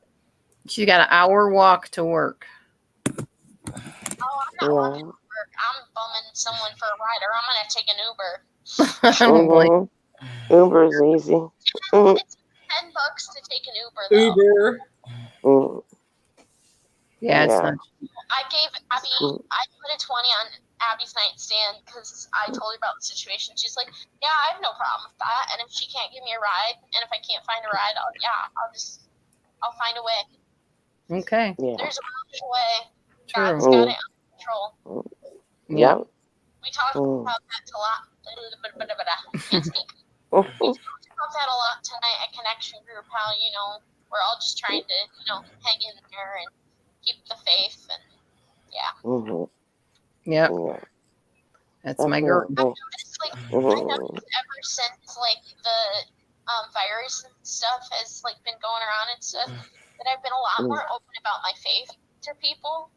Speaker 1: She got an hour walk to work.
Speaker 9: Oh, I'm not walking to work. I'm bumming someone for a ride, or I'm gonna take an Uber.
Speaker 1: I don't blame.
Speaker 5: Uber's easy.
Speaker 9: It's $10 to take an Uber, though.
Speaker 1: Yeah, it's not.
Speaker 9: I gave Abby. I put a 20 on Abby's nightstand because I told her about the situation. She's like, "Yeah, I have no problem with that. And if she can't give me a ride, and if I can't find a ride, I'll find a way."
Speaker 1: Okay.
Speaker 5: Yeah.
Speaker 9: There's a way.
Speaker 1: True.
Speaker 9: God's got it under control.
Speaker 1: Yeah.
Speaker 9: We talked about that a lot. Can't speak. We talked about that a lot tonight at Connection Group. How we're all just trying to hang in there and keep the faith, and
Speaker 1: Yep. That's my girl.
Speaker 9: I've noticed, ever since the virus and stuff has been going around and stuff, that I've been a lot more open about my faith to people,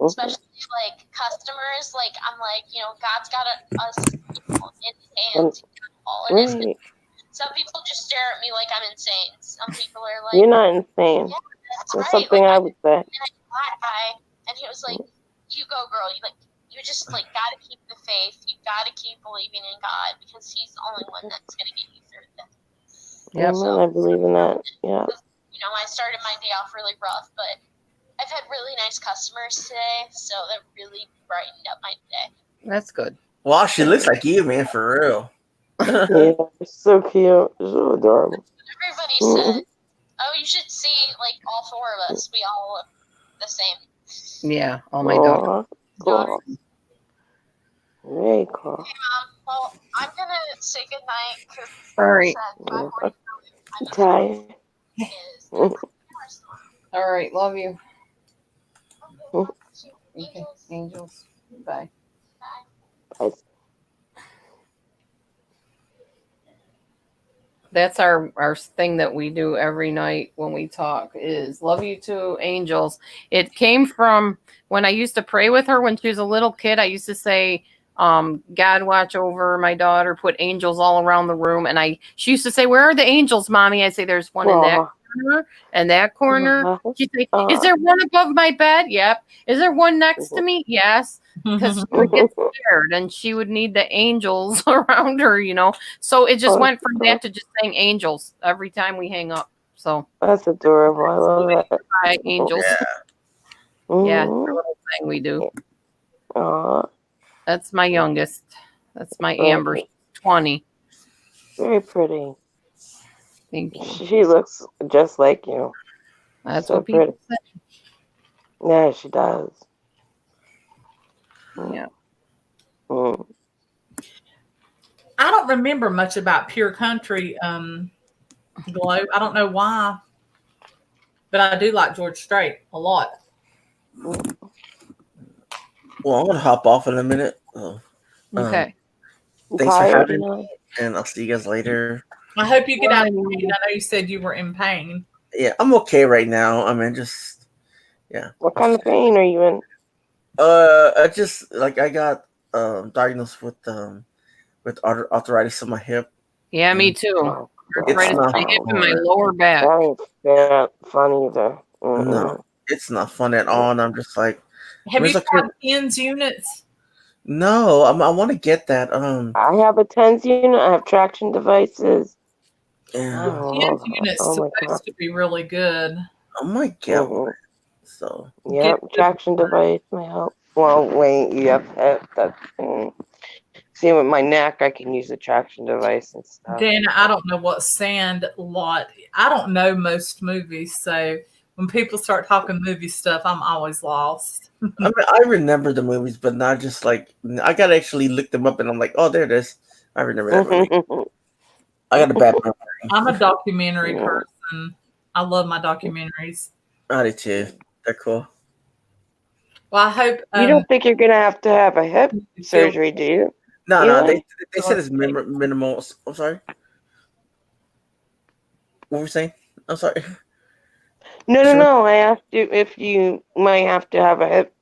Speaker 9: especially customers. I'm God's got us in His hands. And some people just stare at me like I'm insane. Some people are like,
Speaker 5: "You're not insane."
Speaker 9: Yeah, that's
Speaker 5: That's
Speaker 9: right.
Speaker 5: something I would say.
Speaker 9: And I black guy, and he was like, "You go, girl. You just gotta keep the faith. You gotta keep believing in God because He's the only one that's gonna get you through this."
Speaker 1: Yep.
Speaker 5: Amen, I believe in that. Yeah.
Speaker 9: I started my day off really rough, but I've had really nice customers today, so that really brightened up my day.
Speaker 1: That's good.
Speaker 7: Wow, she looks like you, man, for real.
Speaker 5: Yeah, so cute, so adorable.
Speaker 9: Everybody
Speaker 5: Mhm.
Speaker 9: said, "Oh, you should see like all four of us. We all look the same."
Speaker 1: Yeah, all my daughters.
Speaker 5: Aw, cool. Very cool.
Speaker 9: Well, I'm gonna say goodnight because
Speaker 1: All right.
Speaker 9: at 5:45 I'm
Speaker 5: Tired.
Speaker 9: is
Speaker 1: All right. Love you.
Speaker 5: Mhm.
Speaker 1: Okay. Angels. Bye.
Speaker 5: Bye.
Speaker 1: That's our thing that we do every night when we talk is love you too, angels. It came from when I used to pray with her when she was a little kid. I used to say, God watch over my daughter, put angels all around the room. And she used to say, where are the angels, mommy? I'd say, there's one in that
Speaker 5: Aw.
Speaker 1: corner and that corner.
Speaker 5: Aw.
Speaker 1: She'd say, is
Speaker 5: Aw.
Speaker 1: there one above my bed? Yep. Is there one next to me? Yes. Because she would get scared and she would need the angels around her, So it just went from that to just saying angels every time we hang up. So
Speaker 5: That's adorable. I love that.
Speaker 1: hi, angels. Yeah, it's a
Speaker 5: Mhm.
Speaker 1: little thing we do.
Speaker 5: Aw.
Speaker 1: That's my youngest. That's my
Speaker 5: Very,
Speaker 1: Amber. She's 20.
Speaker 5: very pretty.
Speaker 1: Thank you.
Speaker 5: She looks just like you.
Speaker 1: That's
Speaker 5: So
Speaker 1: what people
Speaker 5: pretty.
Speaker 1: say.
Speaker 5: Yeah, she does.
Speaker 1: Yeah.
Speaker 5: Mm.
Speaker 6: I don't remember much about Pure Country Globe. I don't know why, but I do like George Strait a lot.
Speaker 7: Well, I'm gonna hop off in a minute.
Speaker 1: Okay.
Speaker 7: Thanks for
Speaker 5: Tired,
Speaker 7: having me, and I'll see you guys later.
Speaker 6: I hope you get out of
Speaker 1: Bye.
Speaker 6: pain. I know you said you were in pain.
Speaker 7: Yeah, I'm okay right now. I mean, just yeah.
Speaker 5: What kind of pain are you in?
Speaker 7: I just I got diagnosed with arthritis in my hip.
Speaker 1: Yeah, me too.
Speaker 5: Oh,
Speaker 1: Arthritis in
Speaker 7: not
Speaker 1: my hip and my
Speaker 7: fun.
Speaker 1: lower back.
Speaker 5: that ain't fun either.
Speaker 7: No, it's not fun at all. And I'm just like,
Speaker 6: Have you
Speaker 7: where's the
Speaker 6: tried TENS units?
Speaker 7: No, I want to get that.
Speaker 5: I have a TENS unit. I have traction devices.
Speaker 7: Yeah,
Speaker 6: TENS unit's
Speaker 5: Oh my god.
Speaker 6: supposed to be really good.
Speaker 7: I might get one. So
Speaker 5: Yep, traction device may help. Well, wait, yep, that thing. See, with my neck, I can use the traction device and stuff.
Speaker 6: Dana, I don't know what sand lot. I don't know most movies, so when people start talking movie stuff, I'm always lost.
Speaker 7: I mean, I remember the movies, but not just I gotta actually look them up, and I'm like, oh, there it is. I remember that movie. I got a bad memory.
Speaker 6: I'm a documentary person. I love my documentaries.
Speaker 7: I do too. They're cool.
Speaker 6: Well, I hope
Speaker 5: you don't think you're gonna have to have a hip surgery, do you?
Speaker 7: No, they said it's minimal. I'm sorry. What were we saying? I'm sorry.
Speaker 5: No. I asked you if you might have to have a hip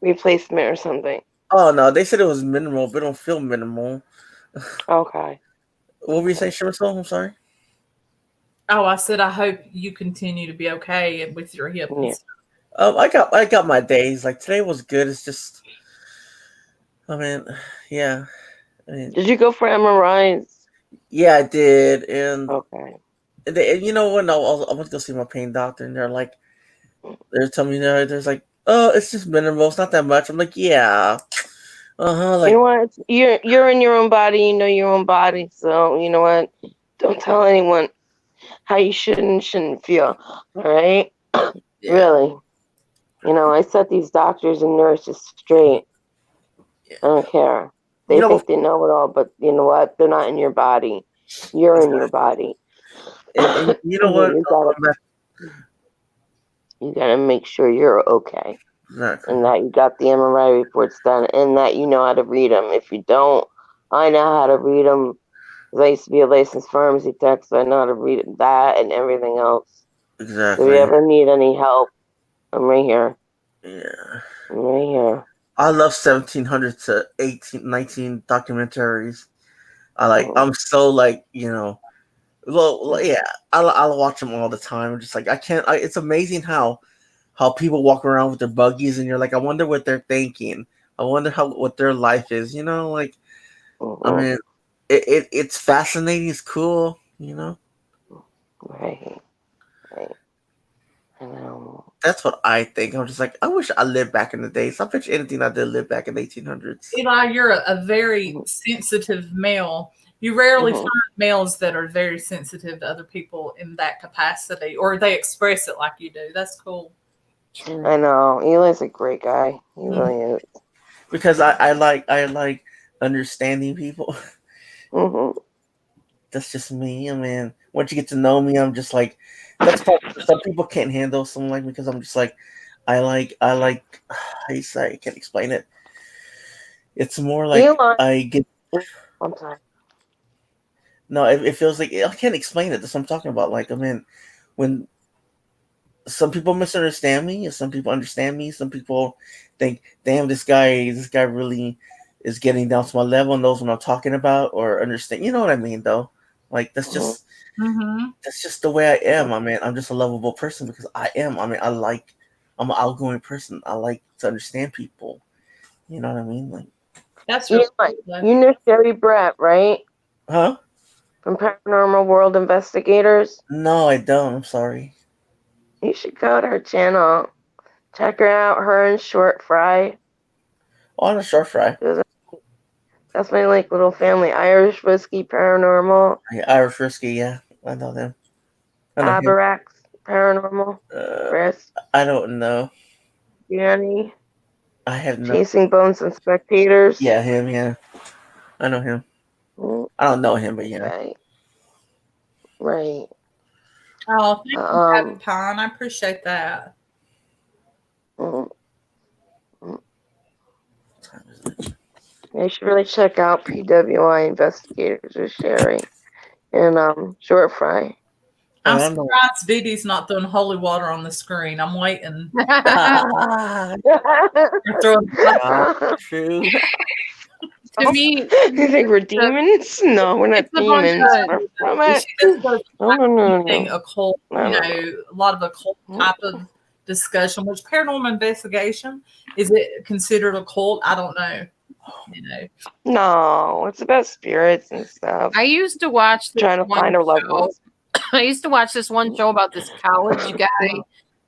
Speaker 5: replacement or something.
Speaker 7: Oh no, they said it was minimal, but it don't feel minimal.
Speaker 5: Okay.
Speaker 7: What were you saying, Shimmersol? I'm sorry.
Speaker 6: Oh, I said I hope you continue to be okay with your hip.
Speaker 5: Yeah.
Speaker 7: I got my days. Like today was good. It's just, I mean, yeah.
Speaker 5: Did you go for MRIs?
Speaker 7: Yeah, I did, and
Speaker 5: okay.
Speaker 7: You know when I went to go see my pain doctor, and they're telling me there's like, oh, it's just minimal. It's not that much. I'm like, yeah.
Speaker 5: You know what? You're in your own body. You know your own body. So you know what? Don't tell anyone how you should and shouldn't feel. All right?
Speaker 7: Yeah.
Speaker 5: Really. I set these doctors and nurses straight.
Speaker 7: Yeah.
Speaker 5: I don't care. They think they know it all, but you know what? They're not in your body. You're in your body.
Speaker 7: And you know what?
Speaker 5: You gotta make sure you're okay.
Speaker 7: Exactly.
Speaker 5: And that you got the MRI reports done, and that you know how to read them. If you don't, I know how to read them. I used to be a licensed pharmacy tech, so I know how to read that and everything else.
Speaker 7: Exactly.
Speaker 5: So if you ever need any help, I'm right here.
Speaker 7: Yeah.
Speaker 5: I'm right here.
Speaker 7: I love 1700 to 19 documentaries. I'm so well, yeah, I'll watch them all the time. I'm just like, it's amazing how people walk around with their buggies, and you're like, I wonder what they're thinking. I wonder what their life is. I mean, it's fascinating. It's cool.
Speaker 5: Right. I know.
Speaker 7: That's what I think. I'm just like, I wish I lived back in the days. I picture anything I did live back in the 1800s.
Speaker 6: Eli, you're a very sensitive male. You rarely find males that are very sensitive to other people in that capacity, or they express it like you do. That's cool.
Speaker 5: I know. Eli's a great guy. He really is.
Speaker 7: Because I like understanding people.
Speaker 5: Mm-hmm.
Speaker 7: That's just me. I mean, once you get to know me, I'm just like, that's probably, some people can't handle someone like me because I'm just like, I like how you say, I can't explain it. It's more like
Speaker 5: Eli.
Speaker 7: I get.
Speaker 5: I'm sorry.
Speaker 7: No, it feels like I can't explain it. That's what I'm talking about. Like, I mean, when some people misunderstand me, and some people understand me, some people think, "Damn, this guy really is getting down to my level and knows what I'm talking about or understand." You know what I mean, though? Like, that's just the way I am. I mean, I'm just a lovable person because I am. I mean, I'm an outgoing person. I like to understand people. You know what I mean? Like,
Speaker 6: that's really
Speaker 5: Eli, you know Sherry Brett, right?
Speaker 7: huh?
Speaker 5: From Paranormal World Investigators.
Speaker 7: No, I don't. I'm sorry.
Speaker 5: You should go to her channel. Check her out. Her and Short Fry.
Speaker 7: Oh, I'm a short fry.
Speaker 5: That's my like little family. Irish Whiskey Paranormal.
Speaker 7: Irish Whiskey, yeah. I know them. I know him.
Speaker 5: Abarax Paranormal. Chris.
Speaker 7: I don't know.
Speaker 5: Danny.
Speaker 7: I have no.
Speaker 5: Chasing Bones and Spectators.
Speaker 7: Yeah, him, yeah. I know him. I don't know him, but yeah.
Speaker 5: Right.
Speaker 6: Oh, thank you, Patty Pine. I appreciate that.
Speaker 5: You should really check out PWI Investigators with Sherry and Short Fry.
Speaker 6: I'm surprised Dee Dee's not throwing holy water on the screen. I'm waiting.
Speaker 7: True.
Speaker 1: To me,
Speaker 5: you think we're demons? No, we're not demons. No.
Speaker 6: Occult, a lot of occult type of discussion. Which paranormal investigation, is it considered occult? I don't know.
Speaker 5: No, it's about spirits and stuff.
Speaker 1: I used to watch this
Speaker 5: trying to find our loved ones.
Speaker 1: I used to watch this one show about this college guy.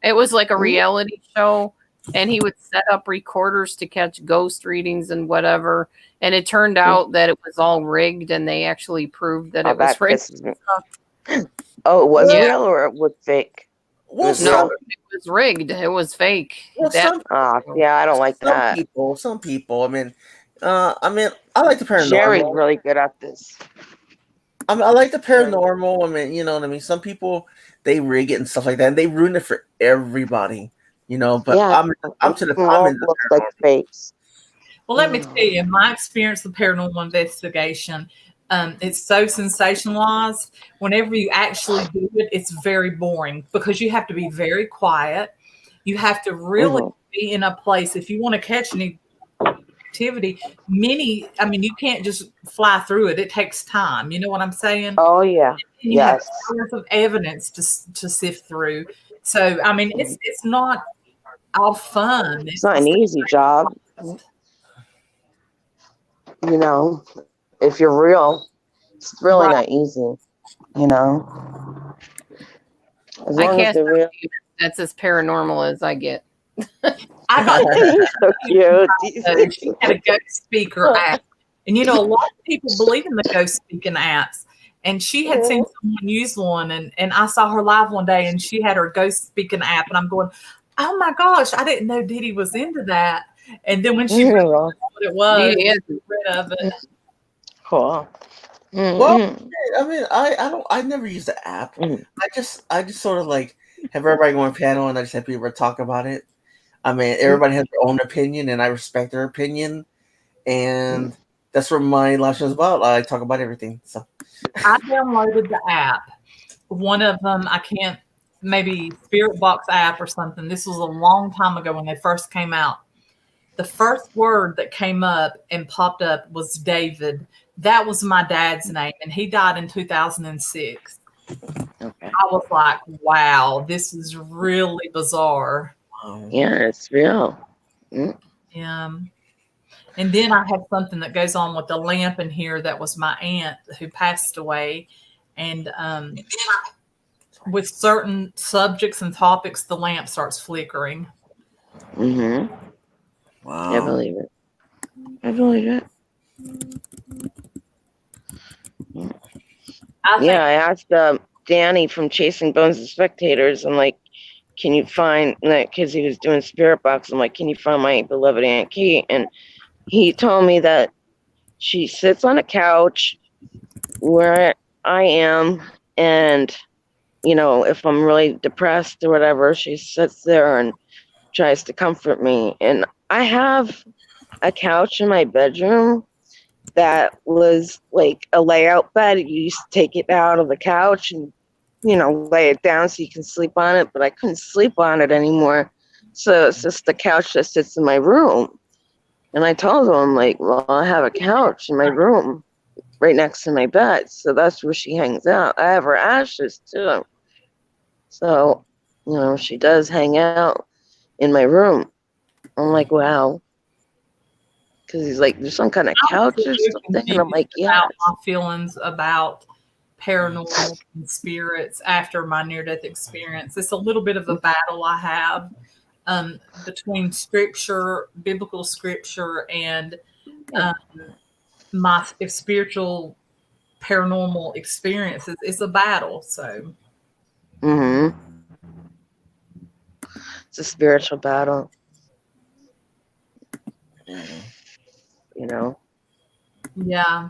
Speaker 1: It was like a reality show, and he would set up recorders to catch ghost readings and whatever. And it turned out that it was all rigged, and they actually proved that it was rigged.
Speaker 5: Oh, it was real or it was fake?
Speaker 1: No, it was rigged. It was fake.
Speaker 7: Well,
Speaker 5: yeah, I don't like that.
Speaker 7: Some people. I mean, I like the paranormal.
Speaker 5: Sherry's really good at this.
Speaker 7: I like the paranormal. I mean, you know what I mean. Some people, they rig it and stuff like that, and they ruin it for everybody. You know, but I'm to the comments.
Speaker 5: Looks like fakes.
Speaker 6: Well, let me tell you, my experience with paranormal investigation, it's so sensationalized. Whenever you actually do it, it's very boring because you have to be very quiet. You have to really be in a place. If you want to catch any activity, you can't just fly through it. It takes time. You know what I'm saying?
Speaker 5: Oh, yeah.
Speaker 6: And you have hours of evidence to sift through. So, I mean, it's not all fun.
Speaker 5: It's not an easy job. You know, if you're real, it's really not easy. You know, as long as they're real.
Speaker 1: That's as paranormal as I get.
Speaker 6: I got
Speaker 5: so cute.
Speaker 6: She had a ghost speaker app, and a lot of people believe in the ghost speaking apps. And she had seen someone use one, and I saw her live one day, and she had her ghost speaking app, and I'm going, "Oh my gosh, I didn't know Dee Dee was into that." And then when she realized what it was, rid of it.
Speaker 5: Cool.
Speaker 7: Well, I mean, I never use the app. I just sort of like have everybody go on panel, and I just have people talk about it. I mean, everybody has their own opinion, and I respect their opinion, and that's what my live show is about. I talk about everything. So
Speaker 6: I downloaded the app. One of them, maybe Spirit Box app or something. This was a long time ago when they first came out. The first word that came up and popped up was David. That was my dad's name, and he died in 2006.
Speaker 5: Okay.
Speaker 6: I was like, wow, this is really bizarre.
Speaker 5: Yeah, it's real.
Speaker 6: Yeah. And then I have something that goes on with the lamp in here that was my aunt who passed away. And with certain subjects and topics, the lamp starts flickering.
Speaker 5: Mm-hmm.
Speaker 7: Wow.
Speaker 5: I believe it. I believe it. Yeah, I asked Danny from Chasing Bones and Spectators, I'm like, can you find, because he was doing Spirit Box, I'm like, can you find my beloved Aunt Kate? And he told me that she sits on a couch where I am, and, you know, if I'm really depressed or whatever, she sits there and tries to comfort me. And I have a couch in my bedroom that was like a layout bed. You used to take it out of the couch and, you know, lay it down so you can sleep on it, but I couldn't sleep on it anymore. So it's just the couch that sits in my room. And I told him, like, well, I have a couch in my room right next to my bed. So that's where she hangs out. I have her ashes too. So, you know, she does hang out in my room. I'm like, wow. Because he's like, there's some kind of couch or something. And I'm like, yeah.
Speaker 6: About my feelings about paranormal and spirits after my near-death experience. It's a little bit of a battle I have between scripture, biblical scripture, and my spiritual paranormal experiences. It's a battle. So,
Speaker 5: it's a spiritual battle. You know.
Speaker 6: Yeah.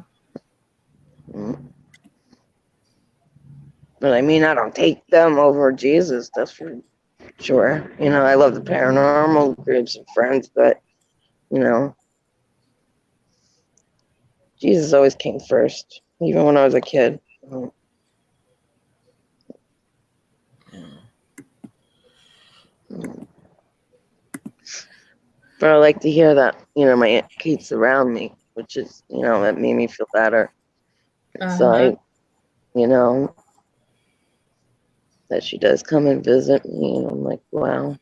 Speaker 5: But I mean, I don't take them over Jesus. That's for sure. You know, I love the paranormal groups of friends, but you know, Jesus always came first, even when I was a kid. But I like to hear that, you know, my Aunt Kate's around me, which is, you know, that made me feel better. So I, you know, that she does come and visit me, and I'm like, wow.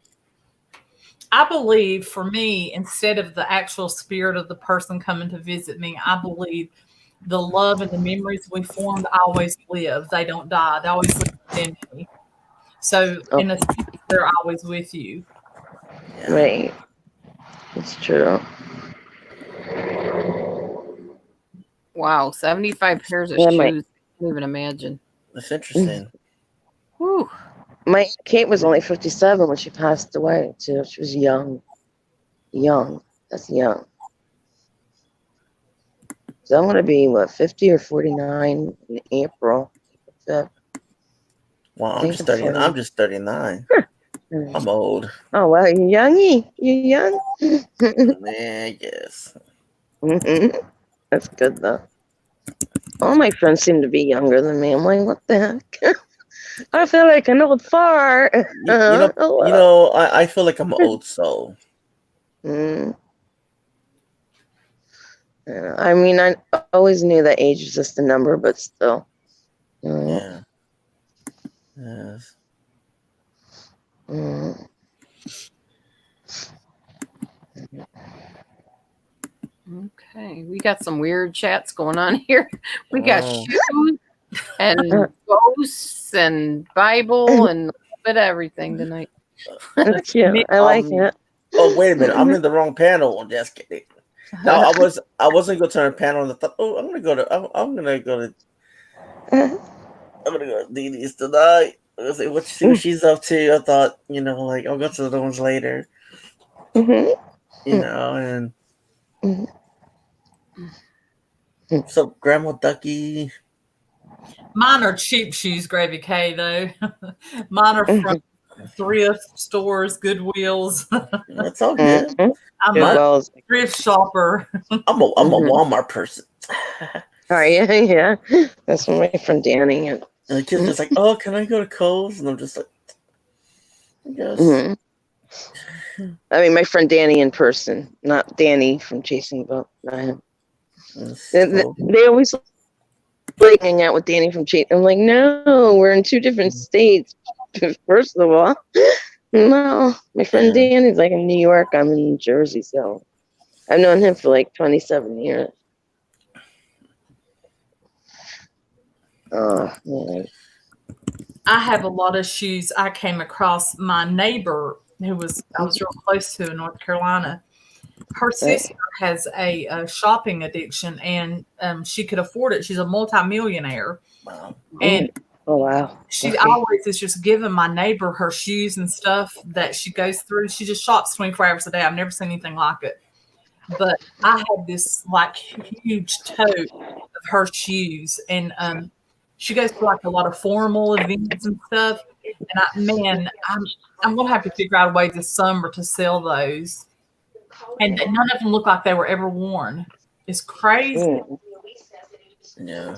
Speaker 6: I believe for me, instead of the actual spirit of the person coming to visit me, I believe the love and the memories we formed always live. They don't die. They always live within me. So in a sense, they're always with you.
Speaker 5: Right. It's true.
Speaker 1: Wow, 75 pairs of shoes. I can't even imagine.
Speaker 7: That's interesting.
Speaker 1: Whew.
Speaker 5: My Kate was only 57 when she passed away, too. She was young. Young. That's young. So I'm going to be, 50 or 49 in April 5th.
Speaker 7: Wow, I'm just 39. I'm old.
Speaker 5: Oh, well, you're youngy. You're young.
Speaker 7: Man, yes.
Speaker 5: That's good, though. All my friends seem to be younger than me. I'm like, what the heck? I feel like an old fart.
Speaker 7: I feel like I'm an old soul.
Speaker 5: I mean, I always knew that age was just a number, but still.
Speaker 7: Yeah. Yes.
Speaker 1: Okay, we got some weird chats going on here. We got shoes and ghosts and Bible and a bit of everything tonight.
Speaker 5: That's cute. I like it.
Speaker 7: Oh, wait a minute! I'm in the wrong panel. I'm just kidding. No, I wasn't going to turn a panel on. I thought, oh, I'm gonna go to Dee Dee's tonight. See what she's up to. I thought, you know, like I'll go to the ones later. You know, and so Grandma Ducky.
Speaker 6: Mine are cheap shoes, Gravy K, though. Mine are from thrift stores, Goodwills.
Speaker 7: That's all good.
Speaker 6: I'm a thrift shopper.
Speaker 7: I'm a Walmart person.
Speaker 5: Oh, yeah. That's what my friend Danny.
Speaker 7: And the kid's just like, oh, can I go to Kohl's? And I'm just like, yes.
Speaker 5: I mean, my friend Danny in person, not Danny from Chasing Bones. They always like hang out with Danny from Chasing. I'm like, no, we're in two different states. First of all, no, my friend Danny's like in New York. I'm in New Jersey, so I've known him for like 27 years. Oh man.
Speaker 6: I have a lot of shoes. I came across my neighbor I was real close to in North Carolina. Her sister has a shopping addiction, and she could afford it. She's a multimillionaire, and
Speaker 5: Oh wow.
Speaker 6: she always is just giving my neighbor her shoes and stuff that she goes through. She just shops 24 hours a day. I've never seen anything like it. But I had this like huge tote of her shoes, and she goes to like a lot of formal events and stuff. And I'm gonna have to figure out a way this summer to sell those. And none of them look like they were ever worn. It's crazy.
Speaker 7: Yeah.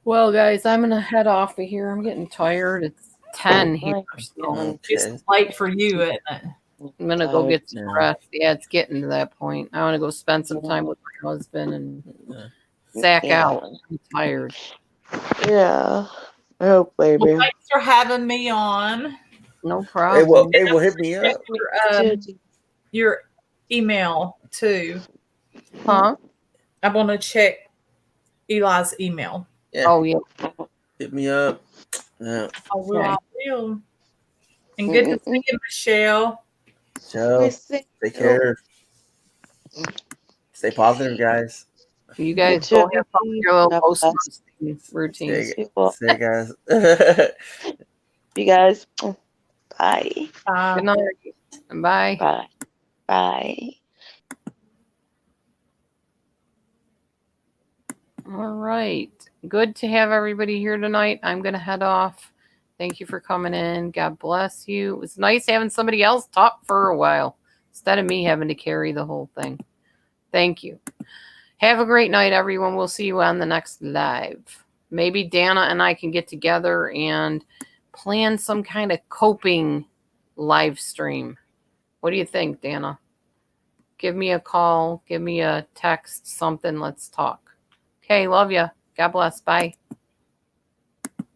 Speaker 1: Well, guys, I'm gonna head off of here. I'm getting tired. It's 10 here. So
Speaker 6: It's late for you, isn't it?
Speaker 1: I'm gonna go get some rest. Yeah, it's getting to that point. I want to go spend some time with my husband and sack out. I'm tired.
Speaker 5: Yeah. I hope, baby.
Speaker 6: Well, thanks for having me on.
Speaker 1: No problem.
Speaker 7: Hey, well, hit me up.
Speaker 6: Your email too.
Speaker 1: Huh?
Speaker 6: I want to check Eli's email.
Speaker 7: Yeah.
Speaker 1: Oh yeah.
Speaker 7: Hit me up. Yeah.
Speaker 6: I will. And good to see you, Michelle.
Speaker 7: So, take care. Stay positive, guys.
Speaker 1: You guys go have fun with your little post routines.
Speaker 7: Stay guys.
Speaker 5: You guys. Bye.
Speaker 1: Good night. Bye.
Speaker 5: Bye. Bye.
Speaker 1: All right. Good to have everybody here tonight. I'm going to head off. Thank you for coming in. God bless you. It was nice having somebody else talk for a while instead of me having to carry the whole thing. Thank you. Have a great night, everyone. We'll see you on the next live. Maybe Dana and I can get together and plan some kind of coping live stream. What do you think, Dana? Give me a call. Give me a text, something. Let's talk. Okay, love you. God bless. Bye.